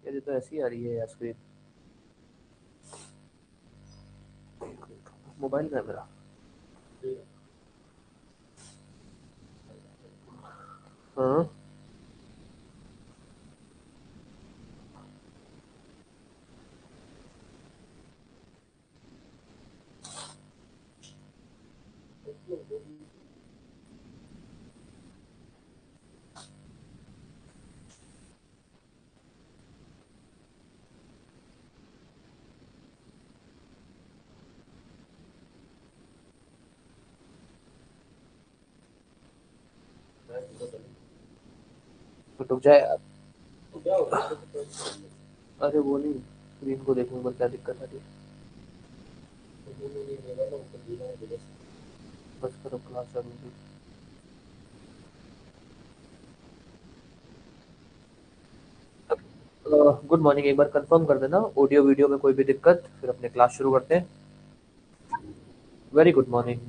ये तो ऐसी आ रही है यार स्क्रीन। मोबाइल का है मेरा। हाँ तो रुक जाए यार। अरे वो नहीं, स्क्रीन को देखने पर क्या दिक्कत आ रही है। बस करो क्लास चालू होगी। गुड मॉर्निंग, एक बार कंफर्म कर देना ऑडियो वीडियो में कोई भी दिक्कत, फिर अपने क्लास शुरू करते हैं। Very good morning.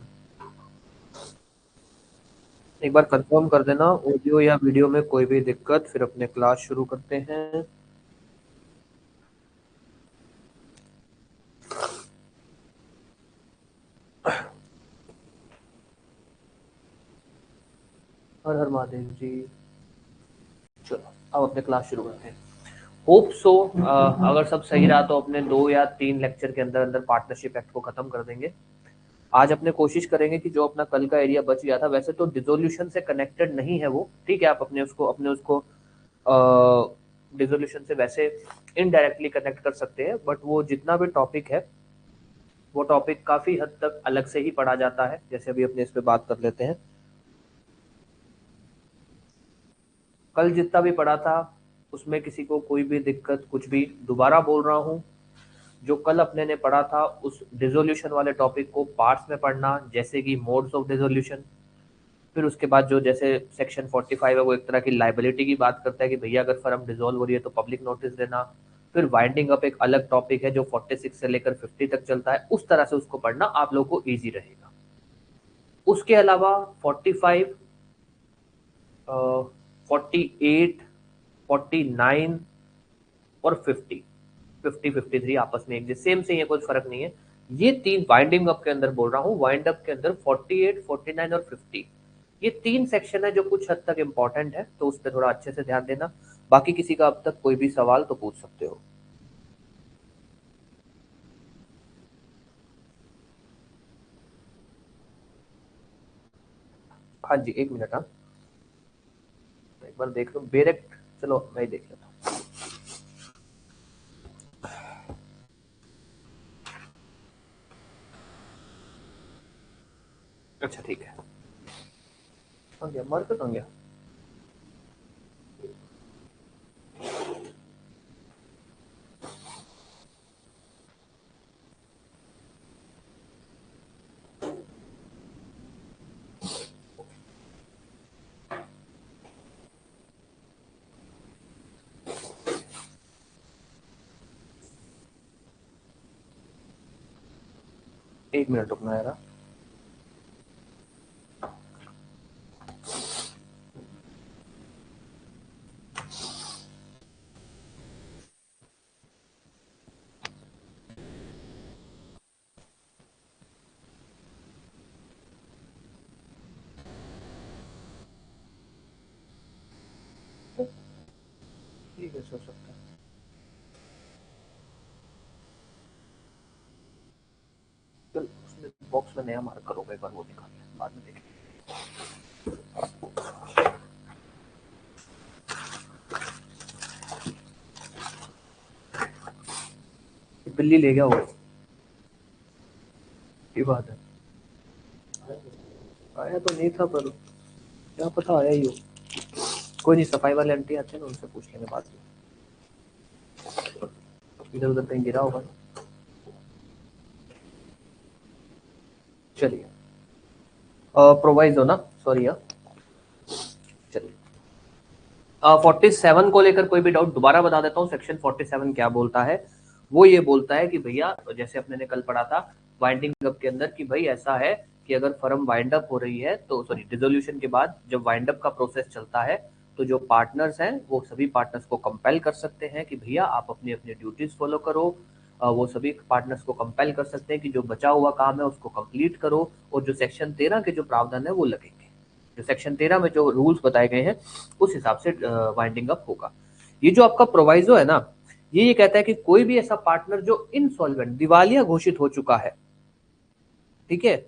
एक बार कंफर्म कर देना ऑडियो या वीडियो में कोई भी दिक्कत, फिर अपने क्लास शुरू करते हैं। हर हर महादेव जी। चलो अब अपने क्लास शुरू करते हैं। होप सो अगर सब सही रहा तो अपने 2 या 3 लेक्चर के अंदर अंदर पार्टनरशिप एक्ट को खत्म कर देंगे। आज अपने कोशिश करेंगे कि जो अपना कल का एरिया बच गया था, वैसे तो डिसोल्यूशन से कनेक्टेड नहीं है वो, ठीक है, आप अपने उसको डिसोल्यूशन से वैसे इनडायरेक्टली कनेक्ट कर सकते हैं, बट वो जितना भी टॉपिक है वो टॉपिक काफी हद तक अलग से ही पढ़ा जाता है। जैसे अभी अपने इस पे बात कर लेते हैं। कल जितना भी पढ़ा था उसमें किसी को कोई भी दिक्कत कुछ भी, दोबारा बोल रहा हूँ, जो कल अपने ने पढ़ा था उस डिसोल्यूशन वाले टॉपिक को पार्ट्स में पढ़ना, जैसे कि मोड्स ऑफ डिसोल्यूशन। फिर उसके बाद जो जैसे सेक्शन 45 है वो एक तरह की लाइबिलिटी की बात करता है कि भैया अगर फर्म डिसॉल्व हो रही है तो पब्लिक नोटिस देना। फिर वाइंडिंग अप एक अलग टॉपिक है जो 46 से लेकर 50 तक चलता है, उस तरह से उसको पढ़ना आप लोगों को ईजी रहेगा। उसके अलावा 45, 48, 49 और 50, 53 आपस में एक जैसे सेम से, ये कोई फर्क नहीं है। ये तीन वाइंडिंग अप के अंदर बोल रहा हूँ, वाइंड अप के अंदर 48, 49 और 50, ये 3 सेक्शन है जो कुछ हद तक इंपॉर्टेंट है, तो उस पर थोड़ा अच्छे से ध्यान देना। बाकी किसी का अब तक कोई भी सवाल तो पूछ सकते हो। हाँ जी, एक मिनट। हाँ, एक बार देख लो बेरेक्ट। चलो मैं ही देख लेता हूँ। अच्छा ठीक है। कहाँ गया मार्कर, कहाँ गया? एक मिनट रुकना यार। ठीक है, सो सकता है। चल उसमें बॉक्स में नया मार्कर होगा, एक बार वो निकाल ले, बाद में देखें। बिल्ली ले गया वो, ये बात है। आया तो नहीं था पर क्या पता आया ही हो। कोई नहीं, सफाई वाले आंटी आते हैं ना, उनसे पूछ लेंगे बाद में। इधर उधर कहीं गिरा होगा ना। चलिए, प्रोवाइज हो ना, सॉरी। चलिए, 47 को लेकर कोई भी डाउट दोबारा बता देता हूँ। सेक्शन 47 क्या बोलता है? वो ये बोलता है कि भैया जैसे अपने ने कल पढ़ा था वाइंडिंग अप के अंदर, कि भाई ऐसा है कि अगर फर्म वाइंड अप हो रही है तो सॉरी डिसोल्यूशन के बाद जब वाइंड अप का प्रोसेस चलता है तो जो पार्टनर्स हैं वो सभी पार्टनर्स को कंपेल कर सकते हैं कि भैया आप अपनी अपनी ड्यूटीज फॉलो करो। वो सभी पार्टनर्स को कंपेल कर सकते हैं कि जो बचा हुआ काम है उसको कंप्लीट करो, और जो सेक्शन 13 के जो प्रावधान है वो लगेंगे। जो सेक्शन 13 में जो रूल्स बताए गए हैं उस हिसाब से वाइंडिंग अप होगा। ये जो आपका प्रोवाइजो है ना, ये कहता है कि कोई भी ऐसा पार्टनर जो इनसॉल्वेंट दिवालिया घोषित हो चुका है, ठीक है,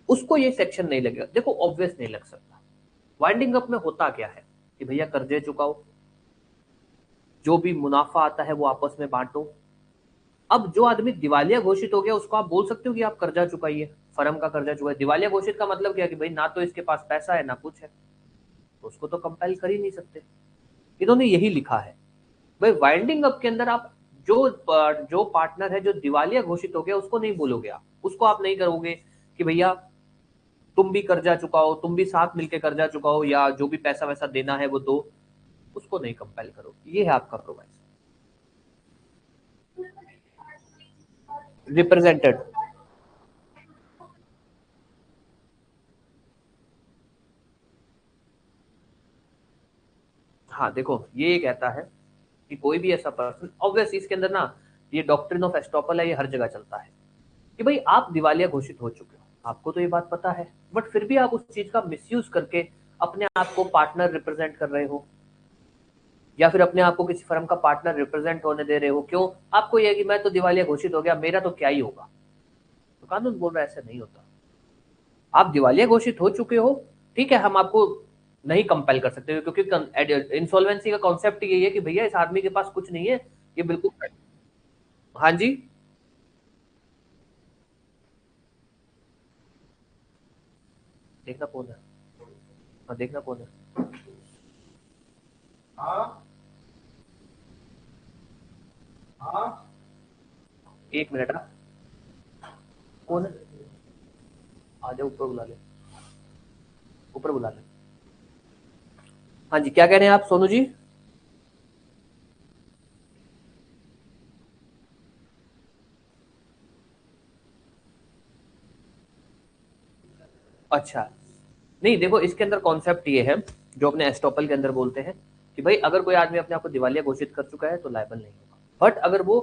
उसको ये सेक्शन नहीं लगेगा। देखो ऑब्वियस नहीं लग सकता। वाइंडिंग अप में होता क्या है कि भैया कर्जे चुकाओ, जो भी मुनाफा आता है वो आपस में बांटो। अब जो आदमी दिवालिया घोषित हो गया उसको आप बोल सकते हो कि आप कर्जा चुकाइए, फर्म का कर्जा चुकाइए। दिवालिया घोषित का मतलब क्या है कि भाई ना तो इसके पास पैसा है ना कुछ है, तो उसको तो कंपेल कर ही नहीं सकते। इन्होंने यही लिखा है। भाई वाइंडिंग अप के अंदर आप जो पार्टनर है जो दिवालिया घोषित हो गया उसको नहीं बोलोगे, आप उसको आप नहीं करोगे कि भैया तुम भी कर्जा चुकाओ, तुम भी साथ मिलके कर्जा चुकाओ, या जो भी पैसा वैसा देना है वो दो, उसको नहीं कंपेल करो। ये है आपका प्रोवाइस रिप्रेजेंटेड। हाँ देखो ये कहता है कि कोई भी ऐसा पर्सन, ऑब्वियस इसके अंदर ना ये डॉक्ट्रिन ऑफ एस्टॉपल है, ये हर जगह चलता है कि भाई आप दिवालिया घोषित हो चुके हो, आपको तो ये बात पता है, बट फिर भी आप उस चीज का मिसयूज करके अपने आप को पार्टनर रिप्रेजेंट कर रहे हो, या फिर अपने आप को किसी फर्म का पार्टनर रिप्रेजेंट होने दे रहे हो। क्यों? आपको यह है कि मैं तो दिवालिया घोषित हो गया, मेरा तो क्या ही होगा। तो कानून बोल रहा है ऐसा नहीं होता। आप दिवालिया घोषित हो चुके हो, ठीक है, हम आपको नहीं कंपेल कर सकते क्योंकि इंसॉल्वेंसी का कॉन्सेप्ट यही है कि भैया इस आदमी के पास कुछ नहीं है, ये बिल्कुल। हाँ जी। देखना कौन है? हाँ देखना कौन है। हाँ हाँ। एक मिनट। हाँ कौन है? आ जाओ ऊपर बुला ले, ऊपर बुला ले। हाँ जी, क्या कह रहे हैं आप सोनू जी? अच्छा, नहीं देखो इसके अंदर कॉन्सेप्ट ये है जो अपने एस्टॉपल के अंदर बोलते हैं कि भाई अगर कोई आदमी अपने आप को दिवालिया घोषित कर चुका है तो लायबल नहीं होगा, बट अगर वो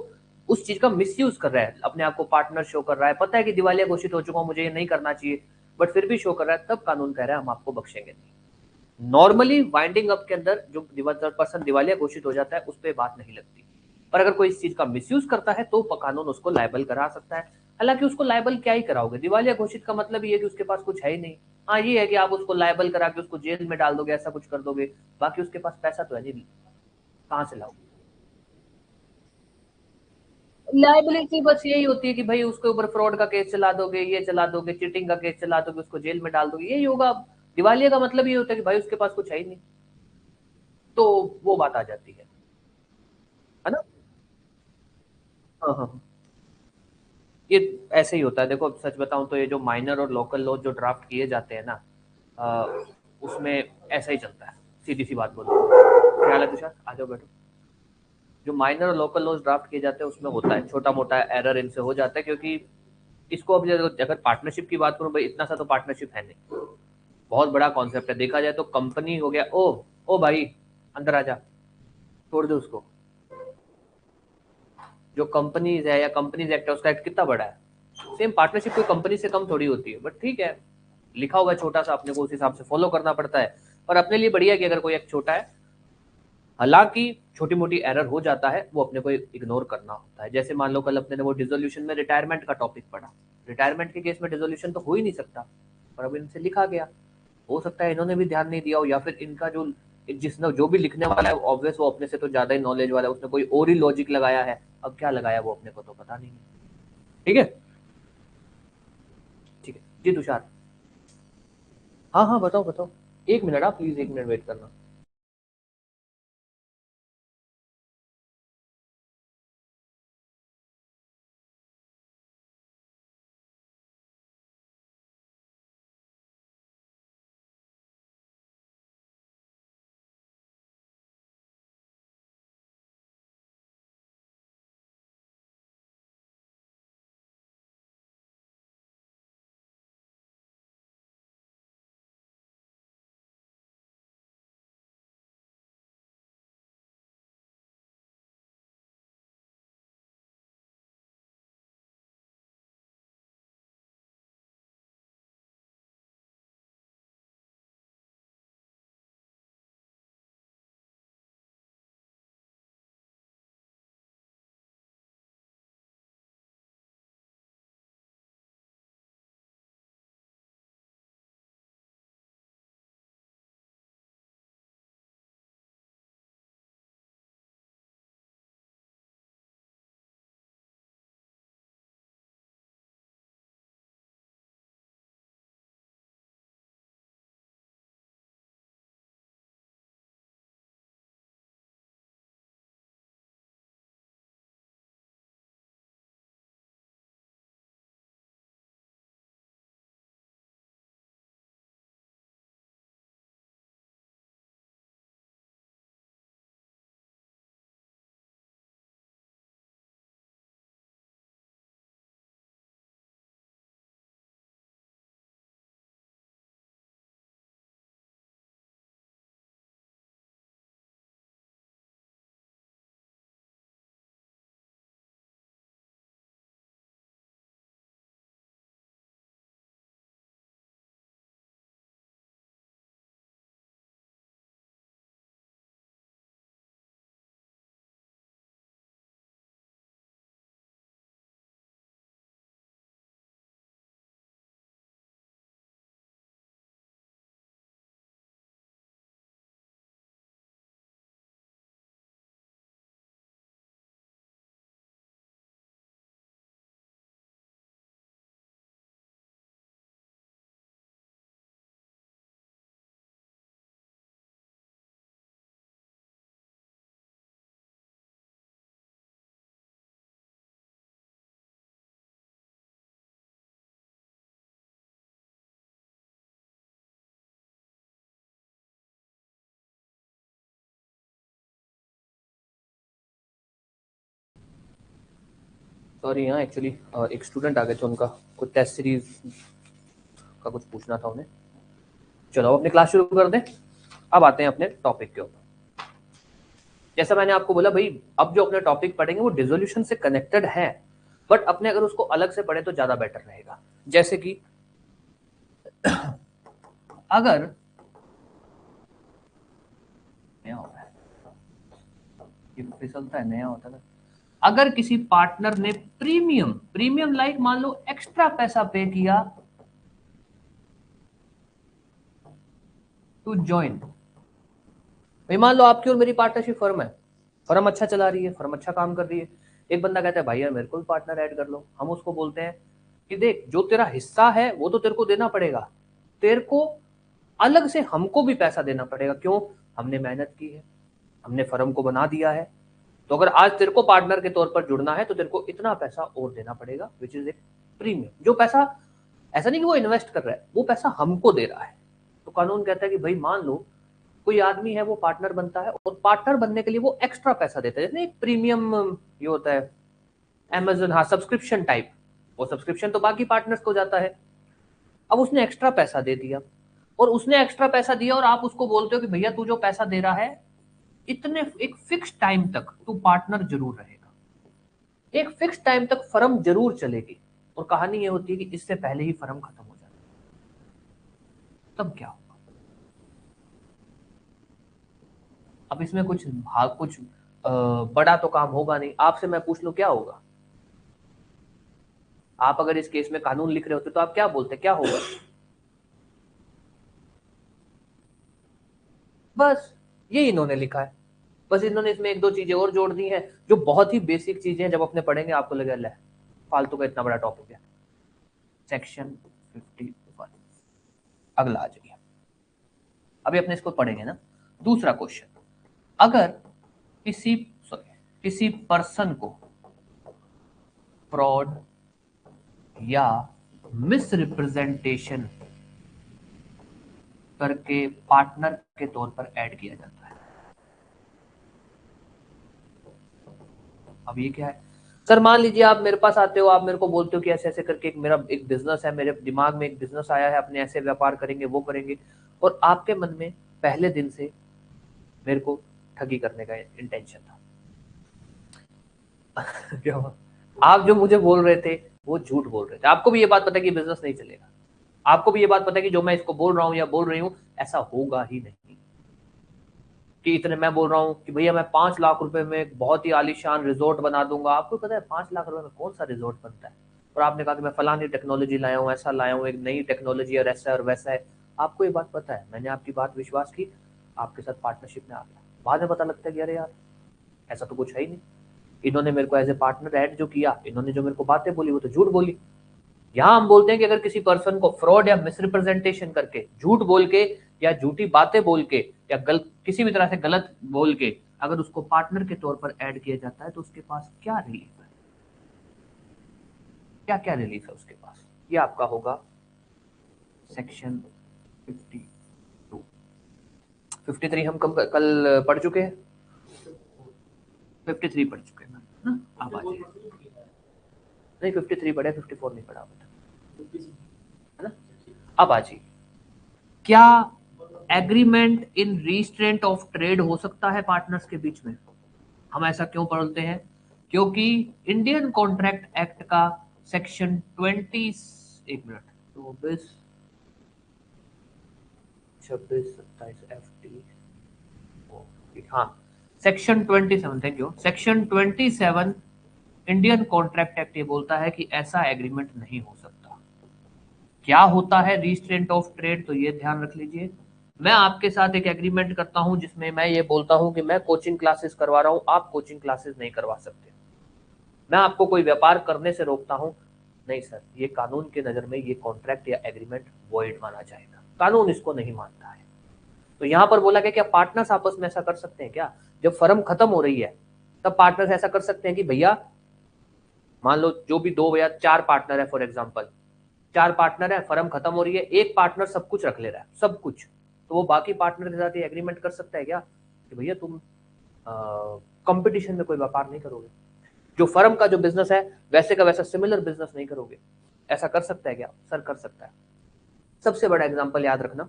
उस चीज का मिसयूज कर रहा है, अपने आप को पार्टनर शो कर रहा है, पता है कि दिवालिया घोषित हो चुका हूं, मुझे ये नहीं करना चाहिए, बट फिर भी शो कर रहा है, तब कानून कह रहा है हम आपको बख्शेंगे नहीं। नॉर्मली वाइंडिंग अप के अंदर जो पर्सन दिवालिया घोषित हो जाता है उस पर बात नहीं लगती, पर अगर कोई इस चीज का मिसयूज करता है तो कानून उसको लायबल करा सकता है। हालांकि उसको लायबल क्या ही कराओगे, दिवालिया घोषित का मतलब ये है कि उसके पास कुछ है ही नहीं। हाँ ये है कि आप उसको लायबल करा के उसको जेल में डाल दोगे, ऐसा कुछ कर दोगे, बाकी उसके पास पैसा तो है नहीं, कहाँ से लाओगे? लाइबिलिटी बस यही होती है कि भाई उसके ऊपर फ्रॉड का केस चला दोगे, ये चला दोगे, चीटिंग का केस चला दोगे, उसको जेल में डाल दोगे, यही होगा। दिवालिया का मतलब ये होता है कि भाई उसके पास कुछ है ही नहीं, तो वो बात आ जाती है ना? हाँ हाँ हाँ। ये ऐसे ही होता है। देखो सच बताऊं तो ये जो माइनर और लोकल लॉ जो ड्राफ्ट किए जाते हैं ना, अ, उसमें ऐसा ही चलता है। सीधी सी बात बोलो, क्या हाल है तुषार, आ जाओ बैठो। जो माइनर और लोकल लॉज ड्राफ्ट किए जाते हैं उसमें होता है छोटा मोटा एरर, इनसे हो जाता है, क्योंकि इसको अब अगर पार्टनरशिप की बात करूं भाई, इतना सा तो पार्टनरशिप है नहीं, बहुत बड़ा कॉन्सेप्ट है। देखा जाए तो कंपनी हो गया, ओ भाई अंदर आ जा, छोड़ दो उसको। जो कंपनीज है या कंपनीज एक्ट है उसका एक्ट कितना बड़ा है, सेम पार्टनरशिप कोई कंपनी से कम थोड़ी होती है, बट ठीक है, लिखा हुआ है छोटा सा, अपने को उस हिसाब से फॉलो करना पड़ता है। पर अपने लिए बढ़िया कि अगर कोई एक छोटा है, हालांकि छोटी मोटी एरर हो जाता है, वो अपने को इग्नोर करना होता है। जैसे मान लो कल अपने ने वो डिसोल्यूशन में रिटायरमेंट का टॉपिक पढ़ा, रिटायरमेंट के केस में डिसोल्यूशन तो हो ही नहीं सकता, पर अब इनसे लिखा गया। हो सकता है इन्होंने भी ध्यान नहीं दिया हो, या फिर इनका जो जिसने जो भी लिखने वाला है ऑब्वियस वो अपने से तो ज्यादा ही नॉलेज वाला है, उसने कोई और ही लॉजिक लगाया है। अब क्या लगाया वो अपने को तो पता नहीं है। ठीक है। ठीक है जी तुषार। हाँ हाँ बताओ बताओ। एक मिनट, आप प्लीज एक मिनट वेट करना। सॉरी, यहाँ एक्चुअली एक स्टूडेंट आ गए थे, उनका कुछ टेस्ट सीरीज का कुछ पूछना था उन्हें। चलो अपनी क्लास शुरू कर दें। अब आते हैं अपने टॉपिक के ऊपर। जैसा मैंने आपको बोला भाई, अब जो अपने टॉपिक पढ़ेंगे वो डिसोल्यूशन से कनेक्टेड है, बट अपने अगर उसको अलग से पढ़े तो ज्यादा बेटर रहेगा। जैसे कि अगर नया होता है, ये फिसलता है, नया होता है ना। अगर किसी पार्टनर ने प्रीमियम लाइक मान लो एक्स्ट्रा पैसा पे किया टू ज्वाइन, भाई मान लो आपकी और मेरी पार्टनरशिप फर्म है, फर्म अच्छा चला रही है, फर्म अच्छा काम कर रही है। एक बंदा कहता है भाई यार मेरे को भी पार्टनर ऐड कर लो। हम उसको बोलते हैं कि देख, जो तेरा हिस्सा है वो तो तेरे को देना पड़ेगा, तेरे को अलग से हमको भी पैसा देना पड़ेगा। क्यों? हमने मेहनत की है, हमने फर्म को बना दिया है, तो अगर आज तेरे को पार्टनर के तौर पर जुड़ना है तो तेरे को इतना पैसा और देना पड़ेगा, विच इज एक प्रीमियम। जो पैसा ऐसा नहीं कि वो इन्वेस्ट कर रहा है, वो पैसा हमको दे रहा है। तो कानून कहता है कि भाई मान लो कोई आदमी है, वो पार्टनर बनता है और पार्टनर बनने के लिए वो एक्स्ट्रा पैसा देता है, जैसे एक प्रीमियम ये होता है अमेजन, हाँ सब्सक्रिप्शन टाइप, वो सब्सक्रिप्शन तो बाकी पार्टनर्स को जाता है। अब उसने एक्स्ट्रा पैसा दे दिया, और उसने एक्स्ट्रा पैसा दिया और आप उसको बोलते हो कि भैया तू जो पैसा दे रहा है इतने एक फिक्स टाइम तक तू पार्टनर जरूर रहेगा, एक फिक्स टाइम तक फर्म जरूर चलेगी। और कहानी ये होती है कि इससे पहले ही फर्म खत्म हो जाती है, तब क्या होगा? अब इसमें कुछ भाग कुछ बड़ा तो काम होगा नहीं। आपसे मैं पूछ लूं क्या होगा? आप अगर इस केस में कानून लिख रहे होते तो आप क्या बोलते, क्या होगा? बस ये इन्होंने लिखा है, बस इन्होंने इसमें एक दो चीजें और जोड़ दी हैं जो बहुत ही बेसिक चीजें हैं। जब अपने पढ़ेंगे आपको लगेगा ले फालतू का इतना बड़ा टॉपिक है। सेक्शन 51, अगला आ जाइए। अभी अपने इसको पढ़ेंगे ना। दूसरा क्वेश्चन, अगर किसी पर्सन को फ्रॉड या मिसरिप्रेजेंटेशन करके पार्टनर के तौर पर ऐड किया जाता है, अब ये क्या है? सर मान लीजिए आप मेरे पास आते हो, आप मेरे को बोलते हो कि ऐसे ऐसे करके मेरा एक बिजनेस है, मेरे दिमाग में एक बिजनेस आया है, अपने ऐसे व्यापार करेंगे वो करेंगे, और आपके मन में पहले दिन से मेरे को ठगी करने का इंटेंशन था। क्या हुआ? आप जो मुझे बोल रहे थे वो झूठ बोल रहे थे। आपको भी ये बात पता है कि बिजनेस नहीं चलेगा, आपको भी ये बात पता है कि जो मैं इसको बोल रहा हूँ या बोल रही हूँ ऐसा होगा ही नहीं। कि इतने मैं बोल रहा हूँ कि भैया मैं 5 लाख रुपए में एक बहुत ही आलीशान रिजोर्ट बना दूंगा, आपको पता है 5 लाख रुपए में कौन सा रिजोर्ट बनता है? और आपने कहा कि मैं फलानी टेक्नोलॉजी लाया हूँ, ऐसा लाया हूँ, एक नई टेक्नोलॉजी और ऐसा और वैसा है। आपको ये बात पता है, मैंने आपकी बात विश्वास की, आपके साथ पार्टनरशिप में आ गया। बाद में पता लगता है कि अरे यार ऐसा तो कुछ है ही नहीं, इन्होंने मेरे को एज ए पार्टनर ऐड जो किया, इन्होंने जो मेरे को बातें बोली वो तो झूठ बोली। यहाँ हम बोलते हैं कि अगर किसी पर्सन को फ्रॉड या मिसरिप्रेजेंटेशन करके, झूठ बोल के या झूठी बातें बोल के या किसी भी तरह से गलत बोल के अगर उसको पार्टनर के तौर पर ऐड किया जाता है तो उसके पास क्या रिलीफ है, क्या क्या रिलीफ है उसके पास? ये आपका होगा सेक्शन 52। 53 हम कल पढ़ चुके हैं, 53 पढ़ चुके हैं ना। आप आ जाइए। नहीं 53 पढ़े, 54 नहीं पढ़ा है ना। अब आ जाइए, क्या agreement in restraint of trade हो सकता है पार्टनर्स के बीच में? हम ऐसा क्यों बोलते हैं? क्योंकि इंडियन कॉन्ट्रैक्ट एक्ट का सेक्शन 20, एक मिनट, 24, 26, 27 FT, हाँ section 27, thank you, section 27 Indian contract act ये बोलता है कि ऐसा एग्रीमेंट नहीं हो सकता। क्या होता है रिस्ट्रेंट ऑफ ट्रेड? तो ये ध्यान रख लीजिए, मैं आपके साथ एक एग्रीमेंट करता हूं जिसमें मैं ये बोलता हूं कि मैं कोचिंग क्लासेस करवा रहा हूं, आप कोचिंग क्लासेस नहीं करवा सकते। मैं आपको कोई व्यापार करने से रोकता हूं, नहीं सर, ये कानून के नजर में ये कॉन्ट्रैक्ट या एग्रीमेंट वॉइड माना जाएगा, कानून इसको नहीं मानता है। तो यहां पर बोला गया क्या पार्टनर्स आपस में ऐसा कर सकते हैं क्या? जब फर्म खत्म हो रही है तब पार्टनर्स ऐसा कर सकते हैं कि भैया मान लो जो भी 2 या 4 पार्टनर है, फॉर एग्जाम्पल 4 पार्टनर है, फर्म खत्म हो रही है, एक पार्टनर सब कुछ रख ले रहा है, सब कुछ, तो वो बाकी पार्टनर के साथ ये एग्रीमेंट कर सकता है क्या कि भैया तुम कंपटीशन में कोई व्यापार नहीं करोगे? जो फर्म का जो बिजनेस है वैसे का वैसा सिमिलर बिजनेस नहीं करोगे। ऐसा कर सकता है क्या? सर कर सकता है। सबसे बड़ा एग्जांपल याद रखना,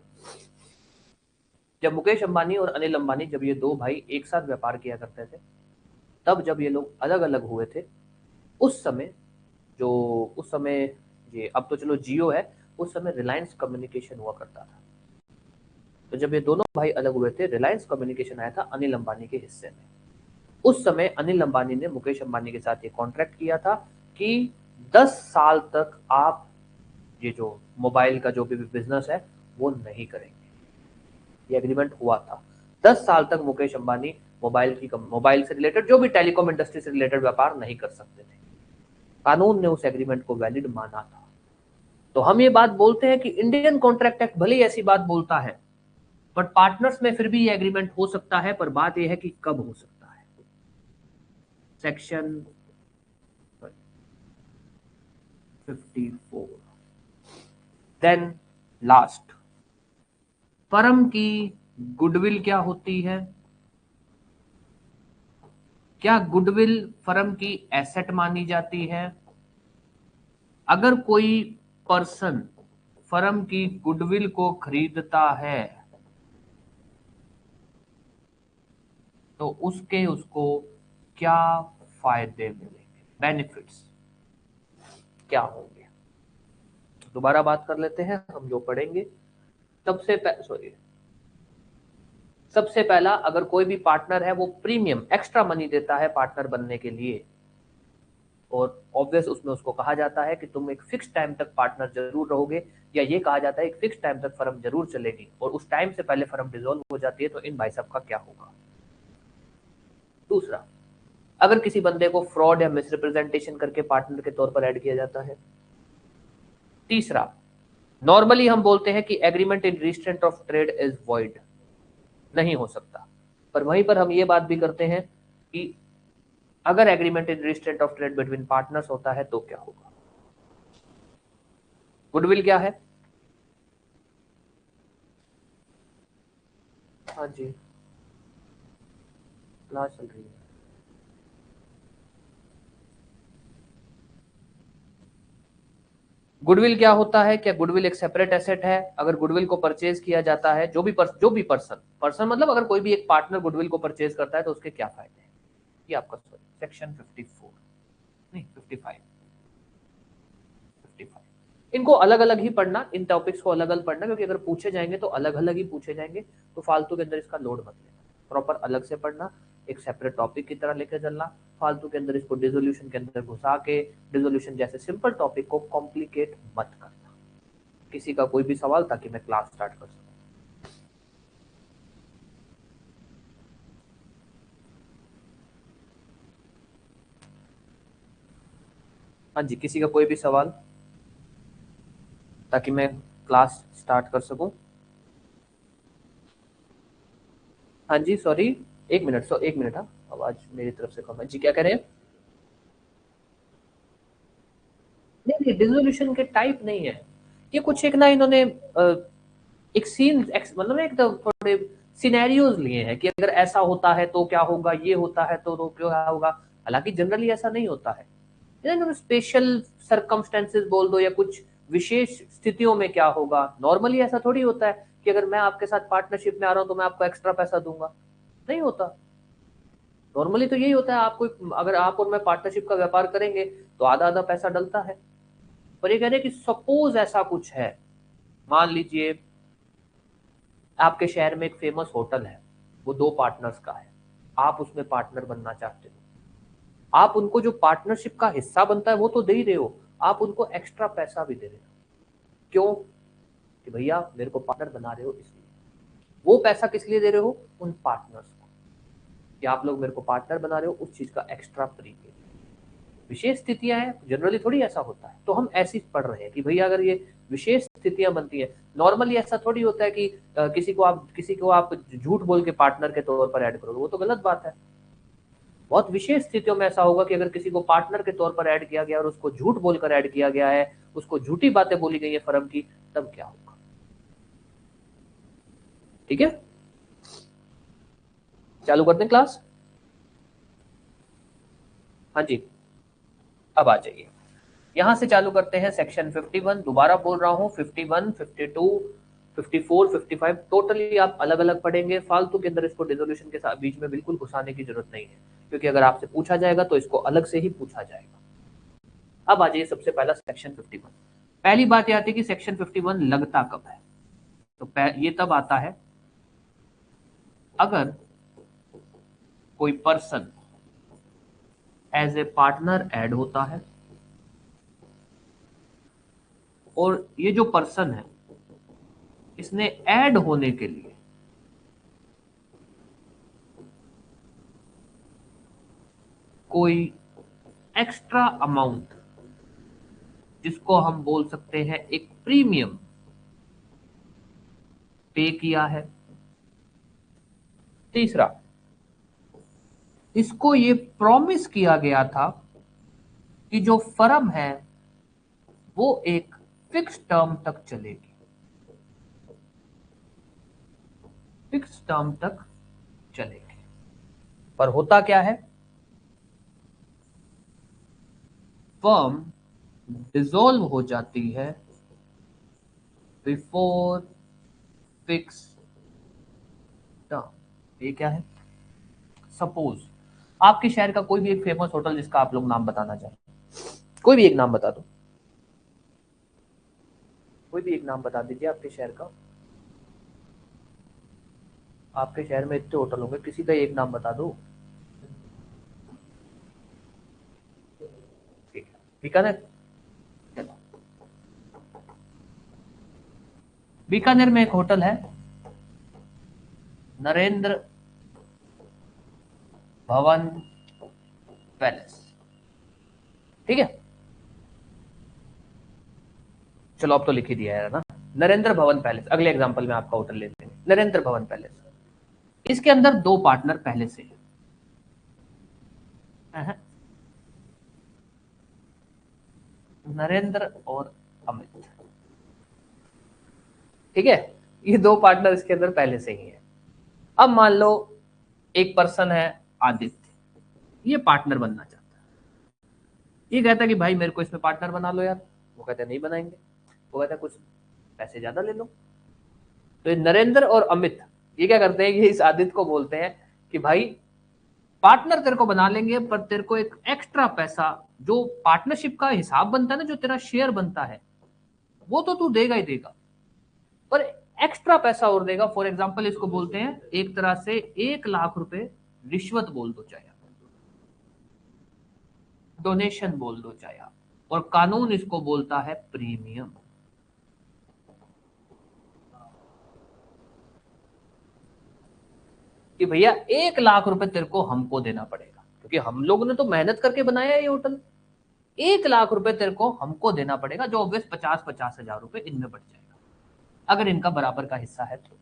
जब मुकेश अंबानी और अनिल अंबानी, जब ये दो भाई एक साथ व्यापार किया करते थे, तब जब ये लोग अलग अलग हुए थे, उस समय जो उस समय ये अब तो चलो जियो है, उस समय रिलायंस कम्युनिकेशन हुआ करता था। तो जब ये दोनों भाई अलग हुए थे, रिलायंस कम्युनिकेशन आया था अनिल अंबानी के हिस्से में। उस समय अनिल अंबानी ने मुकेश अंबानी के साथ ये कॉन्ट्रैक्ट किया था कि 10 साल तक आप ये जो मोबाइल का जो भी बिजनेस है वो नहीं करेंगे। ये एग्रीमेंट हुआ था। 10 साल तक मुकेश अंबानी मोबाइल से रिलेटेड जो भी टेलीकॉम इंडस्ट्री से रिलेटेड व्यापार नहीं कर सकते थे। कानून ने उस एग्रीमेंट को वैलिड माना था। तो हम ये बात बोलते हैं कि इंडियन कॉन्ट्रैक्ट एक्ट भले ही ऐसी बात बोलता है, बट पार्टनर्स में फिर भी ये एग्रीमेंट हो सकता है, पर बात यह है कि कब हो सकता है। सेक्शन 54। देन लास्ट, फर्म की गुडविल क्या होती है? क्या गुडविल फर्म की एसेट मानी जाती है? अगर कोई पर्सन फर्म की गुडविल को खरीदता है तो उसको क्या फायदे मिलेंगे, बेनिफिट्स क्या होंगे? दोबारा बात कर लेते हैं हम जो पढ़ेंगे। सबसे पहला, अगर कोई भी पार्टनर है वो प्रीमियम एक्स्ट्रा मनी देता है पार्टनर बनने के लिए, और ऑब्वियस उसमें उसको कहा जाता है कि तुम एक फिक्स टाइम तक पार्टनर जरूर रहोगे, या ये कहा जाता है एक फिक्स टाइम तक फर्म जरूर चलेगी, और उस टाइम से पहले फर्म डिसॉल्व हो जाती है, तो इन भाई साहब का क्या होगा? दूसरा, अगर किसी बंदे को फ्रॉड या मिसरिप्रेजेंटेशन करके पार्टनर के तौर पर ऐड किया जाता है। तीसरा, नॉर्मली हम बोलते हैं कि agreement in restraint of trade is void, नहीं हो सकता, पर वहीं पर हम ये बात भी करते हैं कि अगर agreement in restraint of trade between partners होता है तो क्या होगा? गुडविल क्या है? हाँ जी, क्लास चल रही है। गुडविल क्या होता है? क्या गुडविल एक सेपरेट एसेट है? अगर गुडविल को परचेज किया जाता है, जो भी पर्सन मतलब अगर कोई भी एक पार्टनर गुडविल को परचेज करता है तो उसके क्या फायदे हैं? ये आपका सॉरी सेक्शन 54 नहीं 55 55। इनको अलग अलग ही पढ़ना, इन टॉपिक्स को अलग अलग पढ़ना, क्योंकि अगर पूछे जाएंगे तो अलग अलग ही पूछे जाएंगे, तो फालतू के अंदर इसका लोड मत लेना। प्रॉपर अलग से पढ़ना, एक सेपरेट टॉपिक की तरह लेकर चलना। फालतू के अंदर इसको डिसोल्यूशन के अंदर घुसा के डिसोल्यूशन जैसे सिंपल टॉपिक को कॉम्प्लिकेट मत करना। किसी का कोई भी सवाल, ताकि मैं क्लास स्टार्ट कर सकूं। हाँ जी, किसी का कोई भी सवाल, ताकि मैं क्लास स्टार्ट कर सकूं। हाँ जी सॉरी, एक मिनट, हाँ आवाज मेरी तरफ से कम है जी, क्या कह रहे हैं? नहीं नहीं, डिसोल्यूशन के टाइप नहीं है ये, कुछ एक ना इन्होंने एक सीन मतलब एक तो थोड़े सिनेरियोज लिए हैं कि अगर ऐसा होता है तो क्या होगा, ये होता है तो क्या होगा। हालांकि जनरली ऐसा नहीं होता है, इन्होंने स्पेशल सरकमस्टेंसेस बोल दो, या कुछ विशेष स्थितियों में क्या होगा। नॉर्मली ऐसा थोड़ी होता है कि अगर मैं आपके साथ पार्टनरशिप में आ रहा हूं तो मैं आपको एक्स्ट्रा पैसा दूंगा, नहीं होता। नॉर्मली तो यही होता है, आपको अगर आप और मैं पार्टनरशिप का व्यापार करेंगे तो आधा आधा पैसा डलता है। पर ये कह रहे हैं कि सपोज ऐसा कुछ है, मान लीजिए आपके शहर में एक फेमस होटल है, वो दो पार्टनर्स का है, आप उसमें पार्टनर बनना चाहते हो। आप उनको जो पार्टनरशिप का हिस्सा बनता है वो तो दे ही रहे हो, आप उनको एक्स्ट्रा पैसा भी दे रहे हो। क्यों? कि भैया मेरे को पार्टनर बना रहे हो इसलिए। वो पैसा किस लिए दे रहे हो? उन पार्टनर्स को, कि आप लोग मेरे को पार्टनर बना रहे हो, उस चीज का एक्स्ट्रा प्रीमियम। विशेष स्थितियां हैं, जनरली थोड़ी ऐसा होता है, तो हम ऐसी पढ़ रहे हैं कि भैया अगर ये विशेष स्थितियां बनती है, नॉर्मली ऐसा थोड़ी होता है कि किसी को आप झूठ बोल के पार्टनर के तौर पर ऐड करोगे, वो तो गलत बात है। बहुत विशेष स्थितियों में ऐसा होगा कि अगर किसी को पार्टनर के तौर पर ऐड किया गया और उसको झूठ बोलकर ऐड किया गया है, उसको झूठी बातें बोली गई है फर्म की, तब क्या होगा? ठीक है, चालू करते हैं क्लास। हाँ जी, अब आ जाइए, यहां से चालू करते हैं सेक्शन 51। दोबारा बोल रहा हूं, 51, 52, 54, 55 टोटली आप अलग अलग पढ़ेंगे। फालतू के अंदर इसको डिसोल्यूशन के साथ बीच में बिल्कुल घुसाने की जरूरत नहीं है, क्योंकि अगर आपसे पूछा जाएगा तो इसको अलग से ही पूछा जाएगा। अब आ जाइए, सबसे पहला सेक्शन 51। पहली बात यह आती है कि सेक्शन 51 लगता कब है। तो ये तब आता है अगर कोई person as a partner add होता है, और ये जो पर्सन है इसने ऐड होने के लिए कोई एक्स्ट्रा अमाउंट, जिसको हम बोल सकते हैं एक प्रीमियम, पे किया है। तीसरा, इसको ये प्रॉमिस किया गया था कि जो फर्म है वो एक फिक्स टर्म तक चलेगी, फिक्स टर्म तक चलेगी। पर होता क्या है, फर्म डिसॉल्व हो जाती है बिफोर फिक्स टर्म। ये क्या है, सपोज आपके शहर का कोई भी एक फेमस होटल जिसका आप लोग नाम बताना चाहें, कोई भी एक नाम बता दो, कोई भी एक नाम बता दीजिए आपके शहर का। आपके शहर में इतने होटल होंगे, किसी का एक नाम बता दो। बीकानेर, बीकानेर में एक होटल है नरेंद्र भवन पैलेस, ठीक है। चलो अब तो लिख ही दिया है ना, नरेंद्र भवन पैलेस। अगले एग्जांपल में आपका होटल लेते हैं, नरेंद्र भवन पैलेस। इसके अंदर दो पार्टनर पहले से हैं, नरेंद्र और अमित, ठीक है। ये दो पार्टनर इसके अंदर पहले से ही है। अब मान लो एक पर्सन है आदित्य, ये पार्टनर बनना चाहता है। ये कहता है कि भाई मेरे को इसमें पार्टनर बना लो यार। वो कहते हैं नहीं बनाएंगे। वो कहता है कुछ पैसे ज्यादा ले लो। तो ये नरेंद्र और अमित ये क्या करते हैं, ये इस आदित्य को बोलते हैं कि भाई पार्टनर तेरे को बना लेंगे, पर तेरे को एक एक्स्ट्रा पैसा, जो पार्टनरशिप का हिसाब बनता है ना, जो तेरा शेयर बनता है वो तो तू देगा ही देगा, पर एक्स्ट्रा पैसा और देगा। फॉर एग्जाम्पल इसको बोलते हैं एक तरह से 1 लाख रुपए रिश्वत बोल दो चाहे, डोनेशन बोल दो चाहे, और कानून इसको बोलता है प्रीमियम। कि भैया 1 लाख रुपए तेरे को हमको देना पड़ेगा, क्योंकि हम लोगों ने तो मेहनत करके बनाया है ये होटल। 1 लाख रुपए तेरे को हमको देना पड़ेगा, जो ऑब्वियस 50-50 हजार रुपए इनमें बढ़ जाएगा, अगर इनका बराबर का हिस्सा है तो।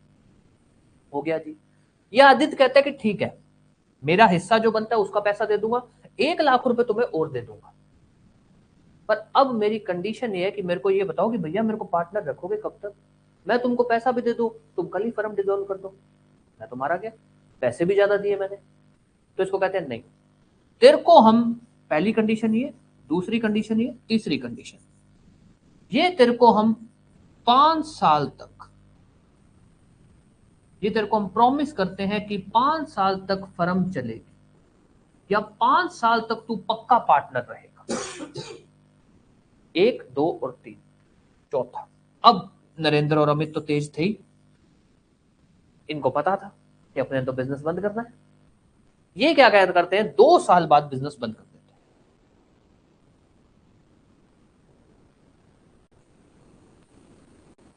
हो गया जी। ये आदित्य कहता है कि ठीक है, मेरा हिस्सा जो बनता है उसका पैसा दे दूंगा, 1 लाख रुपए तुम्हें और दे दूंगा, पर अब मेरी कंडीशन ये है कि मेरे को ये बताओ कि भैया मेरे को पार्टनर रखोगे कब तक। मैं तुमको पैसा भी दे दूं, तुम कल ही फर्म डिसॉल्व कर दो, मैं तुम्हारा क्या, पैसे भी ज्यादा दिए मैंने। तो इसको कहते हैं नहीं, तेरे को हम, पहली कंडीशन ये, दूसरी कंडीशन ये, तीसरी कंडीशन ये, तेरे को हम 5 साल तक, ये तेरे को हम प्रॉमिस करते हैं कि 5 साल तक फर्म चलेगी, या 5 साल तक तू पक्का पार्टनर रहेगा। 1, 2 और 3। चौथा, अब नरेंद्र और अमित तो तेज थे ही, इनको पता था कि अपने तो बिजनेस बंद करना है। ये क्या कहते करते हैं, 2 साल बाद बिजनेस बंद कर देते हैं।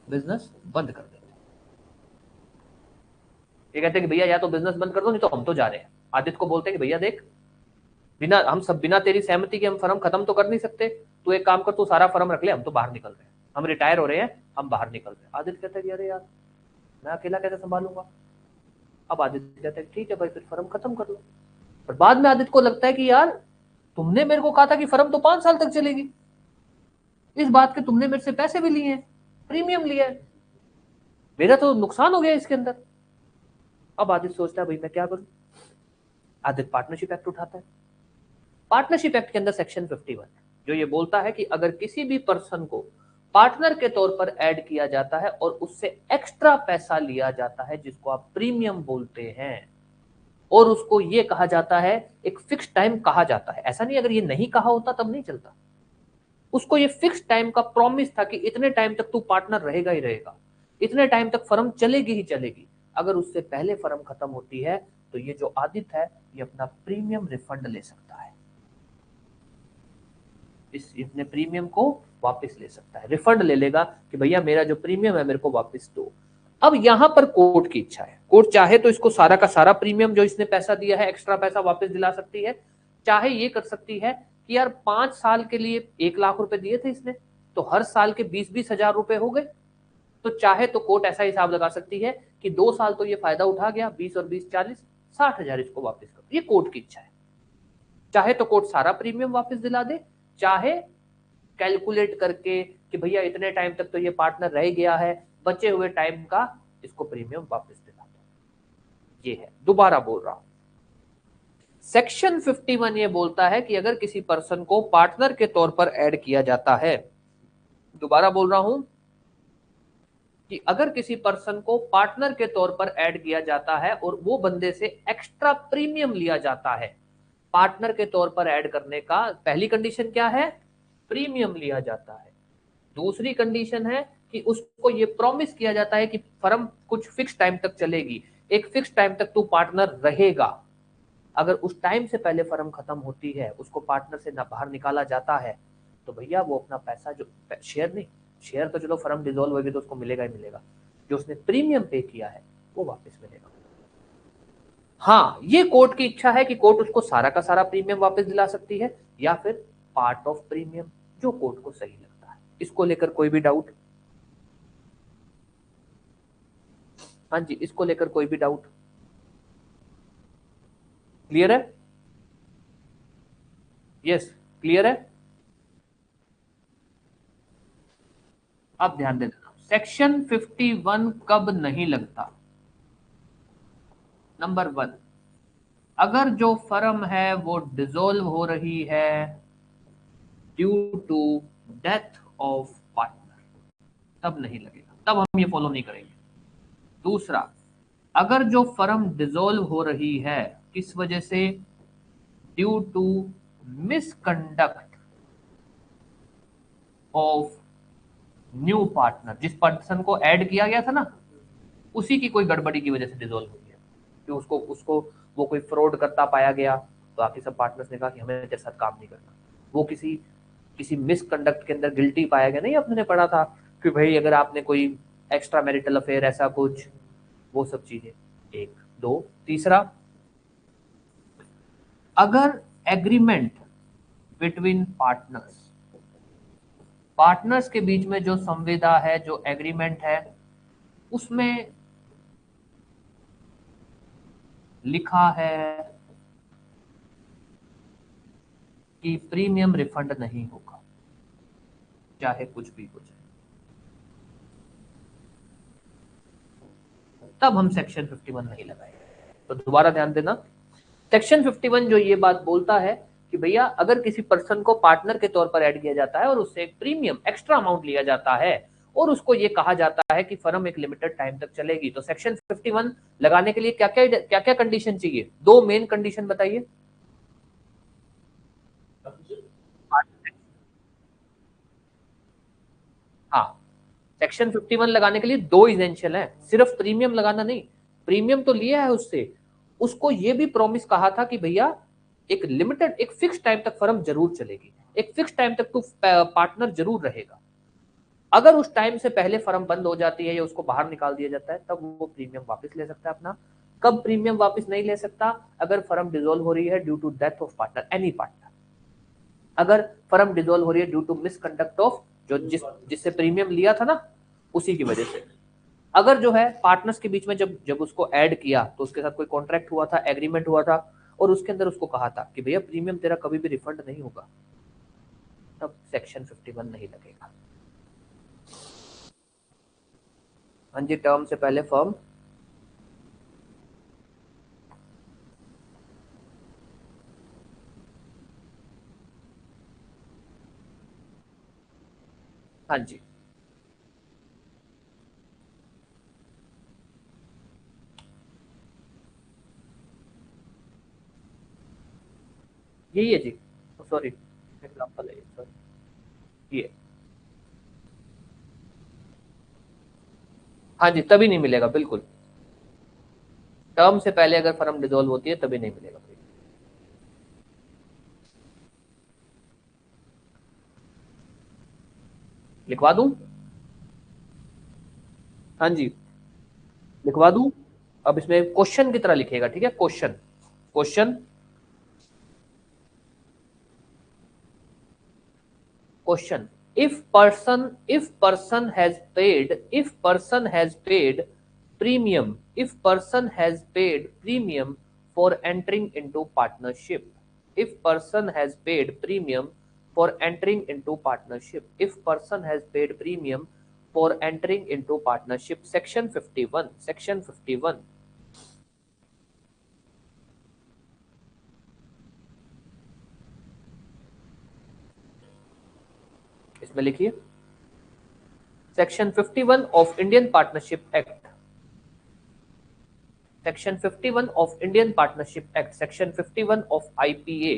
बिजनेस बंद कर देते हैं। ये कहते हैं कि भैया या तो बिजनेस बंद कर दो, नहीं तो हम तो जा रहे हैं। आदित्य को बोलते हैं कि भैया देख, बिना हम सब, बिना तेरी सहमति के हम फर्म खत्म तो कर नहीं सकते। तू एक काम कर, तू सारा फर्म रख ले, हम तो बाहर निकल रहे हैं, हम रिटायर हो रहे हैं, हम बाहर निकल रहे हैं। आदित्य कहता है कि अरे यार मैं अकेला कैसे संभालूंगा। अब आदित्य कहता है ठीक है भाई, फिर फर्म खत्म कर लो। पर बाद में आदित्य को लगता है कि यार तुमने मेरे को कहा था कि फर्म तो 5 साल तक चलेगी, इस बात के तुमने मेरे से पैसे भी लिए हैं, प्रीमियम लिया है, मेरा तो नुकसान हो गया इसके अंदर। अब आदित्य सोचता है भाई मैं क्या करूं। आदित्य पार्टनरशिप एक्ट उठाता है। पार्टनरशिप एक्ट के अंदर सेक्शन 51 जो ये बोलता है कि अगर किसी भी पर्सन को पार्टनर के तौर पर ऐड किया जाता है और उससे एक्स्ट्रा पैसा लिया जाता है जिसको आप प्रीमियम बोलते हैं, और उसको ये कहा जाता है, एक फिक्स टाइम कहा जाता है, ऐसा नहीं अगर ये नहीं कहा होता तब नहीं चलता, उसको ये फिक्स टाइम का प्रॉमिस था कि इतने टाइम तक तू पार्टनर रहेगा ही रहेगा, इतने टाइम तक फर्म चलेगी ही चलेगी। अगर उससे पहले फर्म खत्म होती है तो ये जो आदित्य है ये अपना प्रीमियम रिफंड ले सकता है, इस अपने प्रीमियम को वापस ले सकता है, रिफंड ले लेगा कि भैया मेरा जो प्रीमियम है मेरे को वापस दो। अब यहां पर कोर्ट की इच्छा है, कोर्ट चाहे तो इसको सारा का सारा प्रीमियम जो इसने पैसा दिया है एक्स्ट्रा पैसा वापस दिला सकती है, चाहे ये कर सकती है कि यार 5 साल के लिए 1 लाख रुपए दिए थे इसने तो हर साल के 20-20 हजार रुपए हो गए, तो चाहे तो कोर्ट ऐसा हिसाब लगा सकती है कि 2 साल तो ये फायदा उठा गया, 20 और 20 40, 60 हजार इसको वापस करो, ये कोर्ट की इच्छा है। चाहे तो कोर्ट सारा प्रीमियम वापस दिला दे, चाहे कैलकुलेट करके कि भैया इतने टाइम तक तो ये पार्टनर रह गया है, बचे हुए टाइम का इसको प्रीमियम वापस दिला दो। ये है, दोबारा बोल रहा हूं, सेक्शन 51 ये बोलता है कि अगर किसी पर्सन को पार्टनर के तौर पर ऐड किया जाता है, दोबारा बोल रहा हूं कि अगर किसी पर्सन को पार्टनर के तौर पर ऐड किया जाता है और वो बंदे से एक्स्ट्रा प्रीमियम लिया जाता है, पार्टनर के तौर पर ऐड करने का पहली कंडीशन क्या है, प्रीमियम लिया जाता है, दूसरी कंडीशन है कि उसको ये प्रॉमिस किया जाता है कि फर्म कुछ फिक्स टाइम तक चलेगी, एक फिक्स टाइम तक तू पार्टनर रहेगा, अगर उस टाइम से पहले फर्म खत्म होती है, उसको पार्टनर से बाहर निकाला जाता है, तो भैया वो अपना पैसा, जो शेयर नहीं, शेयर तो चलो फर्म डिसॉल्व होगी तो उसको मिलेगा ही मिलेगा, जो उसने प्रीमियम पे किया है वो वापस मिलेगा। हाँ, ये कोर्ट की इच्छा है कि कोर्ट उसको सारा का सारा प्रीमियम वापस दिला सकती है या फिर पार्ट ऑफ प्रीमियम, जो कोर्ट को सही लगता है। इसको लेकर कोई भी डाउट? हाँ जी, इसको लेकर कोई भी डाउट? क्लियर है? यस, क्लियर है। अब ध्यान दे देना, सेक्शन 51 कब नहीं लगता? नंबर 1, अगर जो फर्म है वो डिसॉल्व हो रही है due to death of partner, तब नहीं लगेगा, तब हम ये फॉलो नहीं करेंगे। दूसरा, अगर जो फर्म डिसॉल्व हो रही है किस वजह से, due to misconduct of new partner, जिस पर्सन को ऐड किया गया था ना उसी की कोई गड़बड़ी की वजह से डिसॉल्व हुई है, कि उसको उसको वो कोई फ्रॉड करता पाया गया, तो बाकी सब पार्टनर्स ने कहा कि हमें तेरे साथ काम नहीं करना, वो किसी किसी मिसकंडक्ट के अंदर गिल्टी पाया गया, नहीं आपने पढ़ा था कि भाई अगर आपने कोई एक्स्ट्रा मैरिटल अफेयर ऐसा कुछ, वो सब चीजें। एक, दो, तीसरा, अगर एग्रीमेंट बिटवीन पार्टनर्स, पार्टनर्स के बीच में जो संविदा है, जो एग्रीमेंट है, उसमें लिखा है कि प्रीमियम रिफंड नहीं होगा, चाहे कुछ भी हो जाए, तब हम सेक्शन 51 नहीं लगाएंगे। तो दोबारा ध्यान देना, सेक्शन 51 जो ये बात बोलता है कि भैया अगर किसी पर्सन को पार्टनर के तौर पर ऐड किया जाता है और उससे एक प्रीमियम एक्स्ट्रा अमाउंट लिया जाता है और उसको ये कहा जाता है कि फर्म एक लिमिटेड टाइम तक चलेगी, तो सेक्शन 51 लगाने के लिए क्या क्या कंडीशन चाहिए? दो मेन कंडीशन बताइए। हाँ, सेक्शन 51 लगाने के लिए दो इसेंशियल है, सिर्फ प्रीमियम लगाना नहीं, प्रीमियम तो लिया है उससे, उसको ये भी प्रॉमिस कहा था कि भैया एक लिमिटेड, एक फिक्स टाइम तक फर्म जरूर चलेगी, एक फिक्स टाइम तक तू पार्टनर जरूर रहेगा, अगर उस टाइम से पहले फर्म बंद हो जाती है या उसको बाहर निकाल दिया जाता है तब वो प्रीमियम वापस ले सकता है अपना। कब प्रीमियम वापस नहीं ले सकता? अगर फर्म डिसॉल्व हो रही है due to death of partner, any partner, अगर फर्म डिसॉल्व हो रही है ड्यू टू मिसकंडक्ट ऑफ जो जिससे प्रीमियम लिया था ना उसी की वजह से, अगर जो है पार्टनर्स के बीच में जब जब उसको ऐड किया तो उसके साथ कोई कॉन्ट्रैक्ट हुआ था, एग्रीमेंट हुआ था और उसके अंदर उसको कहा था कि भैया प्रीमियम तेरा कभी भी रिफंड नहीं होगा, तब सेक्शन 51 नहीं लगेगा। हाँ जी, टर्म से पहले फर्म हाँ जी, यही है जी। सॉरी, एग्जाम्पल है ये, सॉरी, ये। हाँ जी, तभी नहीं मिलेगा, बिल्कुल। टर्म से पहले अगर फर्म डिसॉल्व होती है तभी नहीं मिलेगा। लिखवा दूं? हाँ जी, लिखवा दूं। अब इसमें क्वेश्चन की तरह लिखेगा, ठीक है? Question, question, question. if person has paid premium, if person has paid premium for entering into partnership, if person has paid premium for entering into partnership, if person has paid premium for entering into partnership, section 51, section 51। इसमें लिखिए, section 51 of Indian partnership act, section 51 of Indian partnership act, section 51 of IPA,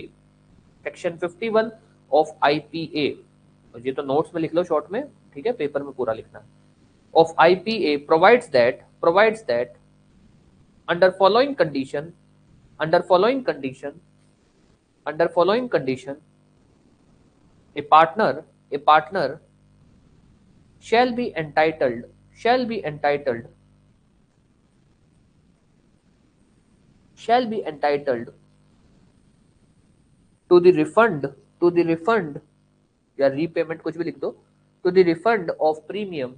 section 51 of IPA. ये तो notes में लिख लो short में, ठीक है? Paper में पूरा लिखना। Of IPA provides that under following condition, under following condition, under following condition, A partner, A partner shall be entitled, shall be entitled, shall be entitled to the refund, to the refund या repayment कुछ भी लिख दो, to the refund of premium,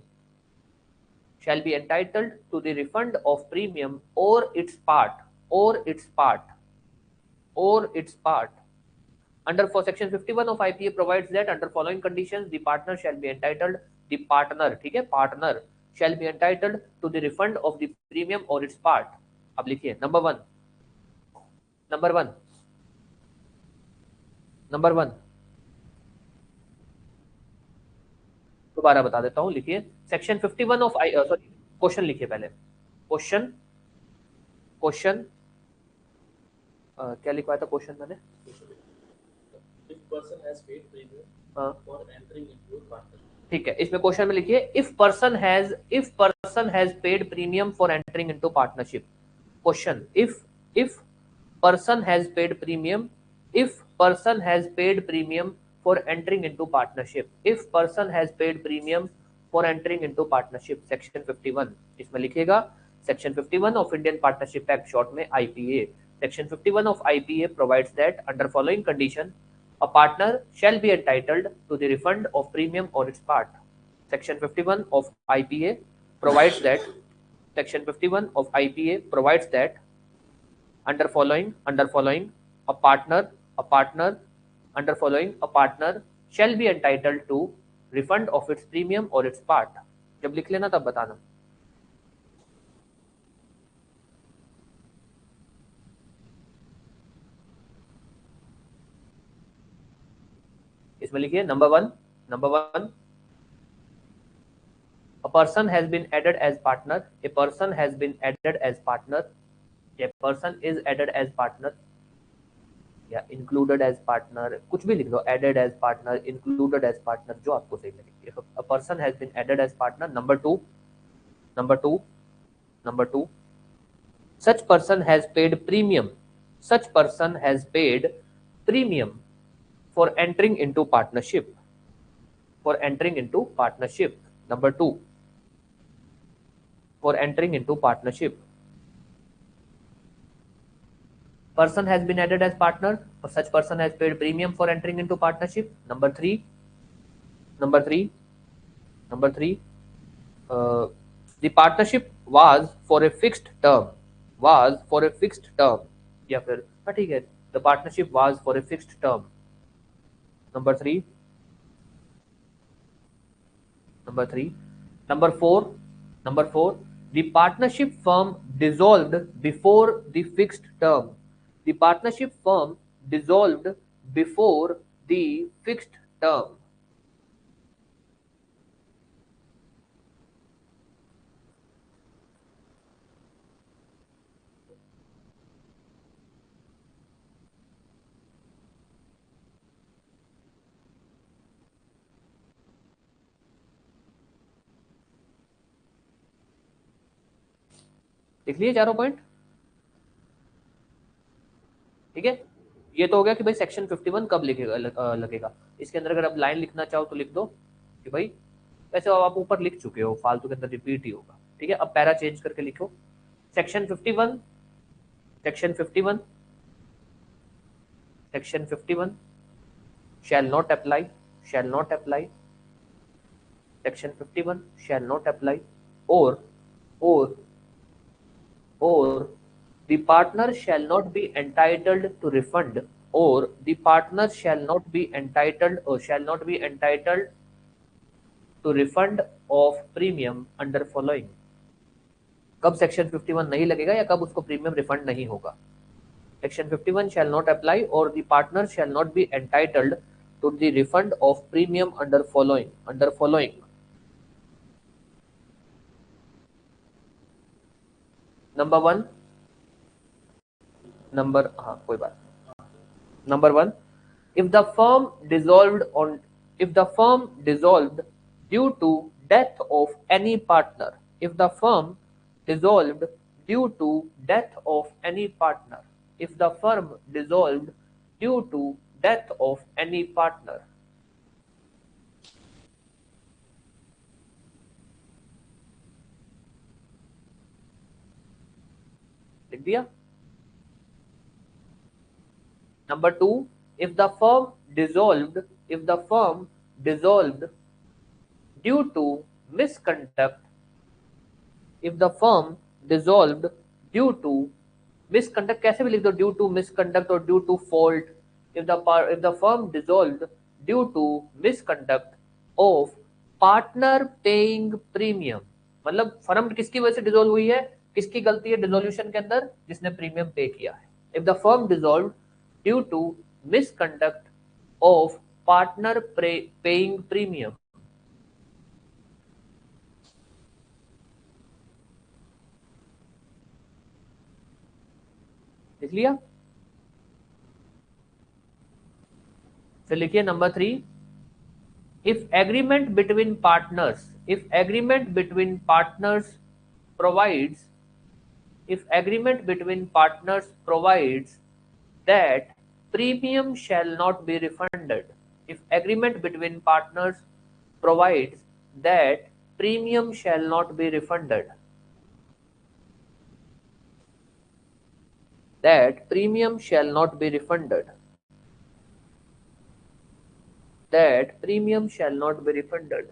shall be entitled to the refund of premium or its part, or its part, or its part. Under for section 51 of IPA provides that under following conditions the partner shall be entitled, the partner, ठीक है? partner shall be entitled to the refund of the premium or its part। अब लिखिए number one, number one, number one, दोबारा बता देता हूं, लिखिए। Section 51 of I, sorry, question लिखिए पहले। क्वेश्चन, क्वेश्चन, क्या लिखवाया था क्वेश्चन मैंने? हाँ, ठीक है। इसमें क्वेश्चन में लिखिए, if person has paid premium for entering into partnership. Question, if person has paid premium, if person has paid premium for entering into partnership, if person has paid premium for entering into partnership, section 51। इसमें लिखिएगा section 51 of Indian partnership act, short में IPA. Section 51 of IPA provides that under following condition a partner shall be entitled to the refund of premium or its part। Section 51 of IPA provides that, section 51 of IPA provides that under following a partner, a partner, under following a partner shall be entitled to refund of its premium or its part। जब लिख लेना तब बताना। इसमें लिखिए number one, number one, a person has been added as partner, a person has been added as partner, a person is added as partner या included as partner, कुछ भी लिख दो, added as partner, included as partner, जो आपको सही लगे। a person has been added as partner। number two, number two, number two, such person has paid premium, such person has paid premium for entering into partnership, for entering into partnership। number two, for entering into partnership, person has been added as partner or such person has paid premium for entering into partnership। number three, number three, number three, uh, the partnership was for a fixed term, was for a fixed term या फिर हाँ ठीक है, the partnership was for a fixed term। number three, number three, number four, number four, the partnership firm dissolved before the fixed term, the partnership firm dissolved before the fixed term। लिख लिए चारों point? ठीक है, ये तो हो गया कि भाई सेक्शन 51 कब लिखेगा लगेगा। इसके अंदर अगर आप लाइन लिखना चाहो तो लिख दो कि भाई, वैसे आप ऊपर लिख चुके हो, फालतू के अंदर रिपीट ही होगा। ठीक है, अब पैरा चेंज करके लिखो section 51, section 51, section 51 shall not apply, shall not apply, section 51 shall not apply, or or the partner shall not be entitled to refund, or the partner shall not be entitled or shall not be entitled to refund of premium under following। कब section 51 नहीं लगेगा या कब उसको premium refund नहीं होगा? Section 51 shall not apply or the partner shall not be entitled to the refund of premium under following। Number one, कोई बात। Number one, if the firm dissolved due to death of any partner, if the firm dissolved due to death of any partner, if the firm dissolved due to death of any partner। लिख दिया? Number two, if the firm dissolved due to misconduct, if the firm dissolved due to misconduct, कैसे भी लिख दो, due to misconduct और due to fault, if the firm dissolved due to misconduct of partner paying premium, मतलब firm किसकी वजह से dissolve हुई है, किसकी गलती है डिसोल्यूशन के अंदर, जिसने प्रीमियम पे किया है। If the firm dissolve due to misconduct of partner paying premium. लिख लिया? फिर लिखिए number three, if agreement between partners provides, if agreement between partners provides that premium shall not be refunded, if agreement between partners provides that premium shall not be refunded, that premium shall not be refunded, that premium shall not be refunded।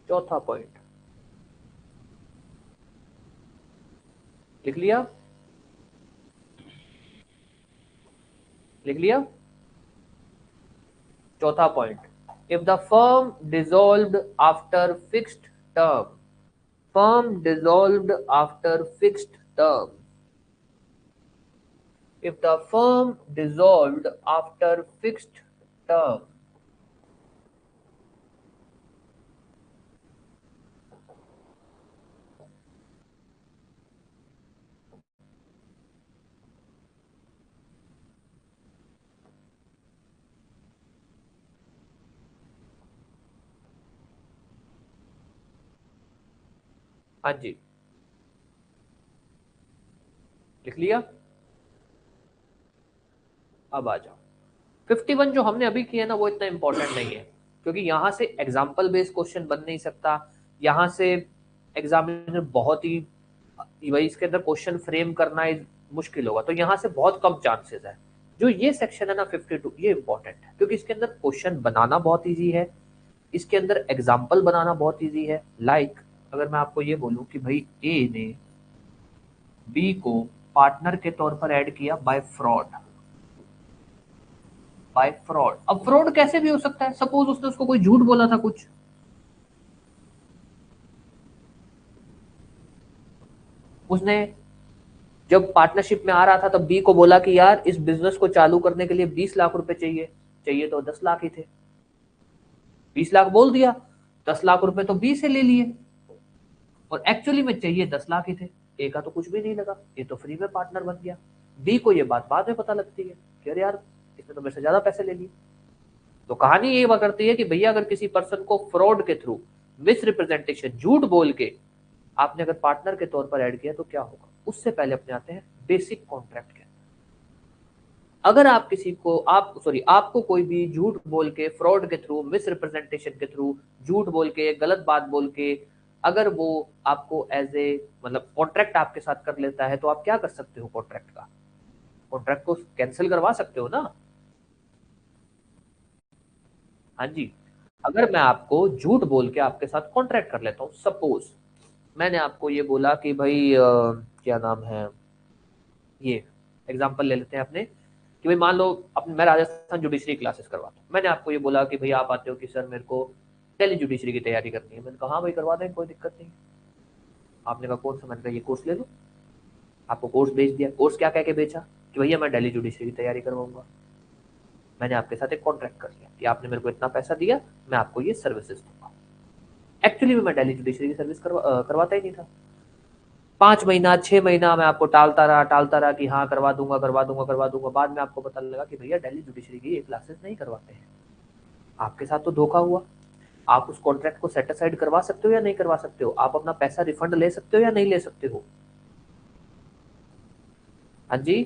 चौथा point लिख लिया? लिख लिया? चौथा point, if the firm dissolved after fixed term, firm dissolved after fixed term, if the firm dissolved after fixed term, हाँ जी लिख लिया? अब आ जाओ 51 जो हमने अभी किया ना वो इतना इंपॉर्टेंट नहीं है, क्योंकि यहां से एग्जाम्पल बेस्ड क्वेश्चन बन नहीं सकता, यहां से एग्जामिनर बहुत ही भाई इसके अंदर क्वेश्चन फ्रेम करना मुश्किल होगा, तो यहाँ से बहुत कम चांसेस है। जो ये सेक्शन है ना 52 ये इंपॉर्टेंट है, क्योंकि इसके अंदर क्वेश्चन बनाना बहुत ईजी है, इसके अंदर एग्जाम्पल बनाना बहुत ईजी है। लाइक अगर मैं आपको ये बोलूं कि भाई ए ने बी को पार्टनर के तौर पर ऐड किया बाय फ्रॉड, बाय फ्रॉड। अब फ्रॉड कैसे भी हो सकता है, सपोज उसने उसको कोई झूठ बोला था कुछ, उसने जब पार्टनरशिप में आ रहा था तब बी को बोला कि यार इस बिजनेस को चालू करने के लिए 20 लाख रुपए चाहिए, चाहिए तो 10 लाख ही थे, 20 लाख बोल दिया, 10 लाख रुपए तो बी से ले लिए, और एक्चुअली में चाहिए 10 लाख ही थे। ए का तो कुछ भी नहीं लगा, ये तो फ्री में पार्टनर बन गया। बी को ये बात बाद में पता लगती है कि अरे यार इसने तो मेरे से ज्यादा पैसे ले लिए। तो कहानी ये करती है कि भैया अगर किसी पर्सन को फ्रॉड के थ्रू, मिस रिप्रेजेंटेशन, झूठ बोल के आपने अगर पार्टनर के तौर पर ऐड किया तो क्या होगा, उससे पहले अपने आते हैं बेसिक कॉन्ट्रैक्ट के। अगर आप किसी को आपको कोई भी झूठ बोल के, फ्रॉड के थ्रू, मिस रिप्रेजेंटेशन के थ्रू, झूठ बोल के, गलत बात बोल के, अगर वो आपको एज ए मतलब कॉन्ट्रैक्ट आपके साथ कर लेता है, तो आप क्या कर सकते हो, कॉन्ट्रैक्ट का, कॉन्ट्रैक्ट को कैंसिल करवा सकते हो ना। हाँ जी। अगर मैं आपको झूठ बोल के आपके साथ कॉन्ट्रैक्ट कर लेता हूँ, सपोज मैंने आपको ये बोला कि भाई क्या नाम है, ये एग्जांपल ले लेते हैं अपने, कि भाई मान लो अपने मैं राजस्थान जुडिशरी क्लासेस करवाता हूँ, मैंने आपको ये बोला कि भाई आप आते हो कि सर मेरे को दिल्ली जुडिशरी की तैयारी करनी है, मैंने कहा हाँ भाई करवा दें, कोई दिक्कत नहीं। आपने कहा कौन सा, मैंने कहा ये कोर्स ले लो। आपको कोर्स भेज दिया, कोर्स क्या कह के बेचा कि भैया मैं दिल्ली जुडिशरी की तैयारी करवाऊंगा। मैंने आपके साथ एक कॉन्ट्रैक्ट कर लिया कि आपने मेरे को इतना पैसा दिया, मैं आपको ये सर्विसेज दूंगा। एक्चुअली में मैं दिल्ली जुडिशरी की सर्विस करवाता ही नहीं था। 5 महीना 6 महीना मैं आपको टालता रहा कि हाँ करवा दूंगा करवा दूंगा करवा दूंगा। बाद में आपको पता लगा कि भैया दिल्ली जुडिशरी की ये क्लासेस नहीं करवाते हैं। आपके साथ तो धोखा हुआ। आप उस कॉन्ट्रैक्ट को सेट असाइड करवा सकते हो या नहीं करवा सकते हो, आप अपना पैसा रिफंड ले सकते हो या नहीं ले सकते हो। हाँ जी,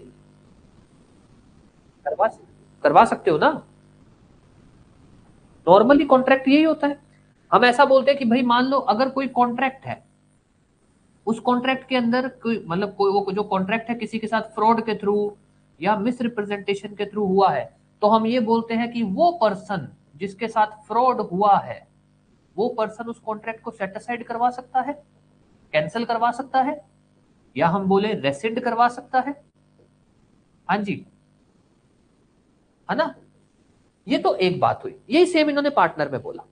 करवा करवा सकते हो ना। नॉर्मली कॉन्ट्रैक्ट यही होता है। हम ऐसा बोलते हैं कि भाई मान लो अगर कोई कॉन्ट्रैक्ट है, उस कॉन्ट्रैक्ट के अंदर कोई मतलब कोई वो जो कॉन्ट्रैक्ट है किसी के साथ फ्रॉड के थ्रू या मिस रिप्रेजेंटेशन के थ्रू हुआ है, तो हम ये बोलते हैं कि वो पर्सन जिसके साथ फ्रॉड हुआ है, वो पर्सन उस कॉन्ट्रैक्ट को सेट असाइड करवा सकता है, कैंसिल करवा सकता है, या हम बोले रेसिड करवा सकता है। हाँ जी, है ना। ये तो एक बात हुई, यही सेम इन्होंने पार्टनर में बोला।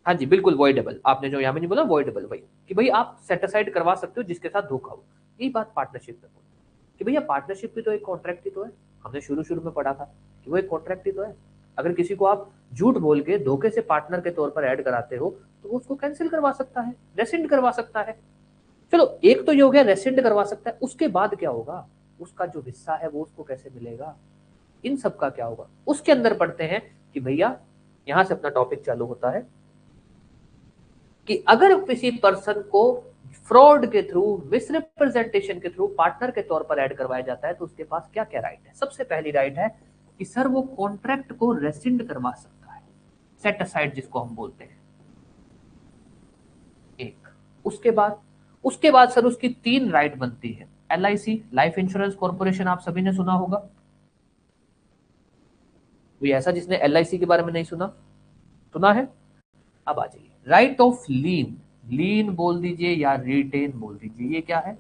हाँ जी बिल्कुल वॉइडेबल, आपने जो यामिनी बोला वॉइडेबल, भाई कि भाई आप सेट असाइड करवा सकते हो जिसके साथ धोखा हो। यही बात पार्टनरशिप में बोली कि भैया पार्टनरशिप भी तो एक कॉन्ट्रैक्ट ही तो है। हमने शुरू शुरू में पढ़ा था कि वो एक कॉन्ट्रैक्ट ही तो है। अगर किसी को आप झूठ बोल के धोखे से पार्टनर के तौर पर ऐड कराते हो, तो वो उसको कैंसिल करवा सकता है, रेसिंड करवा सकता है। चलो एक तो ये हो गया, रेसिंड करवा सकता है। उसके बाद क्या होगा, उसका जो हिस्सा है वो उसको कैसे मिलेगा, इन सब का क्या होगा, उसके अंदर पढ़ते हैं कि भैया यहां से अपना टॉपिक चालू होता है कि अगर किसी पर्सन को फ्रॉड के थ्रू, मिसरिप्रेजेंटेशन के थ्रू पार्टनर के तौर पर ऐड करवाया जाता है, तो उसके पास क्या क्या राइट है। सबसे पहली राइट है कि सर वो कॉन्ट्रैक्ट को रेसिंड करवा सकता है, सेट असाइड जिसको हम बोलते हैं। एक उसके बाद सर उसकी 3 राइट बनती है। LIC, लाइफ इंश्योरेंस कॉर्पोरेशन, आप सभी ने सुना होगा। कोई ऐसा जिसने LIC के बारे में नहीं सुना, सुना है। अब आ जाइए, राइट ऑफ लीन, लीन बोल दीजिए या रिटेन बोल दीजिए, ये क्या है।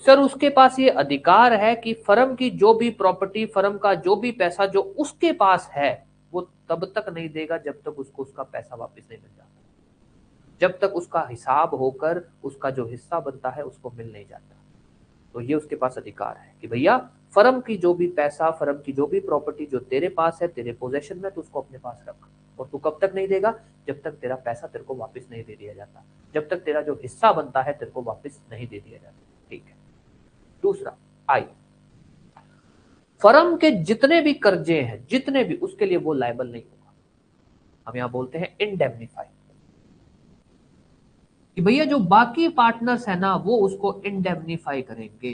सर उसके पास ये अधिकार है कि फर्म की जो भी प्रॉपर्टी, फर्म का जो भी पैसा जो उसके पास है, वो तब तक नहीं देगा जब तक उसको उसका पैसा वापस नहीं मिल जाता, जब तक उसका हिसाब होकर उसका जो हिस्सा बनता है उसको मिल नहीं जाता। तो ये उसके पास अधिकार है कि भैया फर्म की जो भी पैसा, फर्म की जो भी प्रॉपर्टी जो तेरे पास है, तेरे पोजेशन में, तो उसको अपने पास रख। और तू कब तक नहीं देगा, जब तक तेरा पैसा तेरे को वापस नहीं दे दिया जाता, जब तक तेरा जो हिस्सा बनता है तेरे को वापस नहीं दे दिया जाता। ठीक है। दूसरा, आई, फर्म के जितने भी कर्जे हैं, जितने भी, उसके लिए वो लायबल नहीं होगा। हम यहां बोलते हैं इंडेमनीफाई, कि भैया जो बाकी पार्टनर्स है ना वो उसको इंडेमनीफाई करेंगे।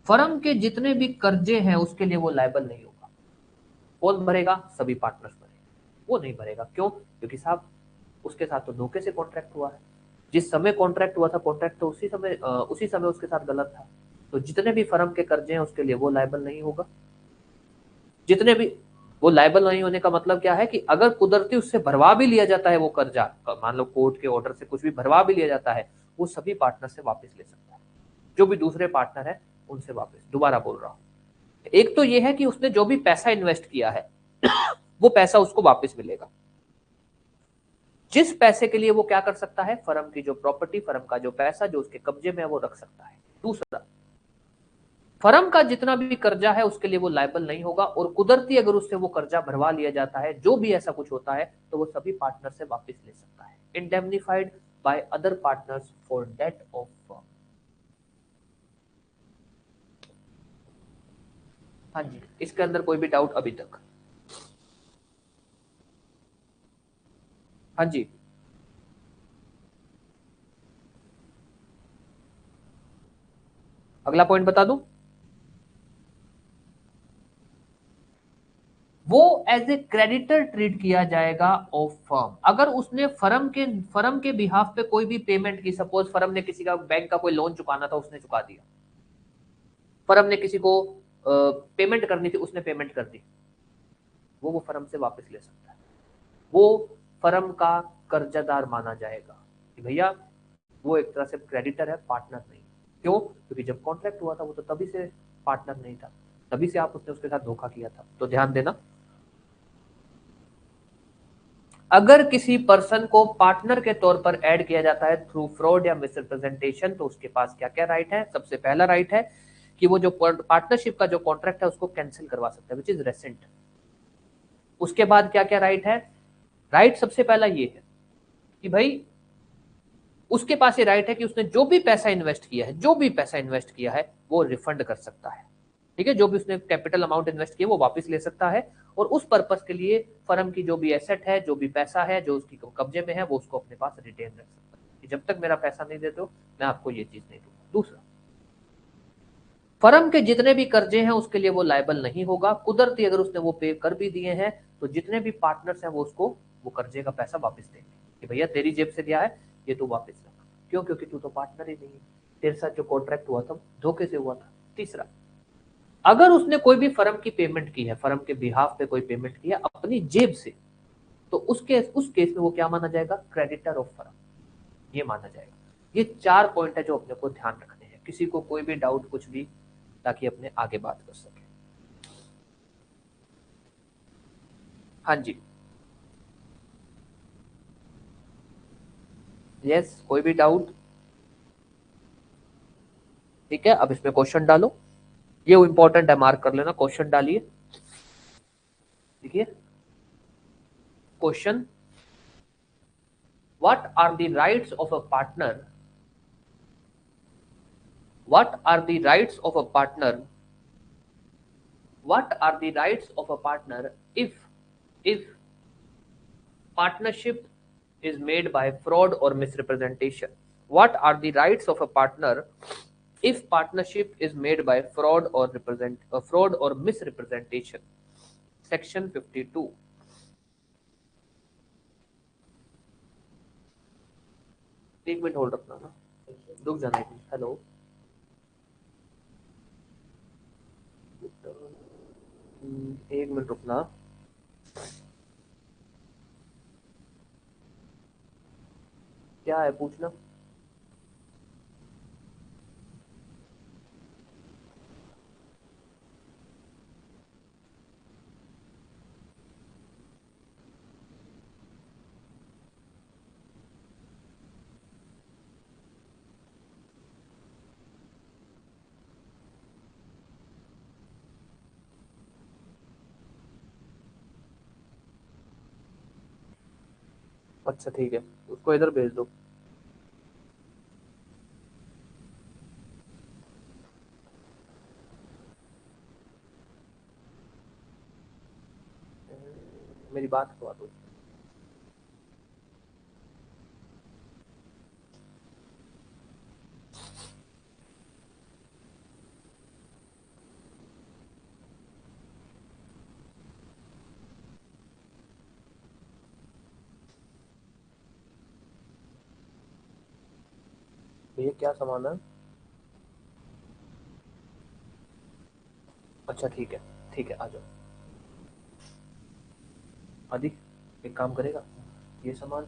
फर्म के जितने भी कर्जे हैं उसके लिए वो लायबल नहीं होगा। कौन भरेगा, सभी पार्टनर्स भरेगा, वो नहीं भरेगा। क्यों, क्योंकि साहब उसके साथ तो धोखे से कॉन्ट्रैक्ट हुआ है। जिस समय कॉन्ट्रैक्ट हुआ था, कॉन्ट्रैक्ट तो उसी समय उसके साथ गलत था। तो जितने भी फर्म के कर्जे हैं उसके लिए वो लायबल नहीं होगा। जितने भी, वो लायबल नहीं होने का मतलब क्या है कि अगर कुदरती उससे भरवा भी लिया जाता है वो कर्जा, मान लो कोर्ट के ऑर्डर से कुछ भी भरवा भी लिया जाता है, वो सभी पार्टनर से वापस ले सकता है, जो भी दूसरे पार्टनर है उनसे वापस। दोबारा बोल रहा हूं, एक तो ये है कि उसने जो भी पैसा इन्वेस्ट किया है वो पैसा उसको वापस मिलेगा। जिस पैसे के लिए वो क्या कर सकता है, फर्म की जो प्रॉपर्टी, फर्म का जो पैसा जो उसके कब्जे में है वो रख सकता है। दूसरा, फर्म का जितना भी कर्जा है उसके लिए वो लायबल नहीं होगा, और कुदरती अगर उससे वो कर्जा भरवा लिया जाता है, जो भी ऐसा कुछ होता है, तो वो सभी पार्टनर से वापस ले सकता है। Indemnified by other partners for debt of firm. हाँ जी, इसके अंदर कोई भी डाउट अभी तक। हाँ जी, अगला पॉइंट बता दूं, वो एज ए क्रेडिटर ट्रीट किया जाएगा ऑफ फर्म। अगर उसने फर्म के बिहाफ पे कोई भी पेमेंट की, सपोज फर्म ने किसी का बैंक का कोई लोन चुकाना था, उसने चुका दिया, फर्म ने किसी को पेमेंट करनी थी, उसने पेमेंट कर दी, वो फर्म से वापस ले सकता है। वो फर्म का कर्जदार माना जाएगा कि भैया वो एक तरह से क्रेडिटर है, पार्टनर नहीं। क्यों? क्योंकि जब कॉन्ट्रैक्ट हुआ था वो तो तभी से पार्टनर नहीं था, तभी से आप उसने उसके साथ धोखा किया था। तो ध्यान देना, अगर किसी पर्सन को पार्टनर के तौर पर ऐड किया जाता है थ्रू फ्रॉड या मिसरिप्रेजेंटेशन, तो उसके पास क्या क्या राइट है? सबसे पहला राइट है कि वो जो पार्टनरशिप का जो कॉन्ट्रैक्ट है उसको कैंसिल करवा सकता है, विच इज रेसेंट। उसके बाद क्या क्या राइट है? राइट सबसे पहला ये है कि भाई उसके पास ये राइट है कि उसने जो भी पैसा इन्वेस्ट किया है, जो भी पैसा इन्वेस्ट किया है वो रिफंड कर सकता है। ठीक है, जो भी उसने कैपिटल अमाउंट इन्वेस्ट किया वो वापस ले सकता है, और उस पर्पस के लिए फर्म की जो भी एसेट है, जो भी पैसा है जो उसकी कब्जे में है, वो उसको अपने पास रिटेन रख सकता है कि जब तक मेरा पैसा नहीं देते हो मैं आपको ये चीज नहीं दूंगा। दूसरा, फर्म के जितने भी कर्जे हैं उसके लिए वो लायबल नहीं होगा। कुदरती अगर उसने वो पे कर भी दिए हैं तो जितने भी पार्टनर्स हैं वो उसको वो कर्जे का पैसा वापस देंगे कि भैया तेरी जेब से दिया है, ये तू वापस रख। क्यों? क्योंकि तू तो पार्टनर ही नहीं है, तेरे साथ जो कॉन्ट्रैक्ट हुआ था धोखे से हुआ था। तीसरा, अगर उसने कोई भी फर्म की पेमेंट की है, फर्म के बिहाफ पे कोई पेमेंट की है अपनी जेब से, तो उस केस में वो क्या माना जाएगा? क्रेडिटर ऑफ फर्म, ये माना जाएगा। ये 4 पॉइंट है जो अपने को ध्यान रखने हैं, किसी को कोई भी डाउट कुछ भी, ताकि अपने आगे बात कर सके। हाँ जी, यस, कोई भी डाउट? ठीक है, अब इसमें क्वेश्चन डालो, ये इंपॉर्टेंट है, मार्क कर लेना, क्वेश्चन डालिए। देखिए question, what are the rights of a partner, what are the rights of a partner, what are the rights of a partner if partnership is made by fraud or misrepresentation? What are the rights of a partner if partnership is made by fraud or misrepresentation? Section 52. एक minute hold रखना ना, रुक जाना एक minute. Hello, एक minute रुकना। क्या है पूछना? अच्छा ठीक है, उसको इधर भेज दो। मेरी बात करवा दो। भैया क्या सामान है? अच्छा ठीक है, ठीक है, आ जाओ। आदि, एक काम करेगा, ये सामान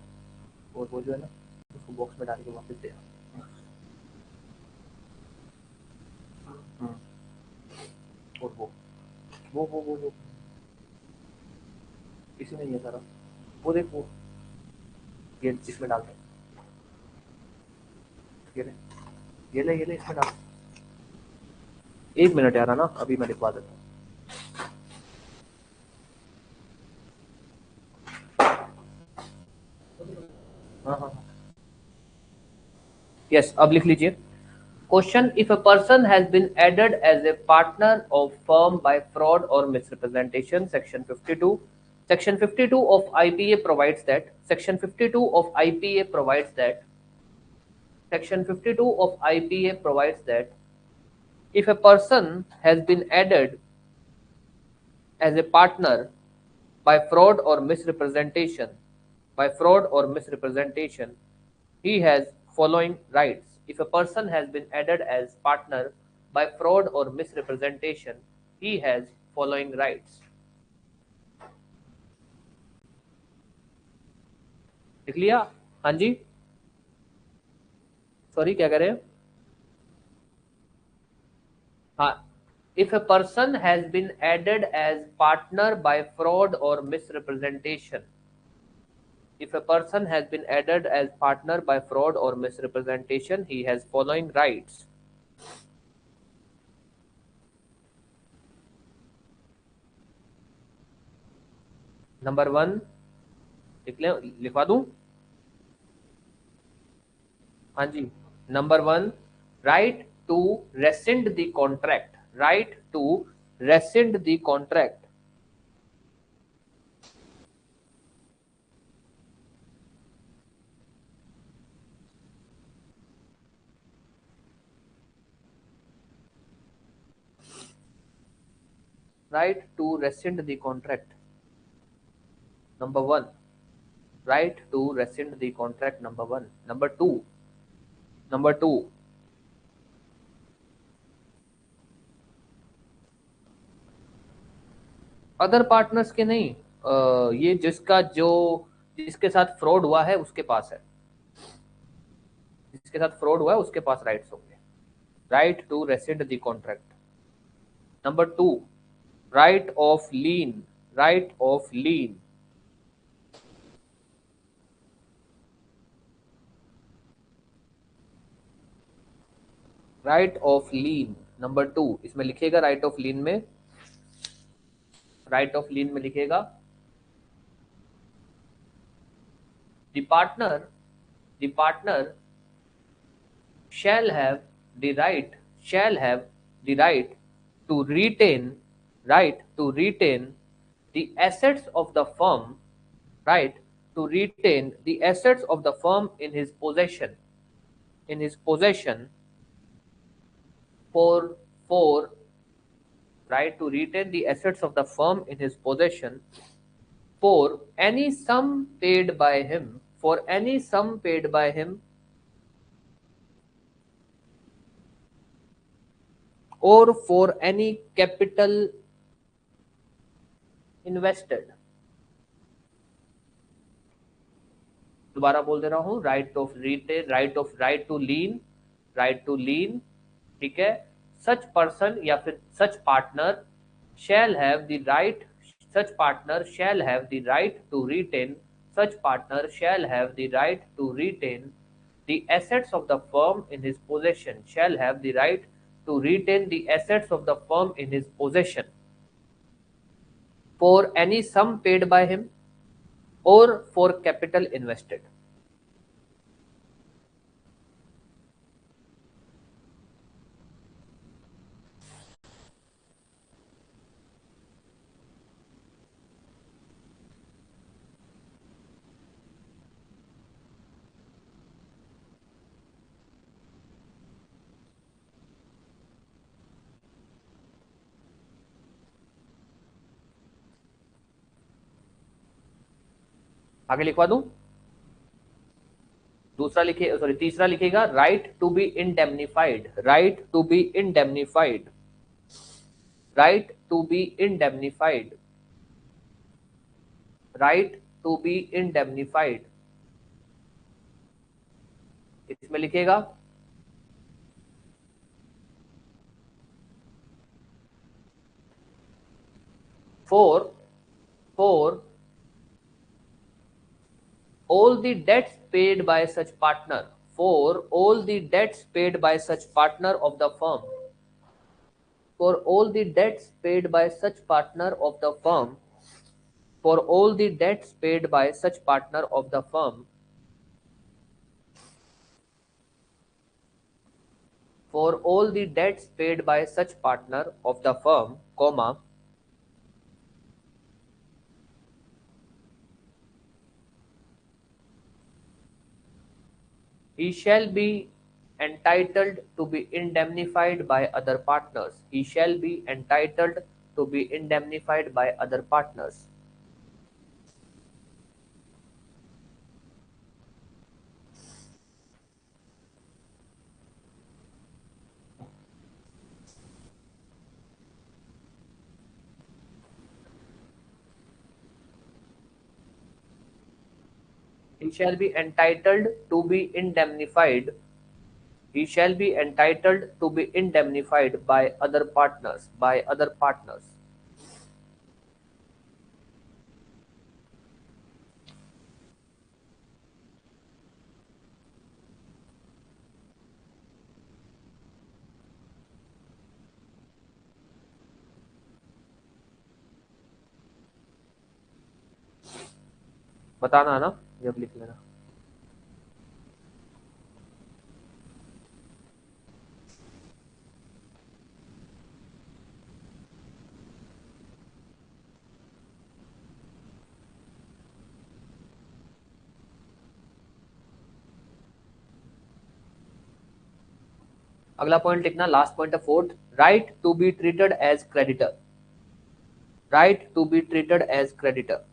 और वो जो है ना, उसको बॉक्स में डाल के वापस दे। और वो इसी में ये सारा, वो देख वो, ये इसमें डाल दे। ये ले, ये ले इसमें डाल। एक मिनट यार, है ना, अभी मैं लिखवा देता हूँ। हाँ हाँ, यस, अब लिख लीजिए। Question: If a person has been added as a partner of firm by fraud or misrepresentation, Section 52. Section 52 of IPA provides that. Section 52 of IPA provides that. Section 52 of IPA provides that If a person has been added as a partner by fraud or misrepresentation, he has following rights. If a person has been added as partner by fraud or misrepresentation, he has following rights. लिख लिया? हाँ जी, sorry क्या कह रहे हैं? हाँ, if a person has been added as partner by fraud or misrepresentation, if a person has been added as partner by fraud or misrepresentation, he has following rights. Number 1 लिखवा दूं? हाँ जी, number 1, right to rescind the contract, right to rescind the contract, right to rescind the contract. Number 1, right to rescind the contract. Number 1. Number 2, other partners के नहीं, ये जिसके साथ fraud हुआ है उसके पास है, जिसके साथ फ्रॉड हुआ है उसके पास राइट्स होंगे. Right to rescind the contract. Number 2, right of lien, right of lien, right of lien. Number 2, इसमें लिखेगा राइट ऑफ लीन में, राइट ऑफ लीन में लिखेगा the partner shall have the right to retain, the assets of the firm, right to retain the assets of the firm in his possession, for right to retain the assets of the firm in his possession for any sum paid by him, or for any capital invested. दोबारा बोल दे रहा हूं, right of retain, right to lien, ठीक है. Such person या फिर such partner shall have the right, such partner shall have the right to retain, such partner shall have the right to retain the assets of the firm in his possession, shall have the right to retain the assets of the firm in his possession for any sum paid by him or for capital invested. आगे लिखवा दूं? दूसरा लिखे, sorry तीसरा लिखेगा right to be indemnified, right to be indemnified, right to be indemnified, right to be indemnified. इसमें लिखेगा for all the debts paid by such partner, for all the debts paid by such partner of the firm, for all the debts paid by such partner of the firm, for all the debts paid by such partner of the firm, for all the debts paid by such partner of the firm, comma, he shall be entitled to be indemnified by other partners. He shall be entitled to be indemnified by other partners. He shall be entitled to be indemnified. He shall be entitled to be indemnified by other partners. By other partners. बताना ना, जब लिख लेना। अगला point लिखना, last point है fourth, right to be treated as creditor. Right to be treated as creditor.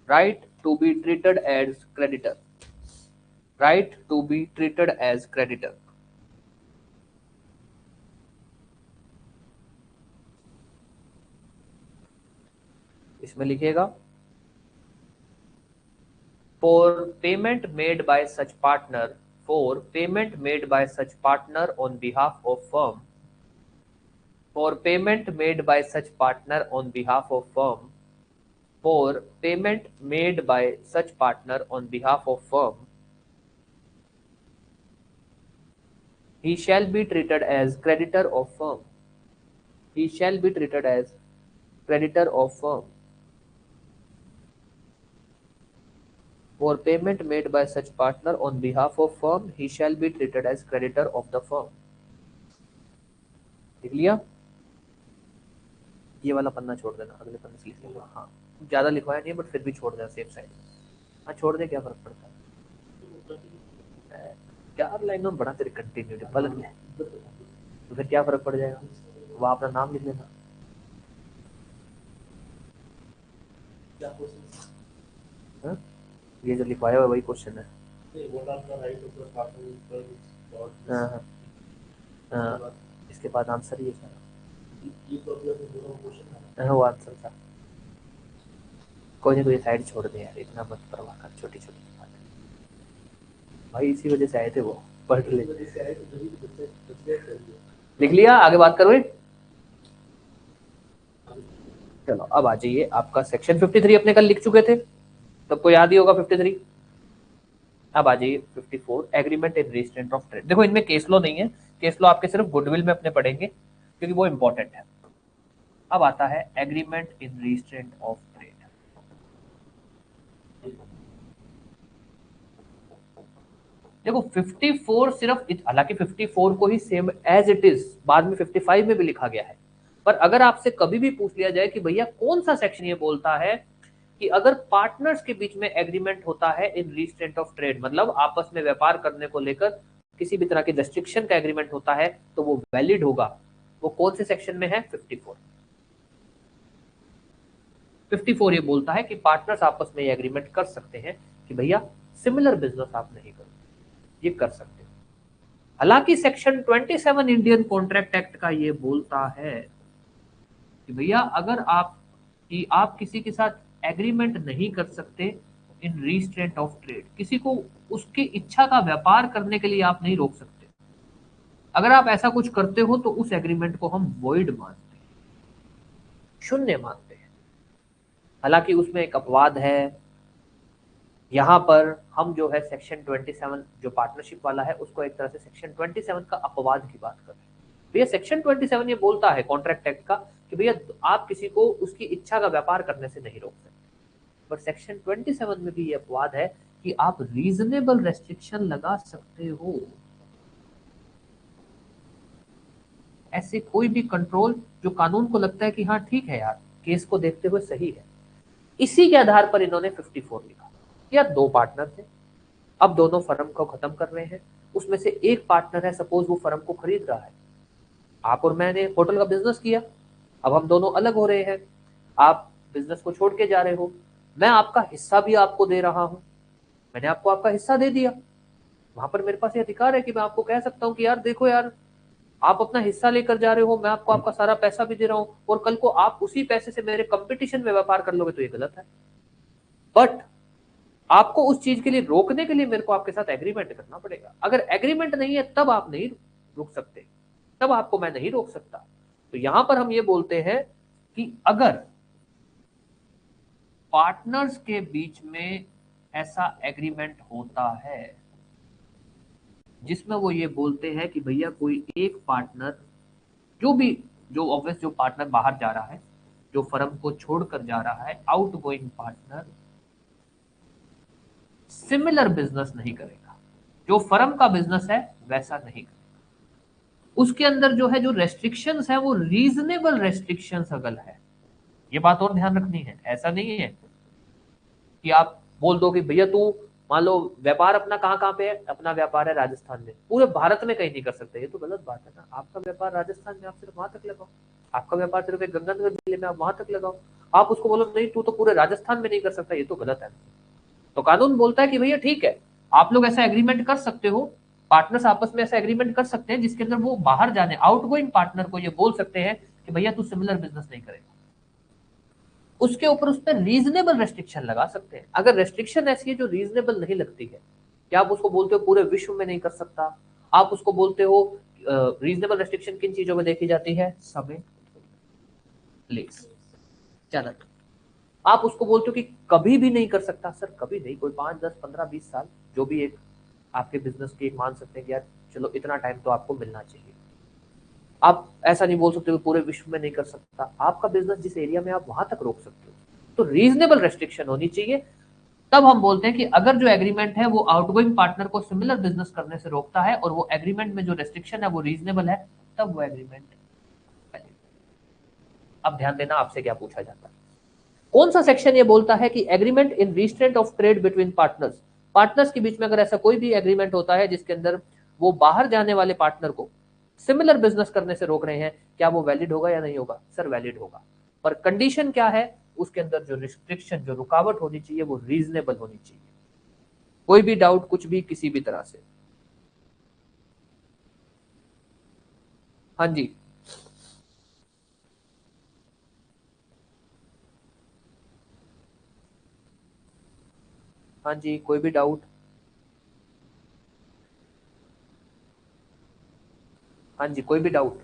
Right to be treated as creditor. Right to be treated as creditor. इसमें लिखिएगा, for payment made by such partner, for payment made by such partner on behalf of firm, for payment made by such partner on behalf of firm, for payment made by such partner on behalf of firm, he shall be treated as creditor of firm. He shall be treated as creditor of firm. For payment made by such partner on behalf of firm, he shall be treated as creditor of the firm. लिख लिया? ये वाला पन्ना छोड़ देना, अगले पन्ने से लिख लेना। हाँ, ज्यादा लिखवाया नहीं है बट फिर भी छोड़ देना सेफ साइड। हाँ छोड़ दे, क्या फर्क पड़ता है। 4 लाइनों में बड़ा तेरे कंटिन्यूटी पलट ले, तो फिर क्या फर्क पड़ जाएगा। वहाँ अपना नाम लिख लेना। हाँ? ये जो लिखवाया हुआ वही क्वेश्चन है। हाँ हाँ हाँ, इसके बाद आंसर ही है सारा। हाँ वो आंसर था। कोई नहीं, कोई साइड छोड़ दे यार, इतना मत परवाह कर छोटी छोटी बात। भाई इसी वजह से आए थे वो, पढ़ ले। लिख लिया, आगे बात करो। चलो अब आ जाइए, आपका सेक्शन 53 अपने कल लिख चुके थे, सबको याद ही होगा 53। अब आ जाइए 54, agreement in resistant of trade. देखो इनमें केस लॉ नहीं है, केस लॉ आपके सिर्फ गुडविल में अपने पढ़ेंगे क्योंकि वो इंपॉर्टेंट है। अब आता है agreement in resistant of trade. देखो 54 सिर्फ, हालांकि 54 को ही सेम एज इट इज बाद में 55 में भी लिखा गया है, पर अगर आपसे कभी भी पूछ लिया जाए कि भैया कौन सा सेक्शन ये बोलता है कि अगर पार्टनर्स के बीच में एग्रीमेंट होता है इन रेजिस्टेंट ऑफ ट्रेड, मतलब आपस में व्यापार करने को लेकर किसी भी तरह के रेस्ट्रिक्शन का एग्रीमेंट होता है तो वो वैलिड होगा, वो कौन से सेक्शन में है? 54। 54 ये बोलता है कि पार्टनर्स आपस में ये एग्रीमेंट कर सकते हैं कि भैया सिमिलर बिजनेस आप नहीं करो, ये कर सकते हो। हालांकि सेक्शन 27 इंडियन कॉन्ट्रैक्ट एक्ट का ये बोलता है कि भैया अगर आप किसी के साथ एग्रीमेंट नहीं कर सकते इन रेजिस्टेंट ऑफ ट्रेड, किसी को उसकी इच्छा का व्यापार करने के लिए आप नहीं रोक सकते। अगर आप ऐसा कुछ करते हो तो उस एग्रीमेंट को हम वॉइड मानते हैं, शून्य मानते हैं। हालांकि उसमें एक अपवाद है, यहां पर हम जो है सेक्शन 27 जो पार्टनरशिप वाला है उसको एक तरह से सेक्शन 27 का अपवाद की बात कर रहे हैं। भैया सेक्शन 27 ये बोलता है कॉन्ट्रैक्ट एक्ट का कि भैया आप किसी को उसकी इच्छा का व्यापार करने से नहीं रोक सकते, पर सेक्शन 27 में भी ये अपवाद है कि आप रीजनेबल रेस्ट्रिक्शन लगा सकते हो। ऐसे कोई भी कंट्रोल जो कानून को लगता है कि हाँ ठीक है यार, केस को देखते हुए सही है, इसी के आधार पर इन्होंने 54 लिखा। यार 2 पार्टनर थे, अब दोनों फर्म को खत्म कर रहे हैं, उसमें से एक पार्टनर है, सपोज वो फर्म को खरीद रहा है, आप और मैंने होटल का बिजनेस किया, अब हम दोनों अलग हो रहे हैं, आप बिजनेस को छोड़ के जा रहे हो, मैं आपका हिस्सा भी आपको दे रहा हूं, मैंने आपको आपका हिस्सा दे दिया, वहां पर मेरे पास ये अधिकार है कि मैं आपको कह सकता हूं कि यार देखो यार, आप अपना हिस्सा लेकर जा रहे हो, मैं आपको आपका सारा पैसा भी दे रहा हूं, और कल को आप उसी पैसे से मेरे कंपटीशन में व्यापार कर लोगे तो ये गलत है। बट आपको उस चीज के लिए रोकने के लिए मेरे को आपके साथ एग्रीमेंट करना पड़ेगा। अगर एग्रीमेंट नहीं है तब आप नहीं रुक सकते, तब आपको मैं नहीं रोक सकता। तो यहां पर हम ये बोलते हैं कि अगर पार्टनर्स के बीच में ऐसा एग्रीमेंट होता है जिसमें वो ये बोलते हैं कि भैया कोई एक पार्टनर, जो भी, जो ऑब्वियस जो पार्टनर बाहर जा रहा है, जो फर्म को छोड़कर जा रहा है, out going partner similar business नहीं करेगा, जो फर्म का बिजनेस है वैसा नहीं करेगा। उसके अंदर जो है, जो रेस्ट्रिक्शंस है वो रीजनेबल रेस्ट्रिक्शंस अगर है, ये बात और ध्यान रखनी है। ऐसा नहीं है कि आप बोल दो कि भैया तू, मान लो व्यापार अपना कहाँ कहाँ पे है, अपना व्यापार है राजस्थान में, पूरे भारत में कहीं नहीं कर सकते, ये तो गलत बात है ना। आपका व्यापार राजस्थान में, आप सिर्फ वहां तक लगाओ, आपका व्यापार सिर्फ एक गंगानगर जिले में, आप वहां तक लगाओ। आप उसको बोलो नहीं तू तो पूरे राजस्थान में नहीं कर सकता, ये तो गलत है। तो कानून बोलता है कि भैया ठीक है, आप लोग ऐसा एग्रीमेंट कर सकते हो, पार्टनर्स आपस में ऐसा एग्रीमेंट कर सकते हैं जिसके अंदर वो बाहर जाने, आउटगोइंग पार्टनर को ये बोल सकते हैं कि भैया तू सिमिलर बिजनेस नहीं करेगा, उसके ऊपर उस पर रीजनेबल रेस्ट्रिक्शन लगा सकते हैं। अगर रेस्ट्रिक्शन ऐसी है जो रीजनेबल नहीं लगती है, क्या आप उसको बोलते हो पूरे विश्व में नहीं कर सकता, आप उसको बोलते हो रीजनेबल रेस्ट्रिक्शन किन चीजों में देखी जाती है, समय, प्लेस, चैनल। आप उसको बोलते हो कि कभी भी नहीं कर सकता, सर कभी नहीं, कोई 5, 10, 15, 20 साल, जो भी एक आपके बिजनेस की एक मान सकते हैं कि यार चलो इतना टाइम तो आपको मिलना चाहिए। आप ऐसा नहीं बोल सकते हो पूरे विश्व में नहीं कर सकता, आपका बिजनेस जिस एरिया में, आप वहां तक रोक सकते हो। तो रीजनेबल रेस्ट्रिक्शन होनी चाहिए। तब हम बोलते हैं कि अगर जो एग्रीमेंट है वो आउटगोइंग पार्टनर को सिमिलर बिजनेस करने से रोकता है और वो एग्रीमेंट में जो रेस्ट्रिक्शन है वो रीजनेबल है, तब वो एग्रीमेंट। अब ध्यान देना आपसे क्या पूछा जाता है, कौन सा सेक्शन ये बोलता है कि agreement in restraint of trade between partners, partners के बीच में अगर ऐसा कोई भी एग्रीमेंट होता है जिसके अंदर वो बाहर जाने वाले पार्टनर को सिमिलर बिजनेस करने से रोक रहे हैं, क्या वो वैलिड होगा या नहीं होगा, सर वैलिड होगा। पर कंडीशन क्या है, उसके अंदर जो रिस्ट्रिक्शन, जो रुकावट होनी चाहिए वो रीजनेबल होनी चाहिए। कोई भी डाउट कुछ भी किसी भी तरह से? हाँ जी, हाँ जी, कोई भी डाउट? हाँ जी, कोई भी डाउट?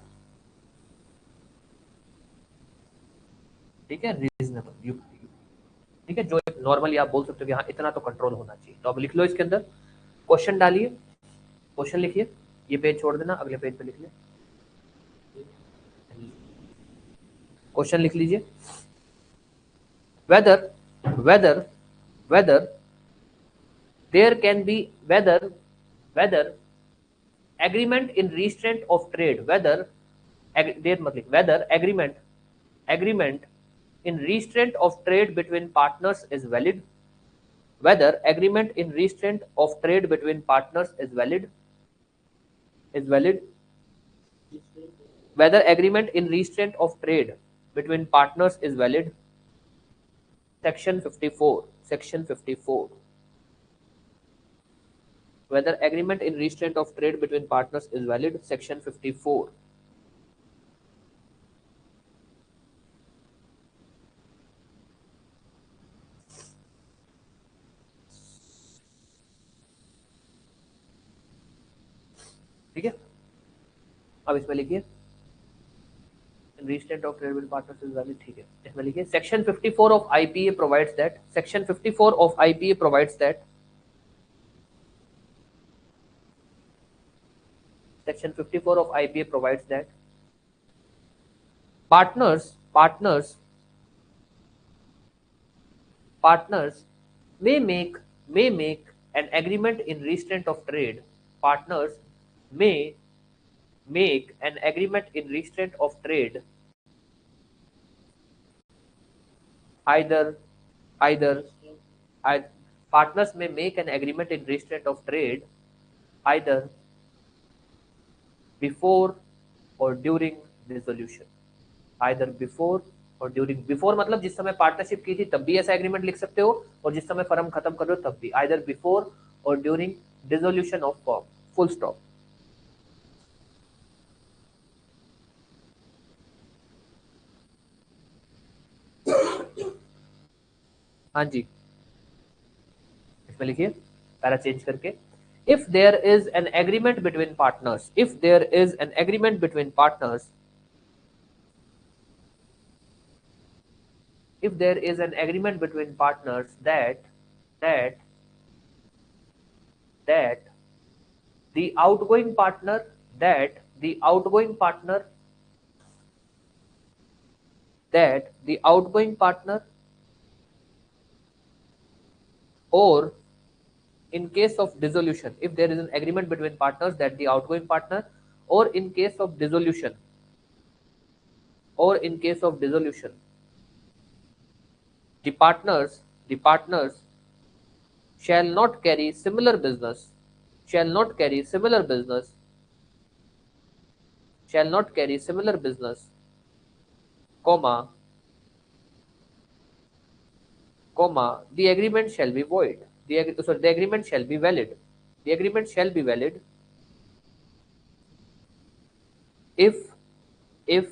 ठीक है, रीजनेबल युक्ति, ठीक है, जो नॉर्मली आप बोल सकते हो कि हाँ इतना तो कंट्रोल होना चाहिए, तो अब लिख लो इसके अंदर, क्वेश्चन डालिए, क्वेश्चन लिखिए, ये पेज छोड़ देना, अगले पेज पे लिख ले, क्वेश्चन लिख लीजिए। Whether whether whether there can be, whether agreement in restraint of trade, whether there मतलब whether agreement in restraint of trade between partners is valid, whether agreement in restraint of trade between partners is valid, whether agreement in restraint of trade between partners is valid, section 54, whether agreement in restraint of trade between partners is valid, section 54। ठीक है, अब इसमें लिखिए restraint of trade between partners is valid, ठीक है, इसमें लिखिए section 54 of IPA provides that, section 54 of IPA provides that, section 54 of IPA provides that partners partners may make an agreement in restraint of trade, partners may make an agreement in restraint of trade, either either I, partners may make an agreement in restraint of trade either before और during dissolution, either before और during. Before मतलब जिस समय partnership की थी तब भी ऐसा एग्रीमेंट लिख सकते हो, और जिस समय फर्म खत्म कर रहे हो तब भी, आइदर बिफोर और during dissolution of firm, full stop. हाँ जी, इसमें लिखिए पैरा चेंज करके, if there is an agreement between partners, if there is an agreement between partners, if there is an agreement between partners that that the outgoing partner that the outgoing partner that the outgoing partner, or in case of dissolution, if there is an agreement between partners that the outgoing partner, or in case of dissolution, or in case of dissolution, the partners shall not carry similar business, shall not carry similar business, shall not carry similar business, comma, the agreement shall be void. The agreement shall be valid. The agreement shall be valid if if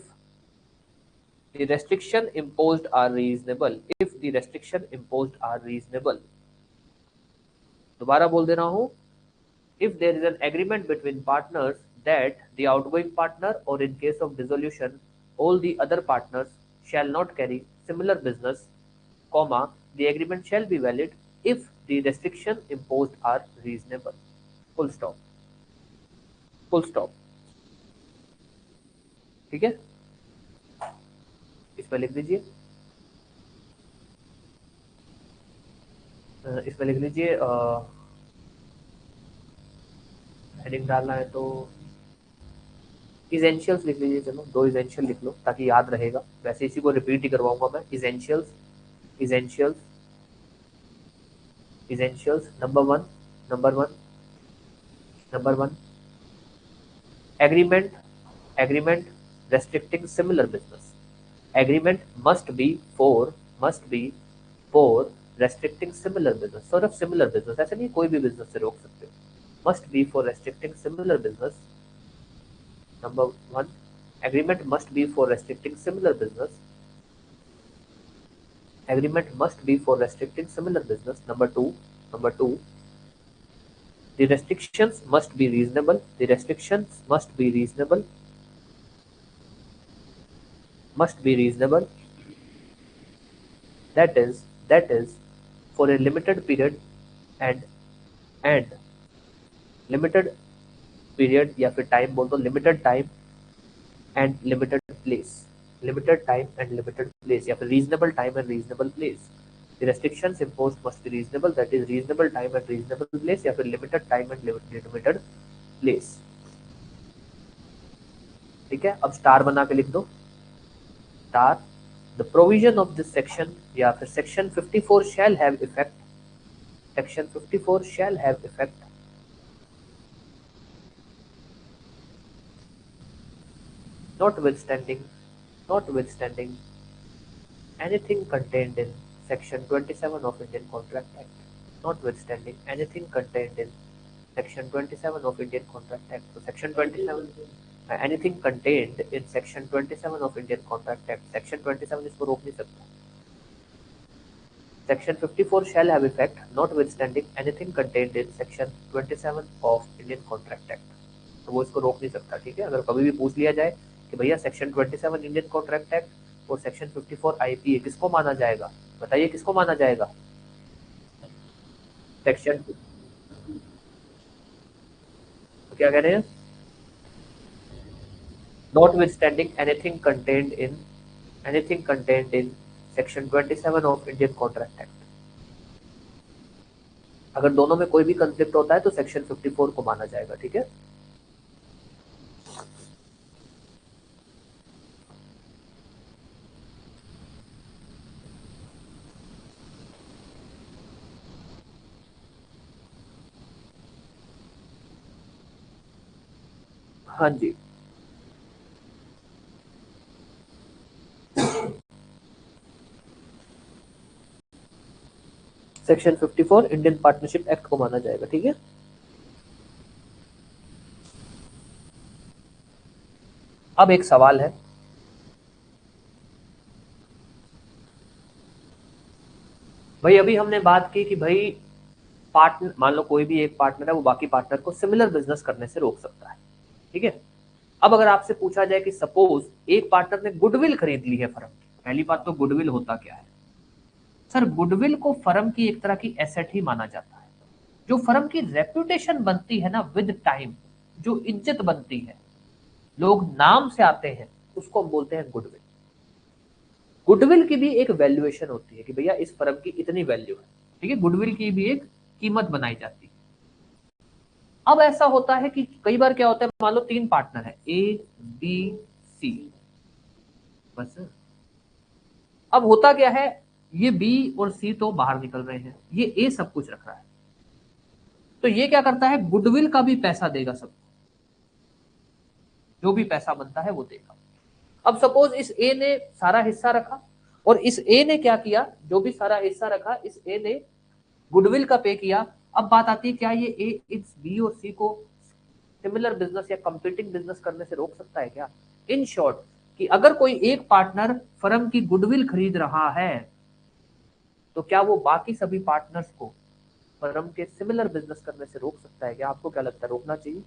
the restriction imposed are reasonable. If the restriction imposed are reasonable. दोबारा बोल दे रहा हूँ, if there is an agreement between partners that the outgoing partner, or in case of dissolution, all the other partners shall not carry similar business, comma, the agreement shall be valid if the restriction imposed are reasonable. Full stop. Full stop. ठीक है, इसमें लिख दीजिए, इसमें लिख लीजिए, heading डालना है तो इजेंशियल्स लिख लीजिए, चलो 2 इजेंशियल लिख लो ताकि याद रहेगा, वैसे इसी को रिपीट ही करवाऊंगा मैं। Essentials, essentials, essentials, number one agreement, agreement restricting similar business, agreement must be for restricting similar business, सिर्फ सिमिलर बिजनेस, ऐसा नहीं कोई भी बिजनेस से रोक सकते हो, must be for restricting similar business. Number one, agreement must be for restricting similar business, agreement must be for restricting similar business. Number two, the restrictions must be reasonable, the restrictions must be reasonable, that is for a limited period, and limited period या फिर time बोल दो, limited time and limited place, limited time and limited place, या फिर reasonable time and reasonable place. The restrictions imposed must be reasonable, that is reasonable time and reasonable place, या फिर limited time and limited place। ठीक है, अब star बना के लिख दो, star, the provision of this section या फिर section 54 shall have effect, section 54 shall have effect notwithstanding anything contained in section 27 of Indian Contract Act, notwithstanding anything contained in section 27 of Indian Contract Act। तो section 27, anything contained in section 27 of Indian Contract Act, section 27 इसको रोक नहीं सकता। section 54 shall have effect notwithstanding anything contained in section 27 of Indian Contract Act, तो वो इसको रोक नहीं सकता। ठीक है, अगर कभी भी पूछ लिया जाए कि भैया सेक्शन 27 इंडियन कॉन्ट्रैक्ट एक्ट और सेक्शन 54 आईपीए किसको माना जाएगा, बताइए किसको माना जाएगा। सेक्शन, तो क्या कह रहे हैं, notwithstanding anything contained in section 27 of Indian Contract Act। अगर दोनों में कोई भी कंफ्लिक्ट होता है तो सेक्शन 54 को माना जाएगा। ठीक है, हाँ जी। सेक्शन 54 इंडियन पार्टनरशिप एक्ट को माना जाएगा, ठीक है। अब एक सवाल है, भाई अभी हमने बात की कि भाई पार्टनर, मान लो कोई भी एक पार्टनर है वो बाकी पार्टनर को सिमिलर बिजनेस करने से रोक सकता है, ठीक है। अब अगर आपसे पूछा जाए कि सपोज एक पार्टनर ने गुडविल खरीद ली है फर्म की, पहली बात तो गुडविल होता क्या है सर? गुडविल को फर्म की एक तरह की एसेट ही माना जाता है। जो फर्म की रेपुटेशन बनती है ना विद टाइम, जो इज्जत बनती है, लोग नाम से आते हैं, उसको हम बोलते हैं गुडविल। गुडविल की भी एक वैल्यूएशन होती है कि भैया इस फर्म की इतनी वैल्यू है, ठीक है। गुडविल की भी एक कीमत बनाई जाती है। अब ऐसा होता है कि कई बार क्या होता है, मान लो तीन पार्टनर है, ए बी सी, बस। अब होता क्या है, ये बी और सी तो बाहर निकल रहे हैं, ये ए सब कुछ रख रहा है, तो ये क्या करता है, गुडविल का भी पैसा देगा सबको, जो भी पैसा बनता है वो देगा। अब सपोज इस ए ने सारा हिस्सा रखा, और इस ए ने क्या किया, जो भी सारा हिस्सा रखा, इस ए ने गुडविल का पे किया। अब बात आती है, क्या ये ए इस बी और सी को सिमिलर बिजनेस या कंपीटिंग बिजनेस करने से रोक सकता है क्या? इन शॉर्ट, कि अगर कोई एक पार्टनर फर्म की गुडविल खरीद रहा है, तो क्या वो बाकी सभी पार्टनर्स को फर्म के सिमिलर बिजनेस करने से रोक सकता है क्या? आपको क्या लगता है, रोकना चाहिए?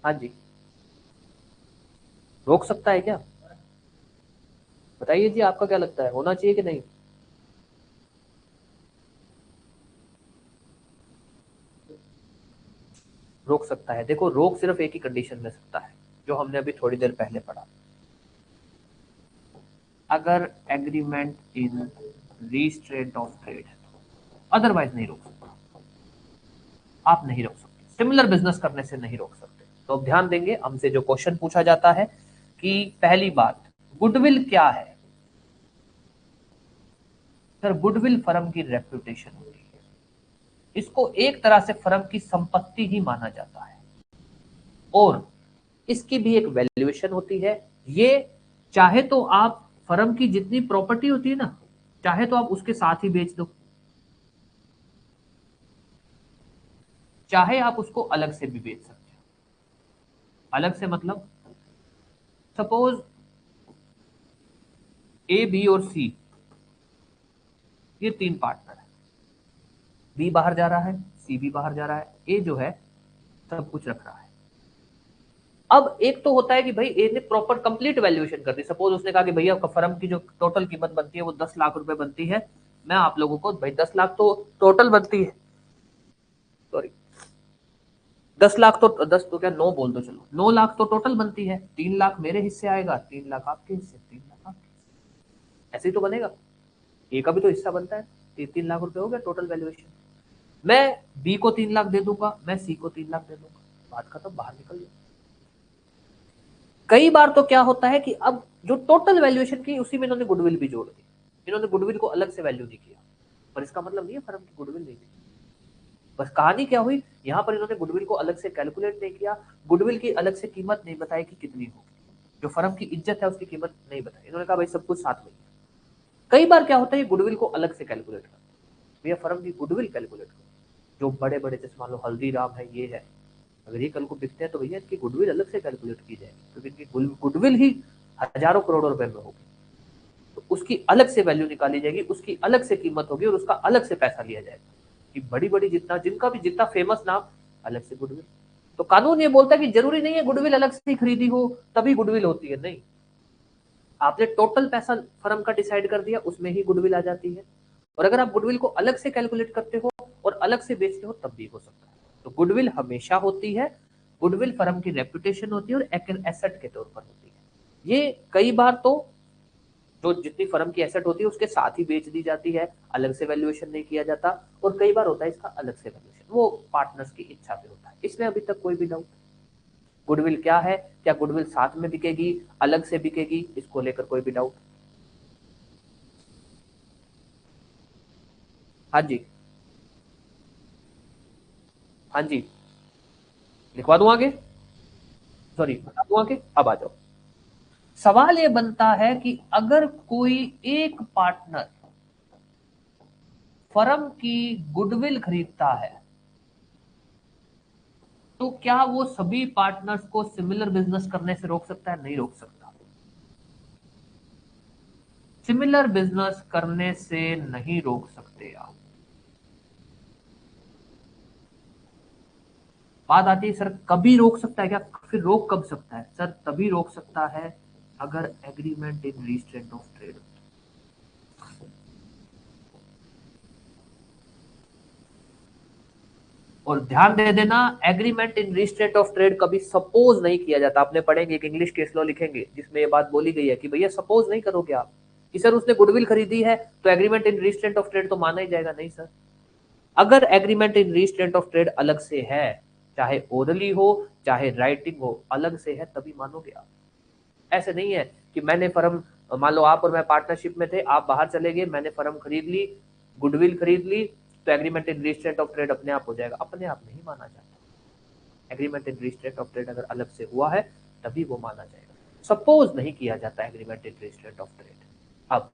हाँ जी, रोक सकता है क्या? बताइए जी, आपका क्या लगता है, होना चाहिए कि नहीं? रोक सकता है। देखो, रोक सिर्फ एक ही कंडीशन में सकता है, जो हमने अभी थोड़ी देर पहले पढ़ा, अगर agreement in restraint of trade है, अदरवाइज नहीं रोक सकते। आप नहीं रोक सकते, सिमिलर बिजनेस करने से नहीं रोक सकते। तो अब ध्यान देंगे, हमसे जो क्वेश्चन पूछा जाता है कि पहली बात, गुडविल क्या है? सर, गुडविल फर्म की रेपुटेशन होती है, इसको एक तरह से फर्म की संपत्ति ही माना जाता है, और इसकी भी एक वैल्यूएशन होती है। ये चाहे तो आप फर्म की जितनी प्रॉपर्टी होती है ना, चाहे तो आप उसके साथ ही बेच दो, चाहे आप उसको अलग से भी बेच सकते हो। अलग से मतलब, सपोज ए बी और सी, ये तीन पार्टनर है, बी बाहर जा रहा है, सी भी बाहर जा रहा है, ए जो है सब कुछ रख रहा है। अब एक तो होता है कि भाई ए ने प्रॉपर कंप्लीट वैल्यूएशन कर दी, सपोज उसने कहा कि भैया फर्म की जो टोटल कीमत बनती है वो 10 लाख रुपए बनती है, मैं आप लोगों को भाई 10 लाख तो टोटल बनती है, सॉरी 10 लाख तो 10 तो क्या 9 बोल दो, चलो 9 लाख तो टोटल बनती है, 3 लाख मेरे हिस्से आएगा, 3 लाख आपके हिस्से, 3 लाख आपके, ऐसे ही तो बनेगा। ए का भी तो हिस्सा बनता है, 3 3 लाख रुपए हो गया टोटल वैल्यूएशन। मैं बी को 3 लाख दे दूंगा, मैं सी को 3 लाख दे दूंगा, बात खत्म, बाहर निकल जाए। कई बार तो क्या होता है कि अब जो टोटल वैल्यूएशन की उसी में इन्होंने गुडविल भी जोड़ दी, इन्होंने गुडविल को अलग से वैल्यू नहीं किया, पर इसका मतलब नहीं है फर्म की गुडविल नहीं थी। बस कहानी क्या हुई, यहां पर इन्होंने गुडविल को अलग से कैलकुलेट नहीं किया, गुडविल की अलग से कीमत नहीं बताई कि कितनी होगी, जो फर्म की इज्जत है उसकी कीमत नहीं बताई, इन्होंने कहा भाई सब कुछ साथ में। कई बार क्या होता है, गुडविल को अलग से कैलकुलेट करते, भैया फर्म की गुडविल कैलकुलेट करो, जो बड़े बड़े जैसे मान लो हल्दीराम है, ये है, अगर ये कल को बिकते हैं तो भैया इनकी गुडविल अलग से कैलकुलेट की जाएगी, क्योंकि इनकी गुडविल ही हजारों करोड़ों रुपए में होगी, तो उसकी अलग से वैल्यू निकाली जाएगी, उसकी अलग से कीमत होगी, और उसका अलग से पैसा लिया जाएगा। कि बड़ी बड़ी जितना जिनका भी जितना फेमस नाम, अलग से गुडविल। तो कानून ये बोलता है कि जरूरी नहीं है गुडविल अलग से ही खरीदी हो तभी गुडविल होती है, नहीं, आपने टोटल पैसा फर्म का डिसाइड कर दिया, उसमें ही गुडविल आ जाती है। और अगर आप गुडविल को अलग से कैलकुलेट करते हो और अलग से बेचते हो तब भी हो सकता है। तो गुडविल हमेशा होती है, गुडविल फर्म की रेपुटेशन होती है और एक एसेट के तौर पर होती है। ये कई बार तो जो जितनी फर्म की एसेट होती है उसके साथ ही बेच दी जाती है, अलग से वैल्यूएशन नहीं किया जाता, और कई बार होता है इसका अलग से वैल्यूएशन, वो पार्टनर्स की इच्छा पे होता है। इसमें अभी तक कोई भी डाउट? गुडविल क्या है, क्या गुडविल साथ में बिकेगी, अलग से बिकेगी, इसको लेकर कोई भी डाउट? हाँ जी। हाँ जी, लिखवा दूं आगे, सॉरी बता दूं आगे, अब आ जाओ। सवाल ये बनता है कि अगर कोई एक पार्टनर फर्म की गुडविल खरीदता है तो क्या वो सभी पार्टनर्स को सिमिलर बिजनेस करने से रोक सकता है? नहीं रोक सकता। सिमिलर बिजनेस करने से नहीं रोक सकते आप। बात आती है सर कभी रोक सकता है क्या? फिर रोक कब सकता है सर? तभी रोक सकता है अगर agreement in restraint of trade. और ध्यान दे देना, agreement in restraint of trade कभी सपोज नहीं किया जाता। आपने पढ़ेंगे एक इंग्लिश केस लॉ लिखेंगे जिसमें ये बात बोली गई है कि भैया सपोज नहीं करोगे आप कि सर उसने गुडविल खरीदी है तो agreement in restraint of trade तो माना ही जाएगा। नहीं सर, अगर agreement in restraint of trade अलग से है, चाहे ओरली हो चाहे राइटिंग हो, अलग से है तभी मानोगे आप। ऐसे नहीं है कि मैंने फर्म, मान लो आप और मैं पार्टनरशिप में थे, आप बाहर चले गए, मैंने फर्म खरीद ली, गुडविल खरीद ली, तो agreement in restraint of trade अपने आप हो जाएगा। अपने आप नहीं माना जाता। Agreement in restraint of trade अगर अलग से हुआ है तभी वो माना जाएगा। सपोज नहीं किया जाता agreement in restraint of trade. अब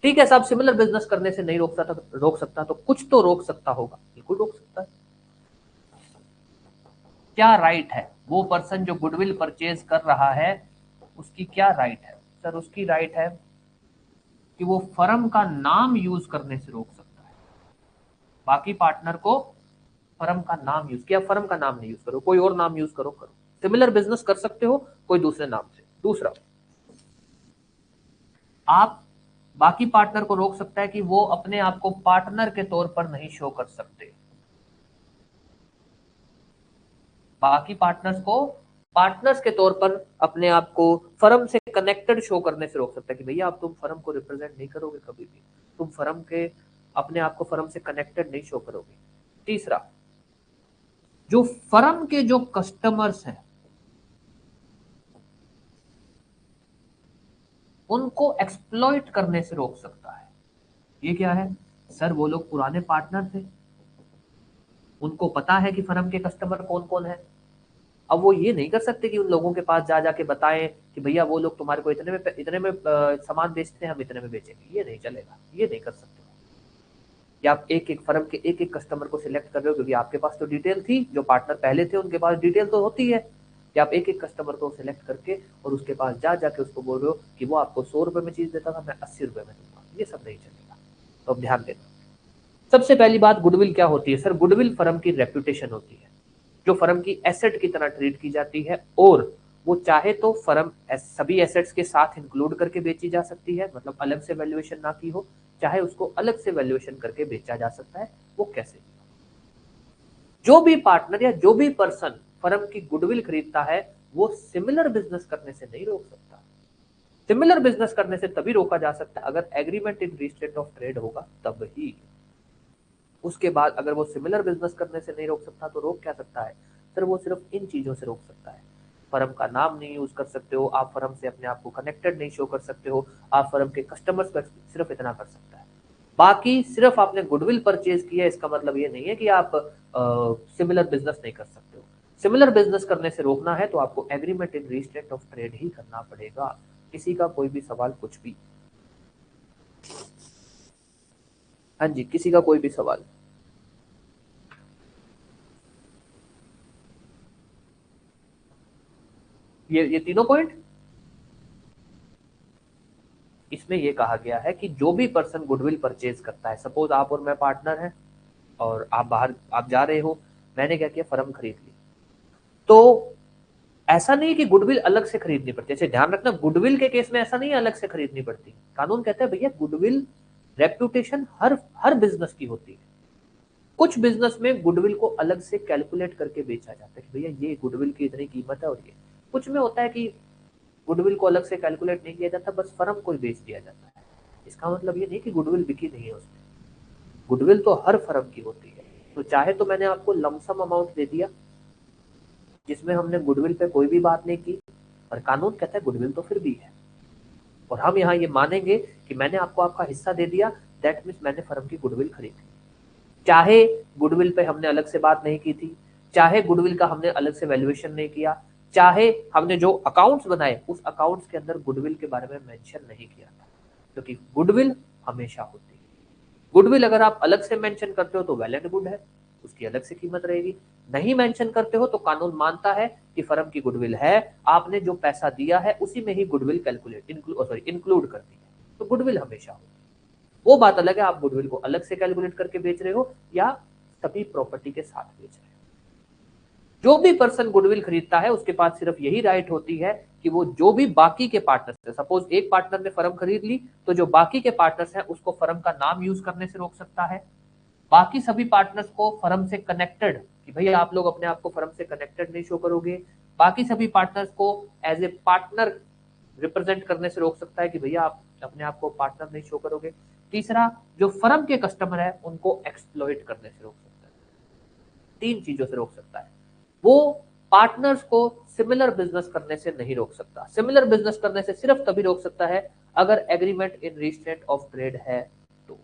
ठीक है साहब, सिमिलर बिजनेस करने से नहीं रोक सकता तो कुछ तो रोक सकता होगा। बिल्कुल रोक सकता है। क्या राइट है? वो पर्सन जो गुडविल परचेज कर रहा है उसकी क्या राइट है? सर उसकी राइट है कि वो फर्म का नाम यूज करने से रोक सकता है। बाकी पार्टनर को फर्म का नाम यूज किया, फर्म का नाम नहीं यूज करो, कोई और नाम यूज करो। सिमिलर बिजनेस कर सकते हो कोई दूसरे नाम से। दूसरा, आप बाकी पार्टनर को रोक सकता है कि वो अपने आप को पार्टनर के तौर पर नहीं शो कर सकते। बाकी पार्टनर्स को पार्टनर्स के तौर पर अपने आप को फर्म से कनेक्टेड शो करने से रोक सकता है कि भैया आप तुम फर्म को रिप्रेजेंट नहीं करोगे कभी भी, तुम फर्म के अपने आप को फर्म से कनेक्टेड नहीं शो करोगे। तीसरा, जो फर्म के जो कस्टमर्स हैं उनको एक्सप्लॉइट करने से रोक सकता है। ये क्या है सर? वो लोग पुराने पार्टनर थे, उनको पता है कि फर्म के कस्टमर कौन कौन है। अब वो ये नहीं कर सकते कि उन लोगों के पास जा जाके बताएं कि भैया वो लोग तुम्हारे को इतने में सामान बेचते हैं, हम इतने में बेचेंगे। ये नहीं चलेगा, ये नहीं कर सकते। या आप एक एक फर्म के एक एक कस्टमर को सिलेक्ट कर रहे हो क्योंकि आपके पास तो डिटेल थी, जो पार्टनर पहले थे उनके पास डिटेल तो होती है। या आप एक एक कस्टमर को सिलेक्ट करके और उसके पास जा जाके उसको बोल रहे हो कि वो आपको 100 रुपए में चीज देता था, मैं 80 रुपए में दूंगा। ये सब नहीं चलेगा। तो अब ध्यान देना, सबसे पहली बात, गुडविल क्या होती है सर? गुडविल फर्म की रेप्यूटेशन होती है जो फर्म की एसेट की तरह ट्रीट की जाती है, और वो चाहे तो फर्म सभी एसेट्स के साथ इंक्लूड करके बेची जा सकती है, मतलब अलग से वैल्यूएशन ना की हो, चाहे उसको अलग से वैल्यूएशन करके बेचा जा सकता है। वो कैसे? जो भी पार्टनर या जो भी पर्सन फर्म की गुडविल खरीदता है वो सिमिलर बिजनेस करने से नहीं रोक सकता। सिमिलर बिजनेस करने से तभी रोका जा सकता है अगर agreement in restraint of trade होगा तब ही। उसके बाद अगर वो सिमिलर बिजनेस करने से नहीं रोक सकता तो रोक क्या सकता है सर? वो सिर्फ इन चीजों से रोक सकता है। फर्म का नाम नहीं यूज कर सकते हो आप, फर्म से अपने आप को कनेक्टेड नहीं शो कर सकते हो आप, फर्म के कस्टमर्स पर सिर्फ इतना कर सकता है। बाकी सिर्फ आपने गुडविल परचेज किया इसका मतलब ये नहीं है कि आप सिमिलर बिजनेस नहीं कर सकते हो। सिमिलर बिजनेस करने से रोकना है तो आपको agreement in restraint of trade ही करना पड़ेगा। किसी का कोई भी सवाल, कुछ भी? हाँ जी, किसी का कोई भी सवाल? ये तीनों पॉइंट, इसमें ये कहा गया है कि जो भी पर्सन गुडविल परचेज करता है, सपोज आप और मैं पार्टनर हैं और आप बाहर आप जा रहे हो, मैंने क्या किया, फर्म खरीद ली, तो ऐसा नहीं कि गुडविल अलग से खरीदनी पड़ती है। ऐसे ध्यान रखना, गुडविल के केस में ऐसा नहीं है अलग से खरीदनी पड़ती। कानून कहता है भैया गुडविल रेप्यूटेशन हर हर बिजनेस की होती है। कुछ बिजनेस में गुडविल को अलग से कैलकुलेट करके बेचा जाता है कि भैया ये गुडविल की इतनी कीमत है, और ये कुछ में होता है कि गुडविल को अलग से कैलकुलेट नहीं किया जाता, बस फर्म को ही बेच दिया जाता है। इसका मतलब ये नहीं कि गुडविल बिकी नहीं है उसमें। गुडविल तो हर फर्म की होती है। तो चाहे तो मैंने आपको लमसम अमाउंट दे दिया जिसमें हमने गुडविल पे कोई भी बात नहीं की, और कानून कहता है गुडविल तो फिर भी है, और हम यहाँ ये मानेंगे कि मैंने आपको आपका हिस्सा दे दिया, दैट मीन्स मैंने फर्म की गुडविल खरीदी। चाहे गुडविल पे हमने अलग से बात नहीं की थी, चाहे गुडविल का हमने अलग से वैल्यूएशन नहीं किया, चाहे हमने जो अकाउंट्स बनाए उस अकाउंट्स के अंदर गुडविल के बारे में मेंशन नहीं किया था, क्योंकि गुडविल हमेशा होती है। गुडविल अगर आप अलग से मेंशन करते हो तो वेल एंड गुड है, उसकी अलग से कीमत रहेगी। नहीं मेंशन करते हो तो कानून मानता है कि फर्म की गुडविल है, आपने जो पैसा दिया है उसी में ही गुडविल कैलकुलेट इंक्लूड कर दी है, तो गुडविल हमेशा होगी। वो बात अलग है आप गुडविल को अलग से कैलकुलेट करके बेच रहे हो या सभी प्रॉपर्टी के साथ बेच रहे हो। जो भी पर्सन गुडविल खरीदता है उसके पास सिर्फ यही राइट होती है कि वो जो भी बाकी के पार्टनर्स है, सपोज एक पार्टनर ने फर्म खरीद ली तो जो बाकी के पार्टनर्स हैं उसको फर्म का नाम यूज करने से रोक सकता है, बाकी सभी पार्टनर्स को फर्म से कनेक्टेड, कि भैया आप लोग अपने आप को फर्म से कनेक्टेड नहीं शो करोगे, बाकी सभी पार्टनर्स को एज ए पार्टनर रिप्रेजेंट करने से रोक सकता है कि भैया आप अपने आप को पार्टनर नहीं शो करोगे। तीसरा, जो फर्म के कस्टमर है उनको एक्सप्लॉइट करने से रोक सकता है। 3 चीजों से रोक सकता है। वो पार्टनर्स को सिमिलर बिजनेस करने से नहीं रोक सकता। सिमिलर बिजनेस करने से सिर्फ तभी रोक सकता है अगर agreement in restraint of trade है तो।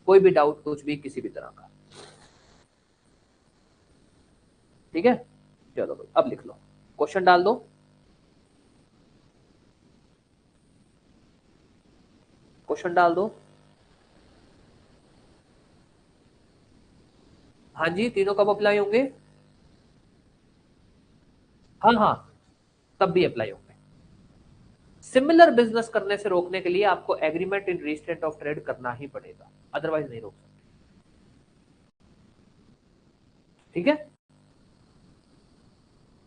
कोई भी डाउट कुछ भी किसी भी तरह का, ठीक है। चलो भाई अब लिख लो, क्वेश्चन डाल दो। क्वेश्चन डाल दो। हाँ जी, तीनों कब अप्लाई होंगे? हाँ हाँ, तब भी अप्लाई होंगे। सिमिलर बिजनेस करने से रोकने के लिए आपको agreement in restraint of trade करना ही पड़ेगा, अदरवाइज नहीं रोक सकते, ठीक है।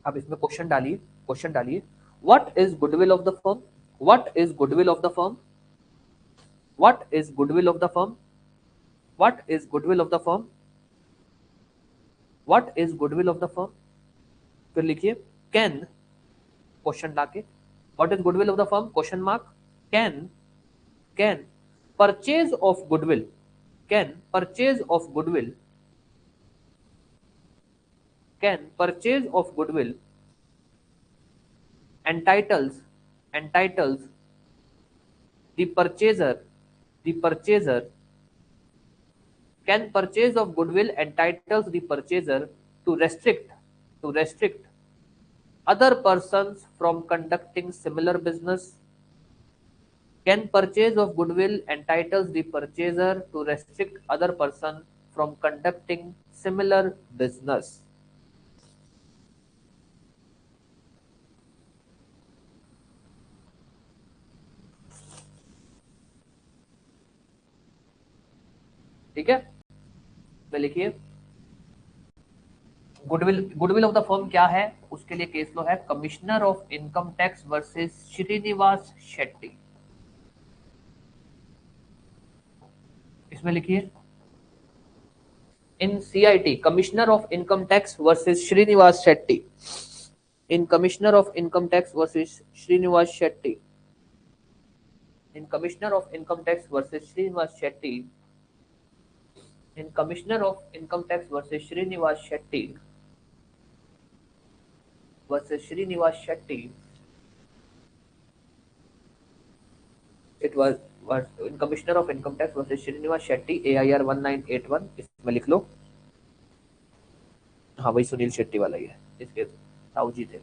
अब इसमें क्वेश्चन डालिए, क्वेश्चन डालिए। What is goodwill of the firm? What is goodwill of the firm? What is goodwill of the firm? What is goodwill of the firm? What is goodwill of the firm? फिर लिखिए can, question लाके, what is goodwill of the firm question mark, can purchase of goodwill, can purchase of goodwill, can purchase of goodwill entitles the purchaser can purchase of goodwill entitles the purchaser to restrict other persons from conducting similar business, can purchase of goodwill entitles the purchaser to restrict other person from conducting similar business। ठीक है, मैं लिखिए goodwill of the firm क्या है, उसके लिए case लो है commissioner of income tax versus Srinivas Shetty. इसमें लिखिए in CIT commissioner of income tax versus Srinivas Shetty, in commissioner of income tax versus Srinivas Shetty, in commissioner of income tax versus Srinivas Shetty, in commissioner of income tax versus Srinivas Shetty versus Srinivas Shetty, it was in commissioner of income tax versus Srinivas Shetty AIR 1981। इसमें लिख लो, हाँ वही सुनील शेट्टी वाला ही है, इसके ताऊ जी थे।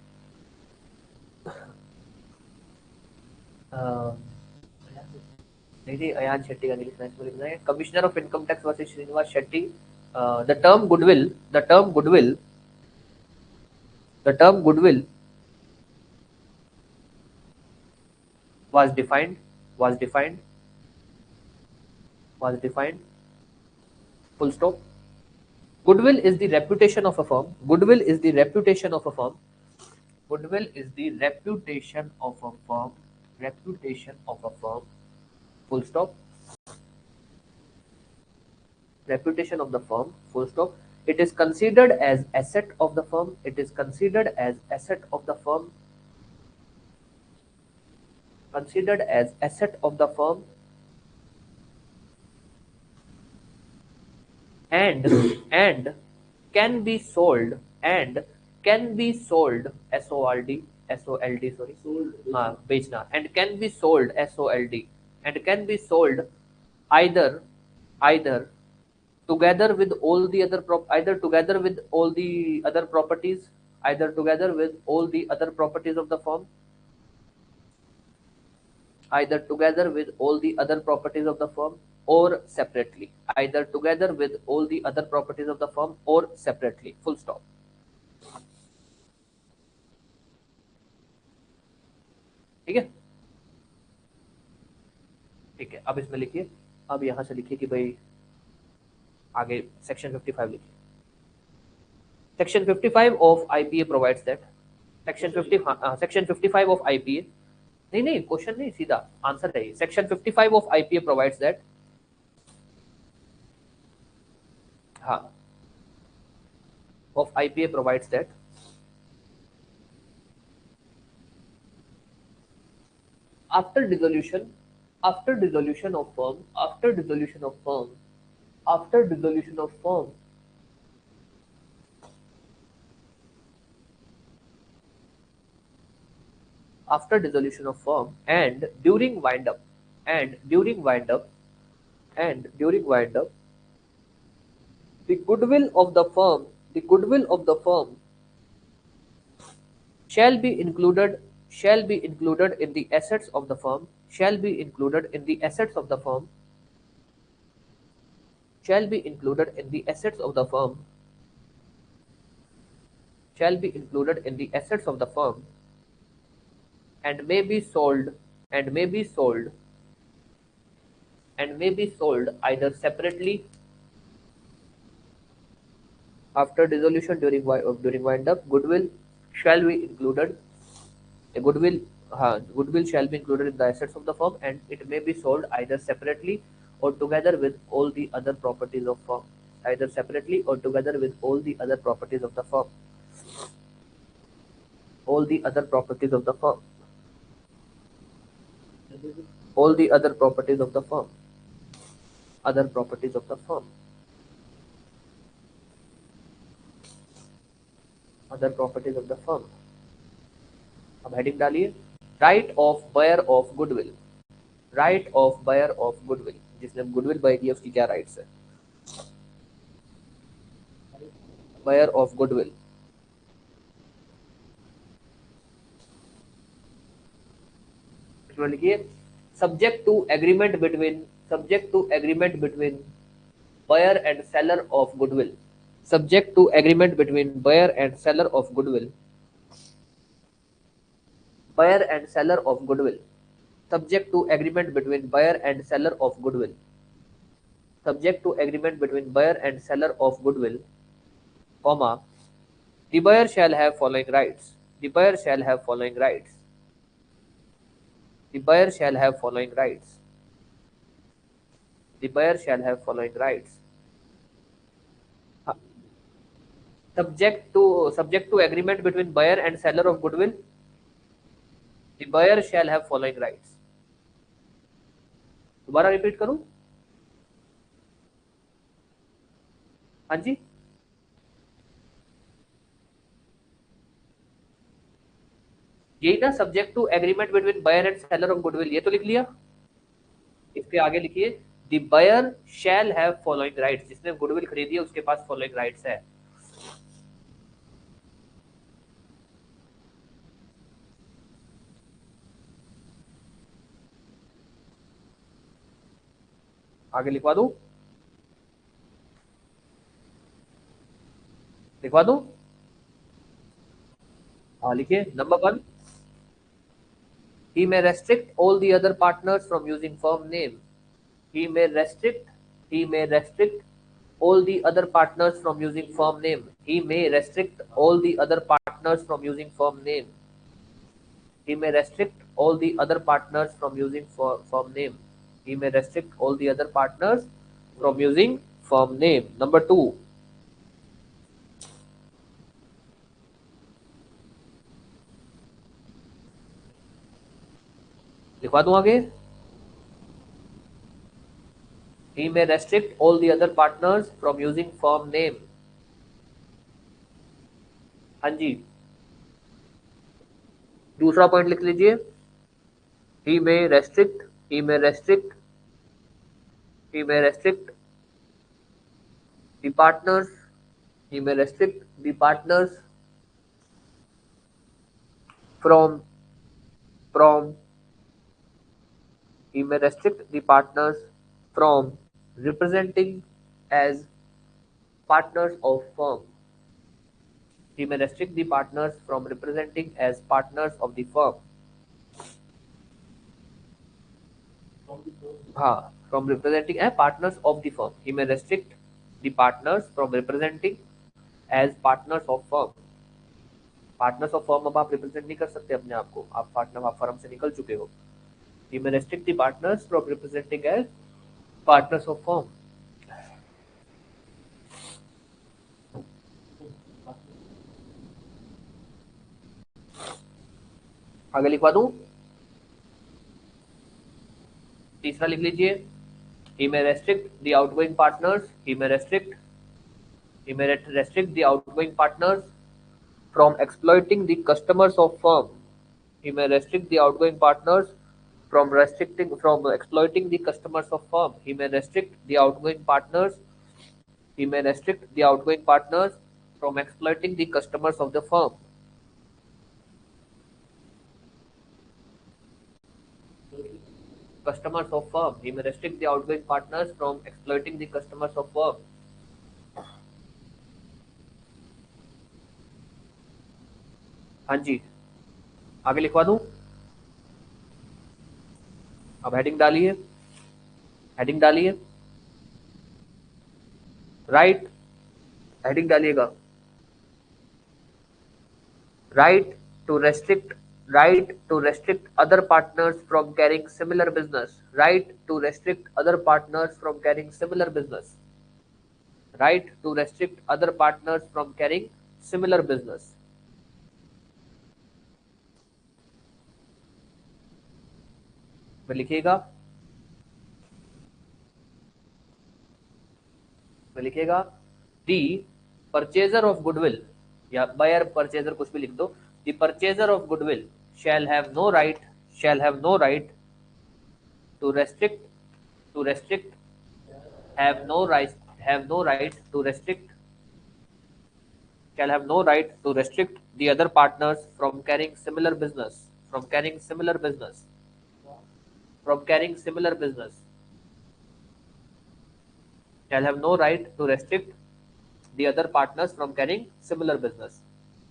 नहीं नहीं, अयान शेट्टी का नहीं लिखना है, इसमें लिखना है commissioner of income tax versus Srinivas Shetty. The term goodwill, the term goodwill, the term goodwill was defined, was defined, was defined, full stop। Goodwill is the reputation of a firm, goodwill is the reputation of a firm, goodwill is the reputation of a firm, reputation of a firm, full stop, reputation of the firm, full stop। It is considered as asset of the firm, it is considered as asset of the firm, considered as asset of the firm, and can be sold, and can be sold sold, sorry sold, हाँ बेचना, and can be sold sold, and can be sold either either together with all the other either together with all the other properties, either together with all the other properties of the firm, either together with all the other properties of the firm or separately, either together with all the other properties of the firm or separately, full stop. ठीक है, ठीक है, अब इसमें लिखिए, अब यहां से लिखिए कि भाई आगे सेक्शन 55 लिखिए। Section 55 of IPA provides that, section 55 of IPA, नहीं नहीं क्वेश्चन नहीं, सीधा आंसर है। Section 55 of IPA provides that, हाँ, of IPA provides that after dissolution, after dissolution of firm, after dissolution of firm, after dissolution of firm, after dissolution of firm, and during wind up, and during wind up, and during wind up, the goodwill of the firm, the goodwill of the firm shall be included, shall be included in the assets of the firm, shall be included in the assets of the firm, shall be included in the assets of the firm, shall be included in the assets of the firm, and may be sold, and may be sold, and may be sold either separately after dissolution during wind up. Goodwill shall be included, a goodwill, goodwill shall be included in the assets of the firm, and it may be sold either separately or together with all the other properties of firm, either separately or together with all the other properties of the firm, all the other properties of the firm, all the other properties of the firm, other properties of the firm, other properties of the firm। अब heading डालिए, right of buyer of goodwill, right of buyer of goodwill, जिसने goodwill buy किया उसकी क्या rights है, buyer of goodwill, इसमें लिखिए subject to agreement between, subject to agreement between buyer and seller of goodwill, subject to agreement between buyer and seller of goodwill, buyer and seller of goodwill, subject to agreement between buyer and seller of goodwill, subject to agreement between buyer and seller of goodwill, comma, the buyer shall have following rights, the buyer shall have following rights, the buyer shall have following rights, the buyer shall have following rights, subject to agreement between buyer and seller of goodwill, the buyer shall have following rights। दोबारा repeat करूं, हाँ जी, यही ना, subject to agreement between buyer and seller of goodwill, ये तो लिख लिया। इसके आगे लिखिए the buyer shall have following rights, जिसने गुडविल खरीदी है उसके पास फॉलोइंग राइट्स है। आगे लिखवा दूं, लिखवा दूं, हाँ लिखिए, number 1, he may restrict all the other partners from using firm name, he may restrict, he may restrict all the other partners from using firm name, he may restrict all the other partners from using firm name, he may restrict all the other partners from using firm name, he may restrict all the other partners from using firm name। Number 2, लिखवा दूं आगे, he may restrict all the other partners from using firm name। हाँ जी, दूसरा point लिख लीजिए, he may restrict, he may restrict, he may restrict the partners. He may restrict the partners from from he may restrict the partners from representing as partners of firm. He may restrict the partners from representing as partners of the firm. From representing as partners of the firm. He may restrict the partners from representing as partners of firm. Partners of firm अब आप represent नहीं कर सकते अपने आप को, आप partner आप फर्म से निकल चुके हो. He may restrict the partners from representing as partners of firm. आगे लिखवा दूं, तीसरा लिख लीजिए. He may restrict the outgoing partners. He may restrict the outgoing partners from exploiting the customers of firm. He may restrict the outgoing partners from exploiting the customers of firm. He may restrict the outgoing partners. He may restrict the outgoing partners from exploiting the customers of the firm. Customers of firm. He may restrict the outgoing partners from exploiting the customers of firm. हाँ जी, आगे लिखवा दूं. अब heading डालिए, heading डालिए. Right, heading डालिएगा. Right to restrict other partners from carrying similar business. Right to restrict other partners from carrying similar business. Right to restrict other partners from carrying similar business. में लिखिएगा, में लिखिएगा. The purchaser of goodwill या buyer purchaser कुछ भी लिख दो. The purchaser of goodwill shall have no right to restrict have no right to restrict shall have no right to restrict the other partners from carrying similar business shall have no right to restrict the other partners from carrying similar business.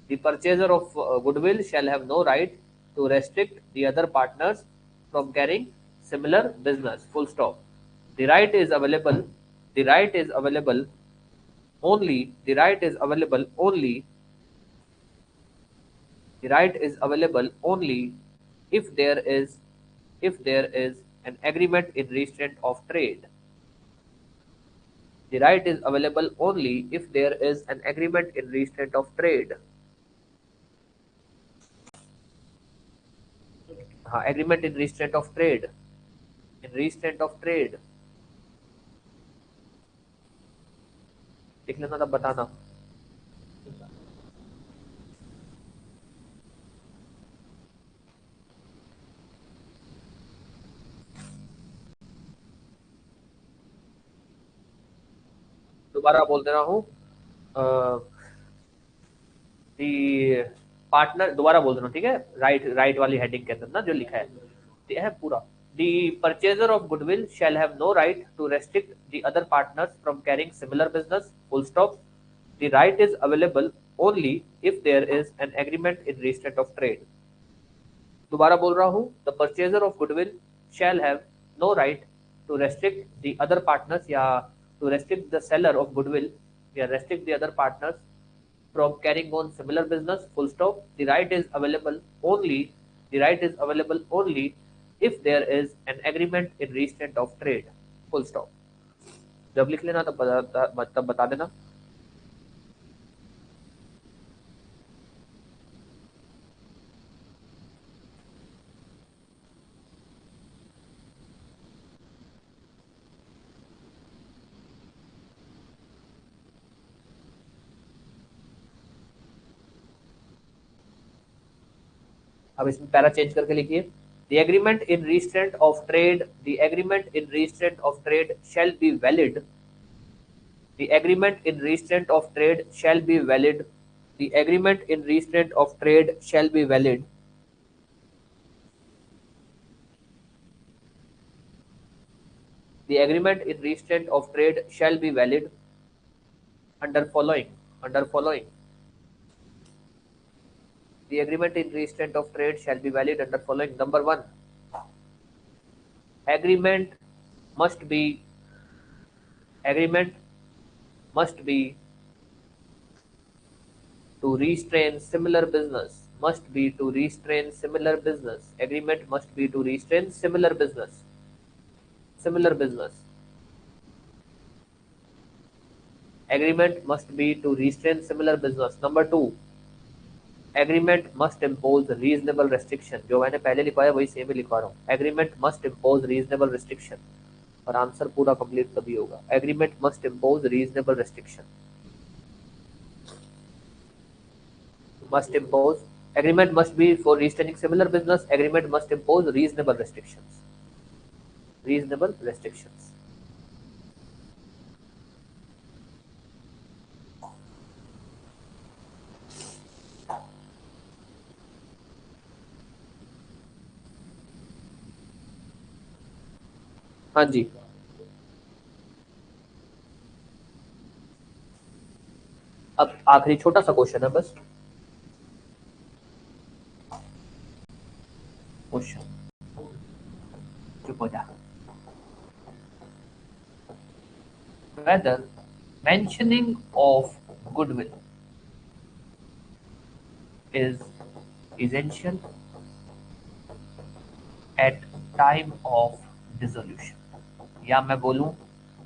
The purchaser of goodwill shall have no right to restrict the other partners from carrying similar business. Full stop. The right is available only if there is an agreement in restraint of trade. The right is available only if there is an agreement in restraint of trade. हाँ, agreement in restraint of trade. लिख लेना तब बताना. दोबारा बोल दे रहा हूँ. पार्टनर दोबारा बोल देना, ठीक है. राइट वाली हेडिंग के अंदर ना जो लिखा है पूरा. The purchaser of goodwill shall have no right to restrict the other partners from carrying similar business. Full stop. The right is available only if there is an agreement in restraint of trade. दोबारा बोल रहा हूँ. The purchaser of goodwill shall have no right to restrict the other partners या to restrict the seller of goodwill या restrict the other partners from carrying on similar business. Full stop. The right is available only if there is an agreement in restraint of trade. Full stop. जब लिख लेना तब बता देना. अब इसमें para change करके लिखिए. The agreement in restraint of trade shall be valid The agreement in restraint of trade shall be valid. The agreement in restraint of trade shall be valid. The agreement in restraint of trade shall be valid under following. Under following. The agreement in restraint of trade shall be valid under following. Number one, agreement must be agreement must be to restrain similar business. Must be to restrain similar business. Agreement must be to restrain similar business. Similar business. Agreement must be to restrain similar business. Number two, agreement must impose reasonable restriction. जो मैंने पहले लिखवाया वही same ही लिखवा रहा हूँ. Agreement must impose reasonable restriction. और answer पूरा कंप्लीट तभी होगा. Agreement must impose reasonable restriction. Must impose. Agreement must be for restraining similar business. Agreement must impose reasonable restrictions. Reasonable restrictions. हाँ जी, अब आखिरी छोटा सा क्वेश्चन है बस. क्वेश्चन चुप हो जा. Whether mentioning of goodwill is essential at time of dissolution. या मैं बोलूं,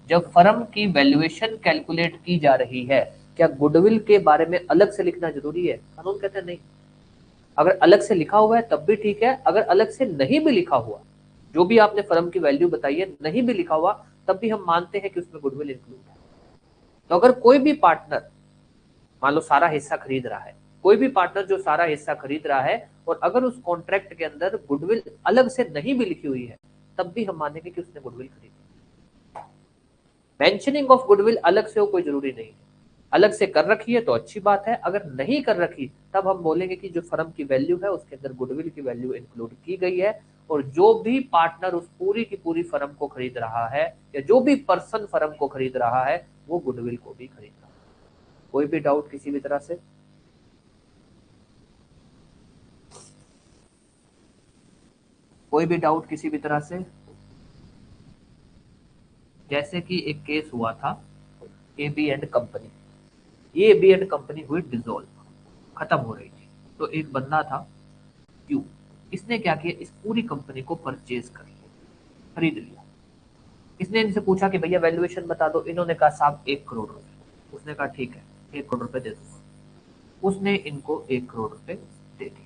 जब फर्म की वैल्यूएशन कैलकुलेट की जा रही है, क्या गुडविल के बारे में अलग से लिखना जरूरी है? कानून कहते हैं नहीं. अगर अलग से लिखा हुआ है तब भी ठीक है, अगर अलग से नहीं भी लिखा हुआ, जो भी आपने फर्म की वैल्यू बताई है नहीं भी लिखा हुआ, तब भी हम मानते हैं कि उसमें गुडविल इंक्लूड है. तो अगर कोई भी पार्टनर मान लो सारा हिस्सा खरीद रहा है, कोई भी पार्टनर जो सारा हिस्सा खरीद रहा है, और अगर उस कॉन्ट्रैक्ट के अंदर गुडविल अलग से नहीं भी लिखी हुई है, तब भी हम मानेंगे कि उसने गुडविल खरीदी. मेंशनिंग ऑफ गुडविल अलग से हो कोई जरूरी नहीं है. अलग से कर रखी है तो अच्छी बात है, अगर नहीं कर रखी तब हम बोलेंगे कि जो फर्म की वैल्यू है उसके अंदर गुडविल की वैल्यू इंक्लूड की गई है, और जो भी पार्टनर उस पूरी की पूरी फर्म को खरीद रहा है, या जो भी पर्सन फर्म को खरीद रहा है, वो गुडविल को भी खरीद रहा है. कोई भी डाउट किसी भी तरह से? कोई भी डाउट किसी भी तरह से? जैसे कि एक केस हुआ था एबी एंड कंपनी. ये एबी एंड कंपनी हुई डिसॉल्व, खत्म हो रही थी. तो एक बंदा था क्यू, इसने क्या किया, इस पूरी कंपनी को परचेज कर लिया, खरीद लिया. इसने इनसे पूछा कि भैया वैल्यूएशन बता दो. इन्होंने कहा साहब 1 करोड़ रुपए. उसने कहा ठीक है 1 करोड़ रुपए दे दो. उसने इनको 1 करोड़ रुपए दे दिए.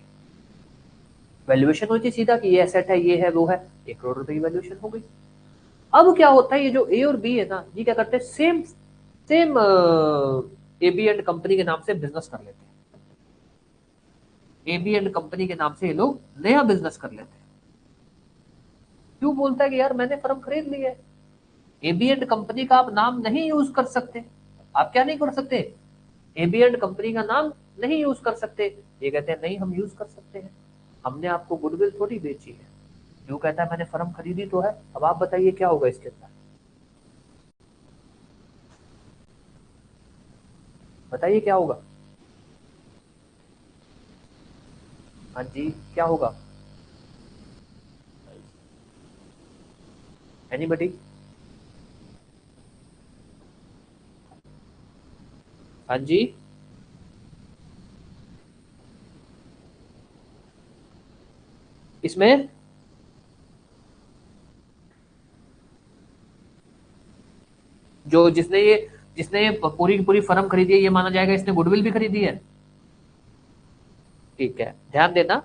वैल्यूएशन हुई थी सीधा कि ये एसेट है, ये है, वो है. 1 करोड़ रुपए की वैल्यूएशन हो गई. अब क्या होता है, ये जो ए और बी है ना, ये क्या करते हैं, same same AB and company के नाम से बिजनेस कर लेते हैं. एबी एंड कंपनी के नाम से ये लोग नया बिजनेस कर लेते हैं. क्यों बोलता है कि यार मैंने फर्म खरीद ली है, एबी एंड कंपनी का आप नाम नहीं यूज कर सकते. आप क्या नहीं कर सकते, एबी एंड कंपनी का नाम नहीं यूज कर सकते. ये कहते हैं नहीं हम यूज कर सकते हैं, हमने आपको गुडविल थोड़ी बेची है. जो कहता है मैंने फर्म खरीदी तो है. अब आप बताइए क्या होगा इसके अंदर, बताइए क्या होगा. हाँ जी, क्या होगा? एनीबडी? हाँ जी, इसमें जो जिसने ये पूरी की पूरी फर्म खरीदी है, ये माना जाएगा इसने गुडविल भी खरीदी है. ठीक है, ध्यान देना,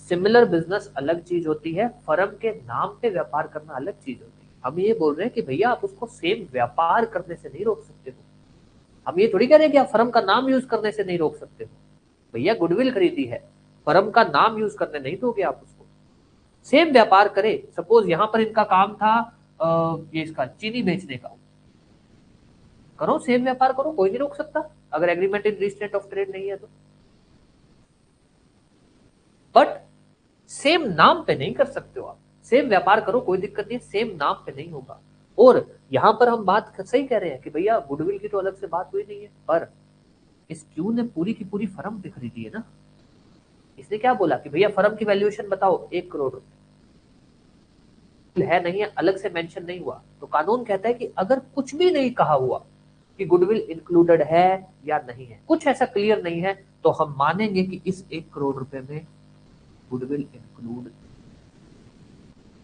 सिमिलर बिजनेस अलग चीज होती है, फर्म के नाम पे व्यापार करना अलग चीज होती है. हम ये बोल रहे हैं कि भैया आप उसको सेम व्यापार करने से नहीं रोक सकते हो. हम ये थोड़ी कह रहे हैं कि आप फर्म का नाम यूज करने से नहीं रोक सकते हो. भैया गुडविल खरीदी है, फर्म का नाम यूज करने नहीं दोगे आप उसको. सेम व्यापार करे. सपोज यहां पर इनका काम था ये इसका चीनी बेचने का. करो, सेम व्यापार करो, कोई नहीं रोक सकता अगर agreement in restraint of trade नहीं है तो। बट सेम नाम पे नहीं कर सकते हो आप। सेम व्यापार करो, कोई दिक्कत नहीं, सेम नाम पे नहीं होगा। और यहां पर हम बात सही कह रहे हैं कि भैया गुडविल की तो अलग से बात हुई नहीं है, पर इस क्यू ने पूरी की पूरी फर्म पे खरीदी है ना। इसने क्या बोला कि भैया फर्म की वैल्यूएशन बताओ, 1 करोड़ रुपए है, नहीं है, अलग से मेंशन नहीं हुआ, तो कानून कहता है कि अगर कुछ भी नहीं कहा हुआ कि गुडविल इंक्लूडेड है या नहीं है, कुछ ऐसा क्लियर नहीं है, तो हम मानेंगे कि इस 1 करोड़ रुपए में गुडविल इंक्लूड।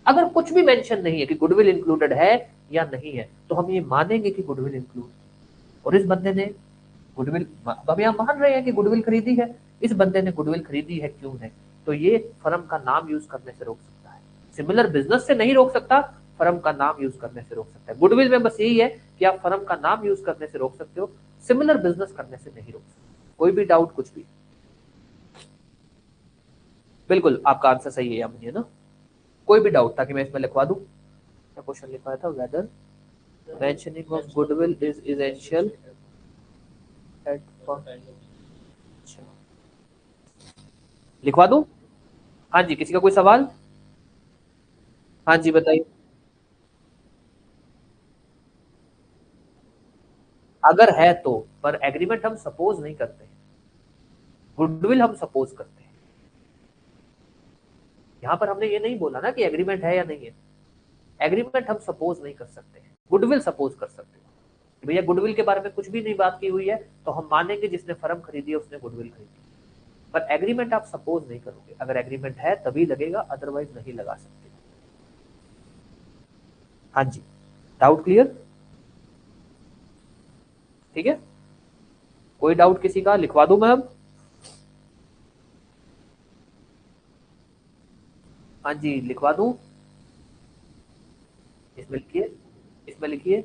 अगर कुछ भी मेंशन नहीं है कि गुडविल इंक्लूडेड है या नहीं है, तो हम ये मानेंगे कि गुडविल इंक्लूड। और इस बंदे ने गुडविल, अब हम मान रहे हैं कि गुडविल खरीदी है, इस बंदे ने गुडविल खरीदी है, क्यों है, तो ये फर्म का नाम यूज करने से रोक सकता है। सिमिलर बिजनेस से नहीं रोक सकता, फर्म का नाम यूज करने से रोक सकता है। गुडविल में बस यही है कि आप फर्म का नाम यूज करने से रोक सकते हो, सिमिलर बिजनेस करने से नहीं रोक सकते। कोई भी डाउट, कुछ भी? बिल्कुल आपका आंसर सही है यामिनी, है ना? कोई भी डाउट ताकि मैं इसमें लिखवा दूं। क्या क्वेश्चन लिखवाया था? Whether mentioning of goodwill is essential at, अच्छा लिखवा दूं? हाँ जी, किसी का कोई सवाल? हाँ जी बताइए। अगर है तो, पर एग्रीमेंट हम सपोज नहीं करते हैं, गुडविल हम सपोज करते हैं। यहाँ पर हमने ये नहीं बोला ना कि एग्रीमेंट है या नहीं है। एग्रीमेंट हम सपोज नहीं कर सकते हैं, गुडविल सपोज कर सकते हैं। भैया गुडविल के बारे में कुछ भी नहीं बात की हुई है, तो हम मानेंगे जिसने फर्म खरीदी है उसने गुडविल खरीदी, पर एग्रीमेंट आप सपोज नहीं करोगे। अगर एग्रीमेंट है तभी लगेगा, अदरवाइज नहीं लगा सकते। हाँ जी, डाउट क्लियर? ठीक है, कोई डाउट किसी का? लिखवा दूं मैं अब? हाँ जी लिखवा दूं। इसमें लिखिए, इसमें लिखिए,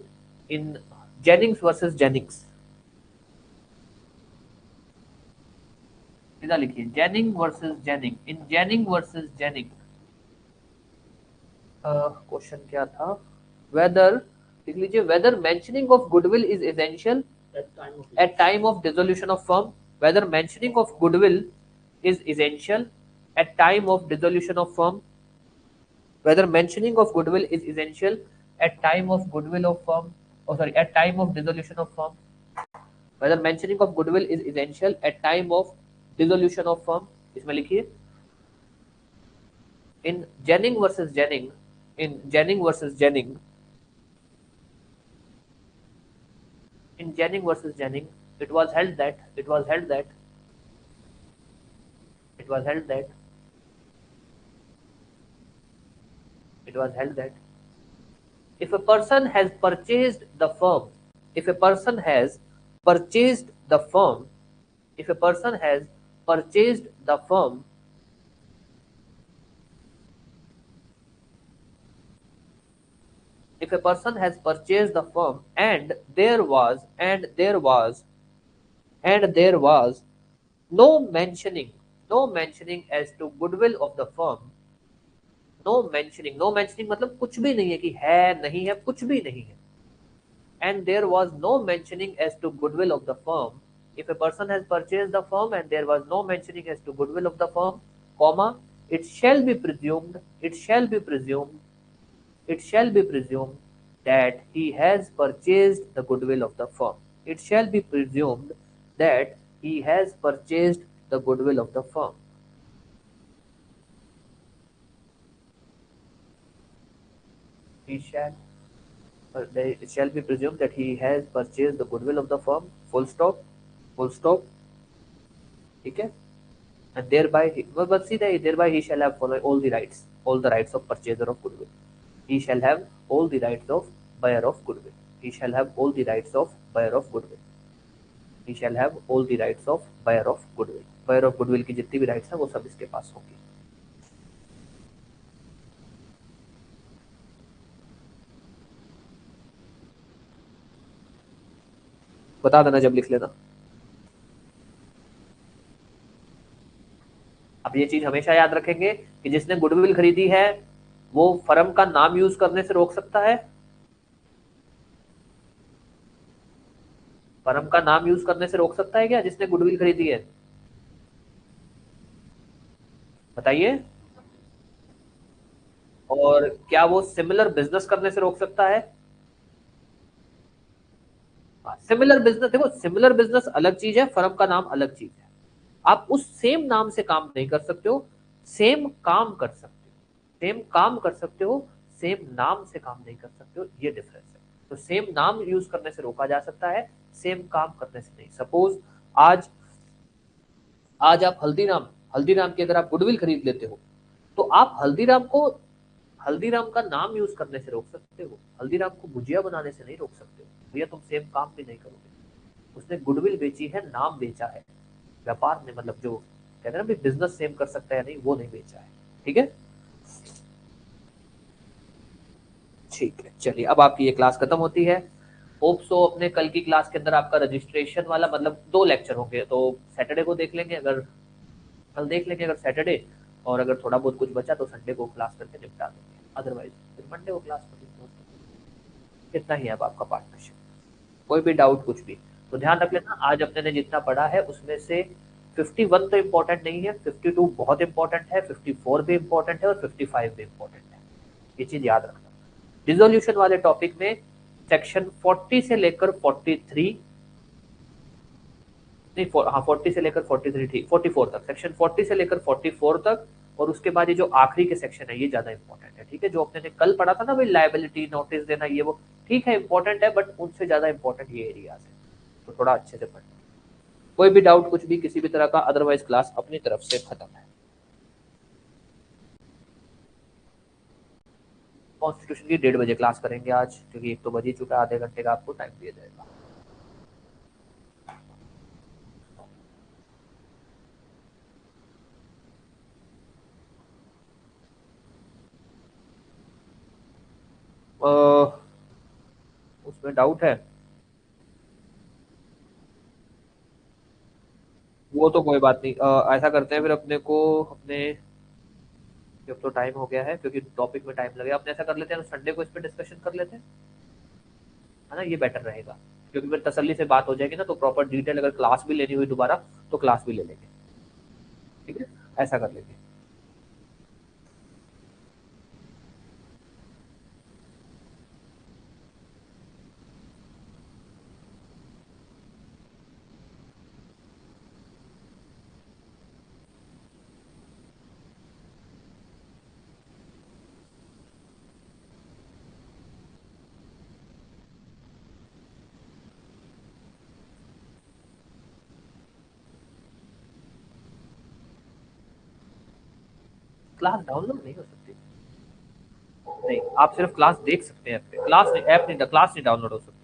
इन जेनिंग्स वर्सेस जेनिंग्स, सीधा लिखिए, Jenning versus Jenning. In Jenning versus Jenning, question क्या था? वेदर, लिख लीजिए, whether mentioning of goodwill is essential at time of dissolution of firm, whether mentioning of goodwill is essential at time of dissolution of firm, whether mentioning of goodwill is essential at time of goodwill of firm, oh sorry, at time of dissolution of firm, whether mentioning of goodwill is essential at time of dissolution of firm। इसमें लिखिए, in Jennings versus Jennings, in Jennings versus Jennings, in Jennings versus Jennings, it was held that, it was held that, it was held that, it was held that if a person has purchased the firm, if a person has purchased the firm, if a person has purchased the firm, if a person has purchased the firm and there was, and there was, and there was no mentioning, no mentioning as to goodwill of the firm, no mentioning, no mentioning मतलब कुछ भी नहीं है कि है नहीं है, कुछ भी नहीं है, and there was no mentioning as to goodwill of the firm, if a person has purchased the firm and there was no mentioning as to goodwill of the firm, comma, it shall be presumed, it shall be presumed, it shall be presumed that he has purchased the goodwill of the firm, it shall be presumed that he has purchased the goodwill of the firm, he shall, it shall be presumed that he has purchased the goodwill of the firm, full stop, full stop, ठीक है, and thereby but see that thereby he shall have all the rights, all the rights of purchaser of goodwill, he shall have all the rights of buyer of goodwill, he shall have all the rights of buyer of goodwill, he shall have all the rights of buyer of goodwill, buyer of goodwill की जितनी भी rights है वो सब इसके पास होंगी। बता देना जब लिख लेना। अब ये चीज हमेशा याद रखेंगे कि जिसने गुडविल खरीदी है वो फर्म का नाम यूज करने से रोक सकता है, फर्म का नाम यूज करने से रोक सकता है क्या जिसने गुडविल खरीदी है? बताइए। और क्या वो सिमिलर बिजनेस करने से रोक सकता है? सिमिलर बिजनेस, देखो सिमिलर बिजनेस अलग चीज है, फर्म का नाम अलग चीज है। आप उस सेम नाम से काम नहीं कर सकते हो, सेम काम कर सकते हो, सेम काम कर सकते हो, सेम नाम से काम नहीं कर सकते हो, ये डिफरेंस है। तो सेम नाम यूज करने से रोका जा सकता है, सेम काम करने से नहीं। सपोज आज आज आप हल्दीराम, हल्दीराम की अगर आप गुडविल खरीद लेते हो, तो आप हल्दीराम को, हल्दीराम का नाम यूज करने से रोक सकते हो, हल्दीराम को भुजिया बनाने से नहीं रोक सकते हो। भैया तुम सेम काम भी नहीं करोगे। उसने गुडविल बेची है, नाम बेचा है, व्यापार ने मतलब जो कहते हैं ना भी बिजनेस सेम कर सकता है नहीं, वो नहीं बेचा है। ठीक है, ठीक है, चलिए अब आपकी ये क्लास खत्म होती है। होप सो अपने कल की क्लास के अंदर आपका रजिस्ट्रेशन वाला मतलब 2 लेक्चर होंगे, तो सैटरडे को देख लेंगे, अगर कल देख लेंगे अगर सैटरडे, और अगर थोड़ा बहुत कुछ बचा तो संडे को क्लास करके निपटा देंगे, अदरवाइज फिर मंडे को क्लास कर। कितना ही है अब आपका पार्टनरशिप, कोई भी डाउट कुछ भी तो ध्यान रख लेना। आज अपने ने जितना पढ़ा है उसमें से 51 तो इम्पोर्टेंट नहीं है, 52 बहुत इंपॉर्टेंट है, 54 भी इंपॉर्टेंट है और 55 भी इंपॉर्टेंट है, ये चीज याद रखना। रिजोल्यूशन वाले टॉपिक में सेक्शन 40 से लेकर 43, नहीं हाँ 40 से लेकर 43 ठीक 44 तक, सेक्शन 40 से लेकर 44 तक, और उसके बाद ये जो आखिरी के सेक्शन है ये ज्यादा इंपॉर्टेंट है। ठीक है, जो अपने ने कल पढ़ा था ना भाई लाइबिलिटी नोटिस देना ये वो, ठीक है इंपॉर्टेंट है, बट उनसे ज्यादा इंपॉर्टेंट ये एरियाज है, तो थोड़ा अच्छे से पढ़ना। कोई भी डाउट कुछ भी किसी भी तरह का, अदरवाइज क्लास अपनी तरफ से खत्म है। कॉन्स्टिट्यूशन की 1:30 बजे क्लास करेंगे आज, क्योंकि 1 तो बज ही चुका है, आधे घंटे का आपको टाइम दिया जाएगा। उसमें डाउट है, वो तो कोई बात नहीं। ऐसा करते हैं फिर अपने को अपने, जब तो टाइम हो गया है क्योंकि टॉपिक में टाइम लगेगा, अपने ऐसा कर लेते हैं संडे को इस पर डिस्कशन कर लेते हैं, है ना, ये बेटर रहेगा। क्योंकि फिर तसल्ली से बात हो जाएगी ना, तो प्रॉपर डिटेल अगर क्लास भी लेनी हुई दोबारा तो क्लास भी ले लेंगे। ठीक है, ऐसा कर लेंगे। क्लास डाउनलोड नहीं हो सकती? नहीं, आप सिर्फ क्लास देख सकते हैं, क्लास नहीं, ऐप नहीं, क्लास नहीं डाउनलोड हो सकती।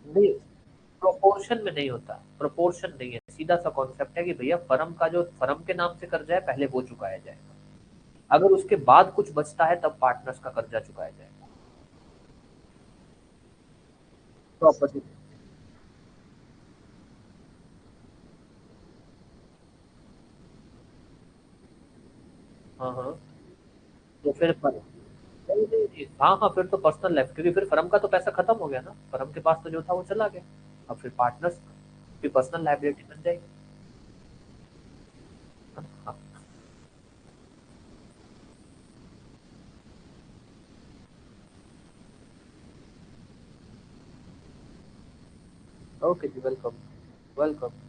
नहीं, प्रोपोर्शन में नहीं होता, प्रोपोर्शन नहीं है, सीधा सा कॉन्सेप्ट है कि भैया फर्म का जो फर्म के नाम से कर्जा है पहले वो चुकाया जाएगा, अगर उसके बाद कुछ बचता है तब पार्टनर्स का कर्जा चुकाया जाएगा। प्रॉपर्टी, हाँ हाँ, तो फिर नहीं नहीं नहीं, हाँ हाँ, फिर तो पर्सनल लाइफ, क्योंकि फिर फर्म का तो पैसा खत्म हो गया ना, फर्म के पास तो जो था वो चला गया, अब फिर पार्टनर्स की पर्सनल लाइबिलिटी बन जाएगी। हाँ, ओके जी, वेलकम, वेलकम।